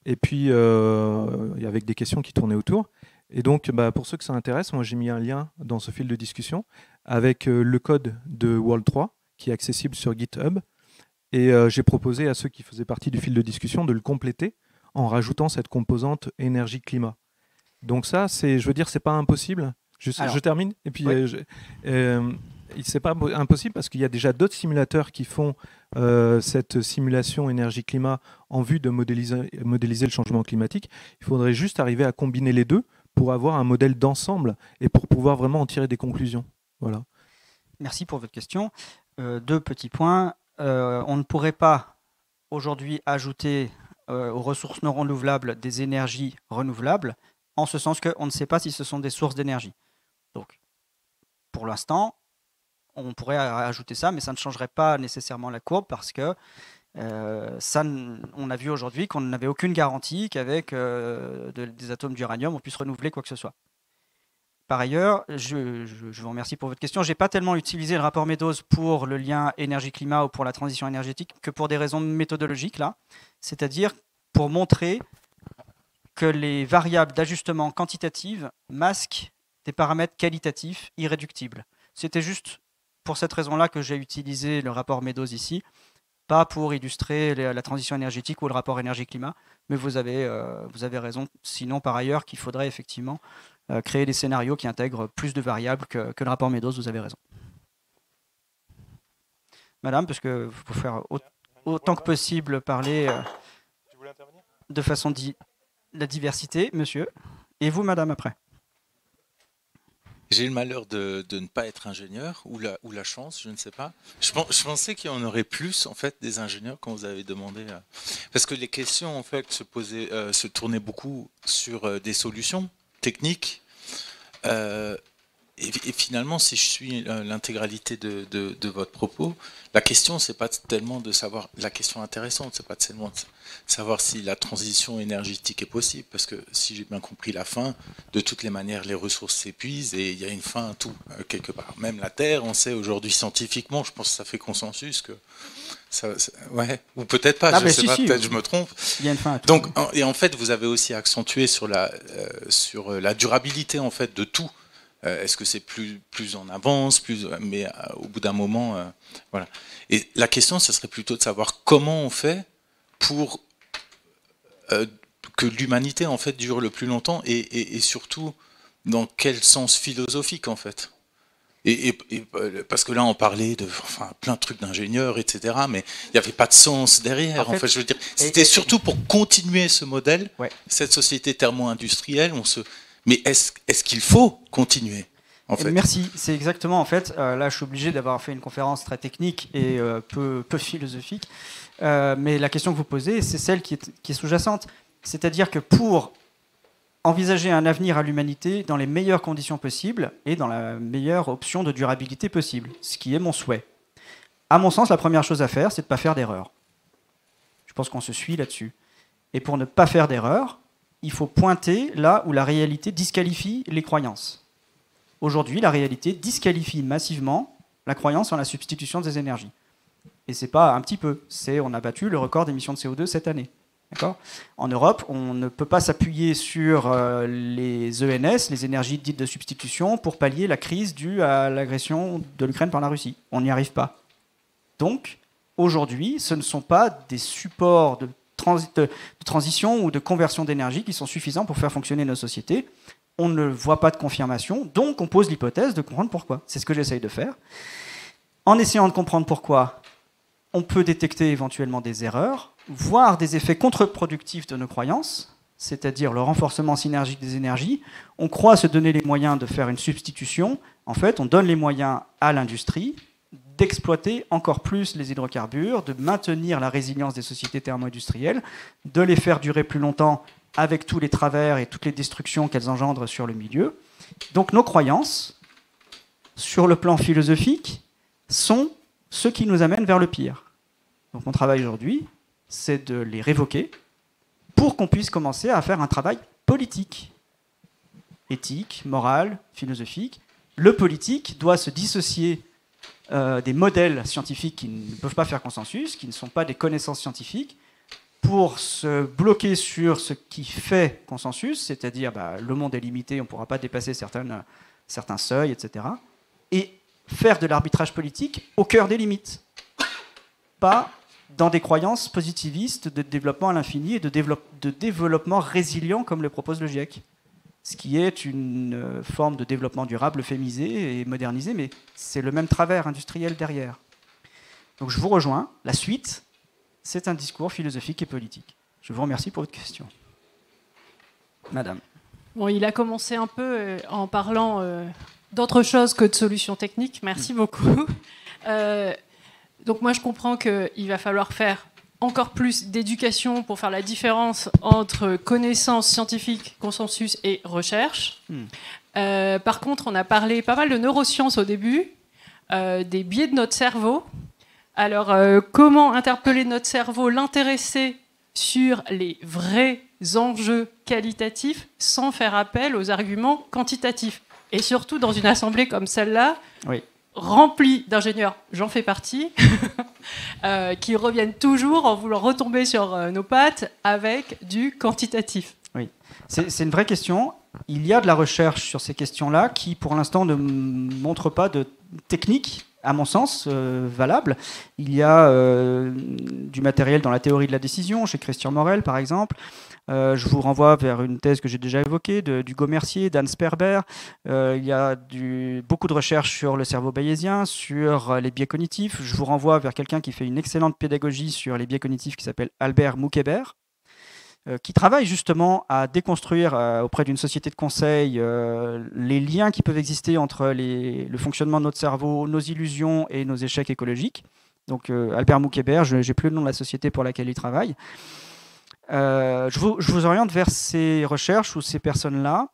et puis avec des questions qui tournaient autour. Et donc, pour ceux que ça intéresse, moi j'ai mis un lien dans ce fil de discussion avec le code de World 3 qui est accessible sur GitHub. Et j'ai proposé à ceux qui faisaient partie du fil de discussion de le compléter en rajoutant cette composante énergie-climat. Donc ça, je veux dire, c'est pas impossible. Je termine. Et puis, c'est pas impossible parce qu'il y a déjà d'autres simulateurs qui font cette simulation énergie-climat en vue de modéliser le changement climatique. Il faudrait juste arriver à combiner les deux pour avoir un modèle d'ensemble et pour pouvoir vraiment en tirer des conclusions. Voilà. Merci pour votre question. Deux petits points. On ne pourrait pas aujourd'hui ajouter aux ressources non renouvelables des énergies renouvelables, en ce sens qu'on ne sait pas si ce sont des sources d'énergie. Donc, pour l'instant, on pourrait ajouter ça, mais ça ne changerait pas nécessairement la courbe parce que on a vu aujourd'hui qu'on n'avait aucune garantie qu'avec des atomes d'uranium, on puisse renouveler quoi que ce soit. Par ailleurs, je vous remercie pour votre question. Je n'ai pas tellement utilisé le rapport Meadows pour le lien énergie-climat ou pour la transition énergétique que pour des raisons méthodologiques, là. C'est-à-dire pour montrer que les variables d'ajustement quantitatives masquent des paramètres qualitatifs irréductibles. C'était juste pour cette raison-là que j'ai utilisé le rapport Meadows ici, pas pour illustrer la transition énergétique ou le rapport énergie-climat, mais vous avez raison. Sinon, par ailleurs, qu'il faudrait effectivement créer des scénarios qui intègrent plus de variables que le rapport Meadows, vous avez raison. Madame, parce que vous pouvez faire autant que possible parler de façon la diversité, monsieur. Et vous, madame, après. J'ai le malheur de ne pas être ingénieur, ou la chance, je ne sais pas. Je pensais qu'il y en aurait plus, en fait, des ingénieurs quand vous avez demandé. Parce que les questions, en fait, se tournaient beaucoup sur des solutions techniques. Et finalement, si je suis l'intégralité de votre propos, la question, c'est pas tellement de savoir, la question intéressante, c'est pas tellement de savoir si la transition énergétique est possible, parce que si j'ai bien compris la fin, de toutes les manières, les ressources s'épuisent et il y a une fin à tout, quelque part. Même la Terre, on sait aujourd'hui scientifiquement, je pense que ça fait consensus que ouais, ou peut-être pas, je sais pas, peut-être je me trompe. Il y a une fin à tout. Donc, et en fait, vous avez aussi accentué sur la durabilité en fait de tout. Est-ce que c'est plus en avance, mais au bout d'un moment, voilà. Et la question, ce serait plutôt de savoir comment on fait pour que l'humanité en fait dure le plus longtemps et surtout dans quel sens philosophique en fait. Et parce que là, on parlait de plein de trucs d'ingénieurs, etc., mais il n'y avait pas de sens derrière. En fait, je veux dire, c'était surtout pour continuer ce modèle, cette société thermo-industrielle. Mais est-ce qu'il faut continuer en fait? Merci. C'est exactement, en fait, là je suis obligé d'avoir fait une conférence très technique et peu philosophique, mais la question que vous posez, c'est celle qui est sous-jacente. C'est-à-dire que pour envisager un avenir à l'humanité dans les meilleures conditions possibles et dans la meilleure option de durabilité possible, ce qui est mon souhait. À mon sens, la première chose à faire, c'est de ne pas faire d'erreur. Je pense qu'on se suit là-dessus. Et pour ne pas faire d'erreur, il faut pointer là où la réalité disqualifie les croyances. Aujourd'hui, la réalité disqualifie massivement la croyance en la substitution des énergies. Et c'est pas un petit peu, on a battu le record d'émissions de CO2 cette année. En Europe, on ne peut pas s'appuyer sur les ENS, les énergies dites de substitution, pour pallier la crise due à l'agression de l'Ukraine par la Russie. On n'y arrive pas. Donc, aujourd'hui, ce ne sont pas des supports de transition ou de conversion d'énergie qui sont suffisants pour faire fonctionner nos sociétés. On ne voit pas de confirmation, donc on pose l'hypothèse de comprendre pourquoi. C'est ce que j'essaye de faire. En essayant de comprendre pourquoi, on peut détecter éventuellement des erreurs, voire des effets contre-productifs de nos croyances, c'est-à-dire le renforcement synergique des énergies. On croit se donner les moyens de faire une substitution. En fait, on donne les moyens à l'industrie d'exploiter encore plus les hydrocarbures, de maintenir la résilience des sociétés thermo-industrielles, de les faire durer plus longtemps avec tous les travers et toutes les destructions qu'elles engendrent sur le milieu. Donc nos croyances, sur le plan philosophique, sont ce qui nous amène vers le pire. Donc mon travail aujourd'hui, c'est de les révoquer pour qu'on puisse commencer à faire un travail politique, éthique, moral, philosophique. Le politique doit se dissocier des modèles scientifiques qui ne peuvent pas faire consensus, qui ne sont pas des connaissances scientifiques, pour se bloquer sur ce qui fait consensus, c'est-à-dire le monde est limité, on ne pourra pas dépasser certains seuils, etc. Et faire de l'arbitrage politique au cœur des limites, pas dans des croyances positivistes de développement à l'infini et de développement résilient comme le propose le GIEC, ce qui est une forme de développement durable euphémisé et modernisé, mais c'est le même travers industriel derrière. Donc je vous rejoins, la suite, c'est un discours philosophique et politique. Je vous remercie pour votre question. Madame. Bon, il a commencé un peu en parlant d'autre chose que de solutions techniques. Merci beaucoup. Donc moi, je comprends qu'il va falloir faire encore plus d'éducation pour faire la différence entre connaissances scientifiques, consensus et recherche. Par contre, on a parlé pas mal de neurosciences au début, des biais de notre cerveau. Alors, comment interpeller notre cerveau, l'intéresser sur les vrais enjeux qualitatifs sans faire appel aux arguments quantitatifs. Et surtout dans une assemblée comme celle-là, remplie d'ingénieurs, j'en fais partie, qui reviennent toujours en voulant retomber sur nos pattes avec du quantitatif. Oui, c'est une vraie question. Il y a de la recherche sur ces questions-là qui, pour l'instant, ne montre pas de technique, à mon sens, valable. Il y a du matériel dans la théorie de la décision, chez Christian Morel, par exemple. Je vous renvoie vers une thèse que j'ai déjà évoquée, d'Hugo Mercier, d'Anne Sperber. Il y a beaucoup de recherches sur le cerveau bayésien, sur les biais cognitifs. Je vous renvoie vers quelqu'un qui fait une excellente pédagogie sur les biais cognitifs qui s'appelle Albert Moukébert. qui travaille justement à déconstruire auprès d'une société de conseil les liens qui peuvent exister entre le fonctionnement de notre cerveau, nos illusions et nos échecs écologiques. Donc Albert Moukébert, je n'ai plus le nom de la société pour laquelle il travaille. Je vous oriente vers ces recherches ou ces personnes-là.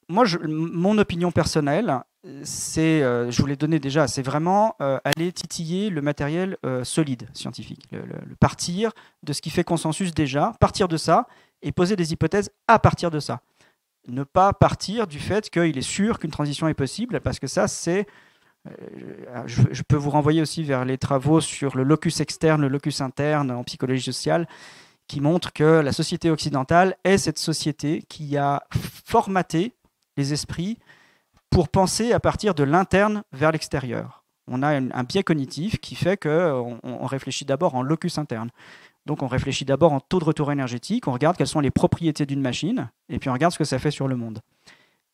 Moi, mon opinion personnelle, c'est, je vous l'ai donné déjà, c'est vraiment aller titiller le matériel solide scientifique, le partir de ce qui fait consensus déjà, partir de ça et poser des hypothèses à partir de ça. Ne pas partir du fait qu'il est sûr qu'une transition est possible, parce que ça, c'est... je peux vous renvoyer aussi vers les travaux sur le locus externe, le locus interne en psychologie sociale, qui montrent que la société occidentale est cette société qui a formaté les esprits pour penser à partir de l'interne vers l'extérieur. On a un biais cognitif qui fait qu'on réfléchit d'abord en locus interne. Donc on réfléchit d'abord en taux de retour énergétique, on regarde quelles sont les propriétés d'une machine, et puis on regarde ce que ça fait sur le monde.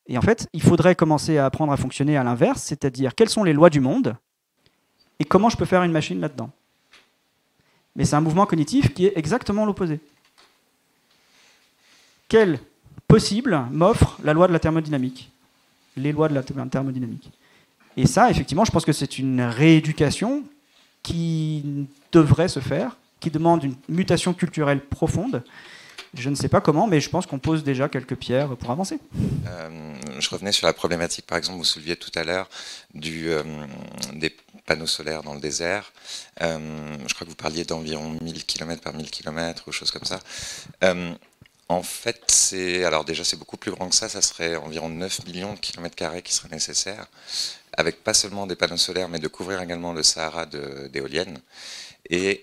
Et en fait, il faudrait commencer à apprendre à fonctionner à l'inverse, c'est-à-dire quelles sont les lois du monde, et comment je peux faire une machine là-dedans. Mais c'est un mouvement cognitif qui est exactement l'opposé. Quel possible m'offre la loi de la thermodynamique, les lois de la thermodynamique. Et ça, effectivement, je pense que c'est une rééducation qui devrait se faire, qui demande une mutation culturelle profonde. Je ne sais pas comment, mais je pense qu'on pose déjà quelques pierres pour avancer. Je revenais sur la problématique, par exemple, vous souleviez tout à l'heure des panneaux solaires dans le désert. Je crois que vous parliez d'environ 1000 km par 1000 km ou choses comme ça. En fait, alors déjà, c'est beaucoup plus grand que ça. Ça serait environ 9 millions de kilomètres carrés qui seraient nécessaires, avec pas seulement des panneaux solaires, mais de couvrir également le Sahara d'éoliennes. Et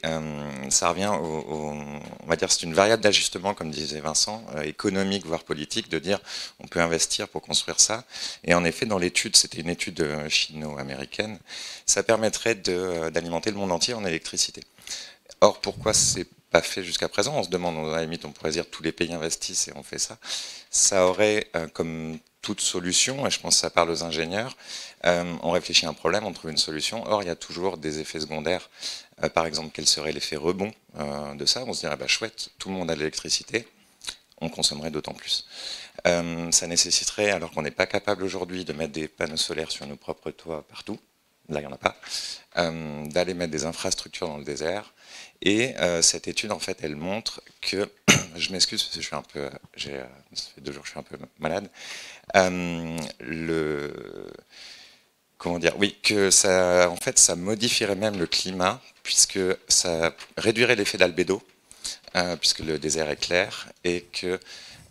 ça revient on va dire, c'est une variable d'ajustement, comme disait Vincent, économique, voire politique, de dire on peut investir pour construire ça. Et en effet, dans l'étude, c'était une étude chino-américaine, ça permettrait d'alimenter le monde entier en électricité. Or, pourquoi c'est pas fait jusqu'à présent? On se demande, à la limite, on pourrait dire tous les pays investissent et on fait ça. Ça aurait, comme toute solution, et je pense que ça parle aux ingénieurs, on réfléchit à un problème, on trouve une solution. Or, il y a toujours des effets secondaires. Par exemple, quel serait l'effet rebond de ça? On se dirait, bah, chouette, tout le monde a de l'électricité, on consommerait d'autant plus. Ça nécessiterait, alors qu'on n'est pas capable aujourd'hui de mettre des panneaux solaires sur nos propres toits partout, là il n'y en a pas, d'aller mettre des infrastructures dans le désert. Et cette étude, en fait, elle montre que, je m'excuse parce que je suis un peu, ça fait 2 jours que je suis un peu malade, comment dire, oui, que ça, en fait, ça modifierait même le climat, puisque ça réduirait l'effet d'albédo, puisque le désert est clair, et que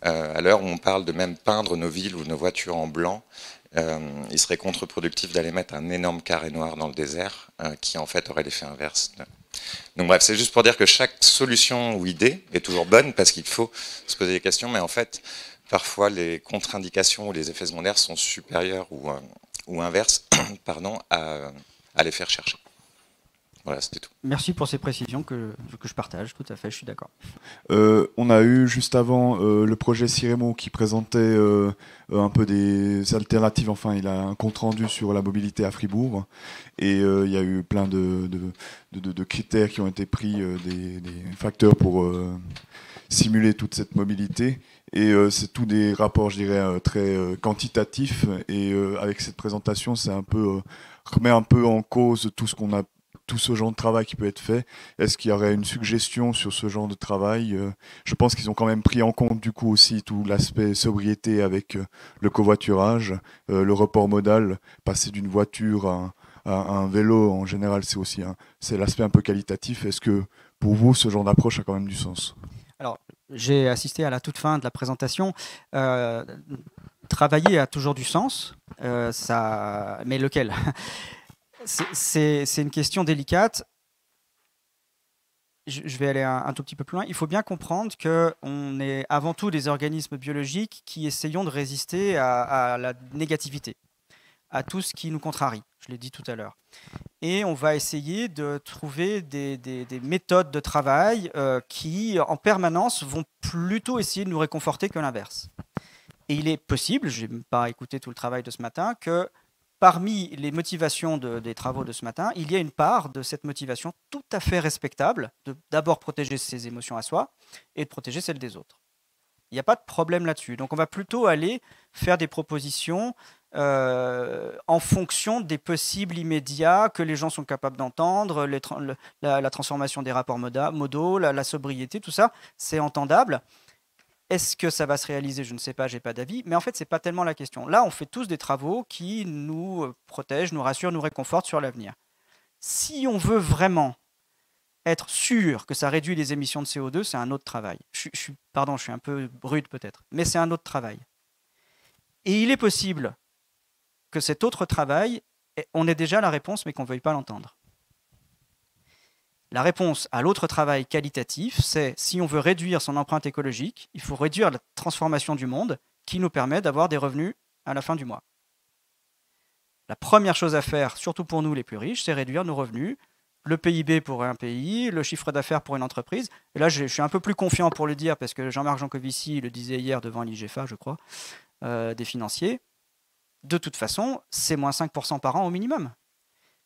à l'heure où on parle de même peindre nos villes ou nos voitures en blanc, il serait contre-productif d'aller mettre un énorme carré noir dans le désert, qui en fait aurait l'effet inverse. Donc bref, c'est juste pour dire que chaque solution ou idée est toujours bonne, parce qu'il faut se poser des questions, mais en fait, parfois les contre-indications ou les effets secondaires sont supérieurs ou inverses pardon, à l'effet recherché. Voilà, c'était tout. Merci pour ces précisions que je partage, tout à fait, je suis d'accord. On a eu juste avant le projet Ciremo qui présentait un peu des alternatives, enfin il a un compte-rendu sur la mobilité à Fribourg, et il y a eu plein de critères qui ont été pris, des facteurs pour simuler toute cette mobilité, et c'est tous des rapports, je dirais, très quantitatifs, et avec cette présentation, c'est un peu remet un peu en cause tout ce genre de travail qui peut être fait. Est-ce qu'il y aurait une suggestion sur ce genre de travail? Je pense qu'ils ont quand même pris en compte du coup aussi tout l'aspect sobriété avec le covoiturage, le report modal, passer d'une voiture à un vélo en général, c'est aussi c'est l'aspect un peu qualitatif. Est-ce que pour vous ce genre d'approche a quand même du sens? Alors, j'ai assisté à la toute fin de la présentation. Travailler a toujours du sens, mais lequel? C'est une question délicate. Je vais aller un tout petit peu plus loin. Il faut bien comprendre qu'on est avant tout des organismes biologiques qui essayons de résister à la négativité, à tout ce qui nous contrarie. Je l'ai dit tout à l'heure. Et on va essayer de trouver des méthodes de travail qui, en permanence, vont plutôt essayer de nous réconforter que l'inverse. Et il est possible, je n'ai pas écouté tout le travail de ce matin, que parmi les motivations des travaux de ce matin, il y a une part de cette motivation tout à fait respectable de d'abord protéger ses émotions à soi et de protéger celles des autres. Il n'y a pas de problème là-dessus. Donc on va plutôt aller faire des propositions en fonction des possibles immédiats que les gens sont capables d'entendre, la transformation des rapports modaux, la sobriété, tout ça, c'est entendable. Est-ce que ça va se réaliser? Je ne sais pas, je n'ai pas d'avis. Mais en fait, ce n'est pas tellement la question. Là, on fait tous des travaux qui nous protègent, nous rassurent, nous réconfortent sur l'avenir. Si on veut vraiment être sûr que ça réduit les émissions de CO2, c'est un autre travail. Pardon, je suis un peu rude peut-être, mais c'est un autre travail. Et il est possible que cet autre travail, on ait déjà la réponse, mais qu'on ne veuille pas l'entendre. La réponse à l'autre travail qualitatif, c'est si on veut réduire son empreinte écologique, il faut réduire la transformation du monde qui nous permet d'avoir des revenus à la fin du mois. La première chose à faire, surtout pour nous les plus riches, c'est réduire nos revenus, le PIB pour un pays, le chiffre d'affaires pour une entreprise. Et là, je suis un peu plus confiant pour le dire parce que Jean-Marc Jancovici le disait hier devant l'IGFA, je crois, des financiers. De toute façon, c'est moins 5% par an au minimum.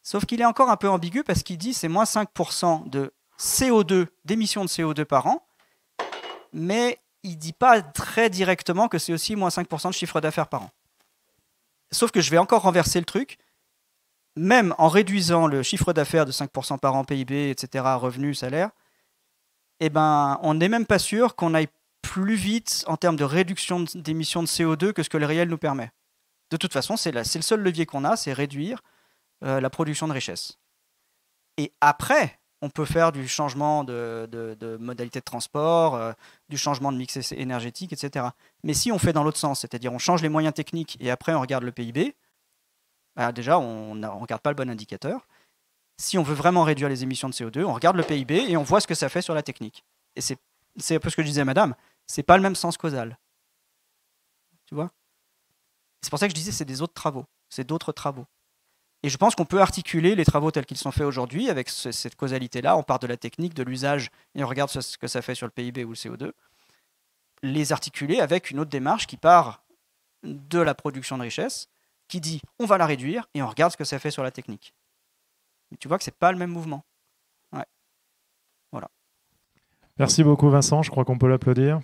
Sauf qu'il est encore un peu ambigu parce qu'il dit c'est moins 5% de CO2, d'émissions de CO2 par an, mais il ne dit pas très directement que c'est aussi moins 5% de chiffre d'affaires par an. Sauf que je vais encore renverser le truc. Même en réduisant le chiffre d'affaires de 5% par an, PIB, etc., revenus, salaires, eh ben, on n'est même pas sûr qu'on aille plus vite en termes de réduction d'émissions de CO2 que ce que le réel nous permet. De toute façon, c'est le seul levier qu'on a, c'est réduire la production de richesse. Et après, on peut faire du changement de modalité de transport, du changement de mix énergétique, etc. Mais si on fait dans l'autre sens, c'est-à-dire on change les moyens techniques et après on regarde le PIB, bah déjà on ne regarde pas le bon indicateur. Si on veut vraiment réduire les émissions de CO2, on regarde le PIB et on voit ce que ça fait sur la technique. Et c'est un peu ce que je disais à madame, c'est pas le même sens causal. Tu vois? C'est pour ça que je disais c'est des autres travaux, c'est d'autres travaux. Et je pense qu'on peut articuler les travaux tels qu'ils sont faits aujourd'hui avec cette causalité-là. On part de la technique, de l'usage, et on regarde ce que ça fait sur le PIB ou le CO2. Les articuler avec une autre démarche qui part de la production de richesse, qui dit on va la réduire et on regarde ce que ça fait sur la technique. Mais tu vois que ce n'est pas le même mouvement. Ouais. Voilà. Merci beaucoup Vincent, je crois qu'on peut l'applaudir.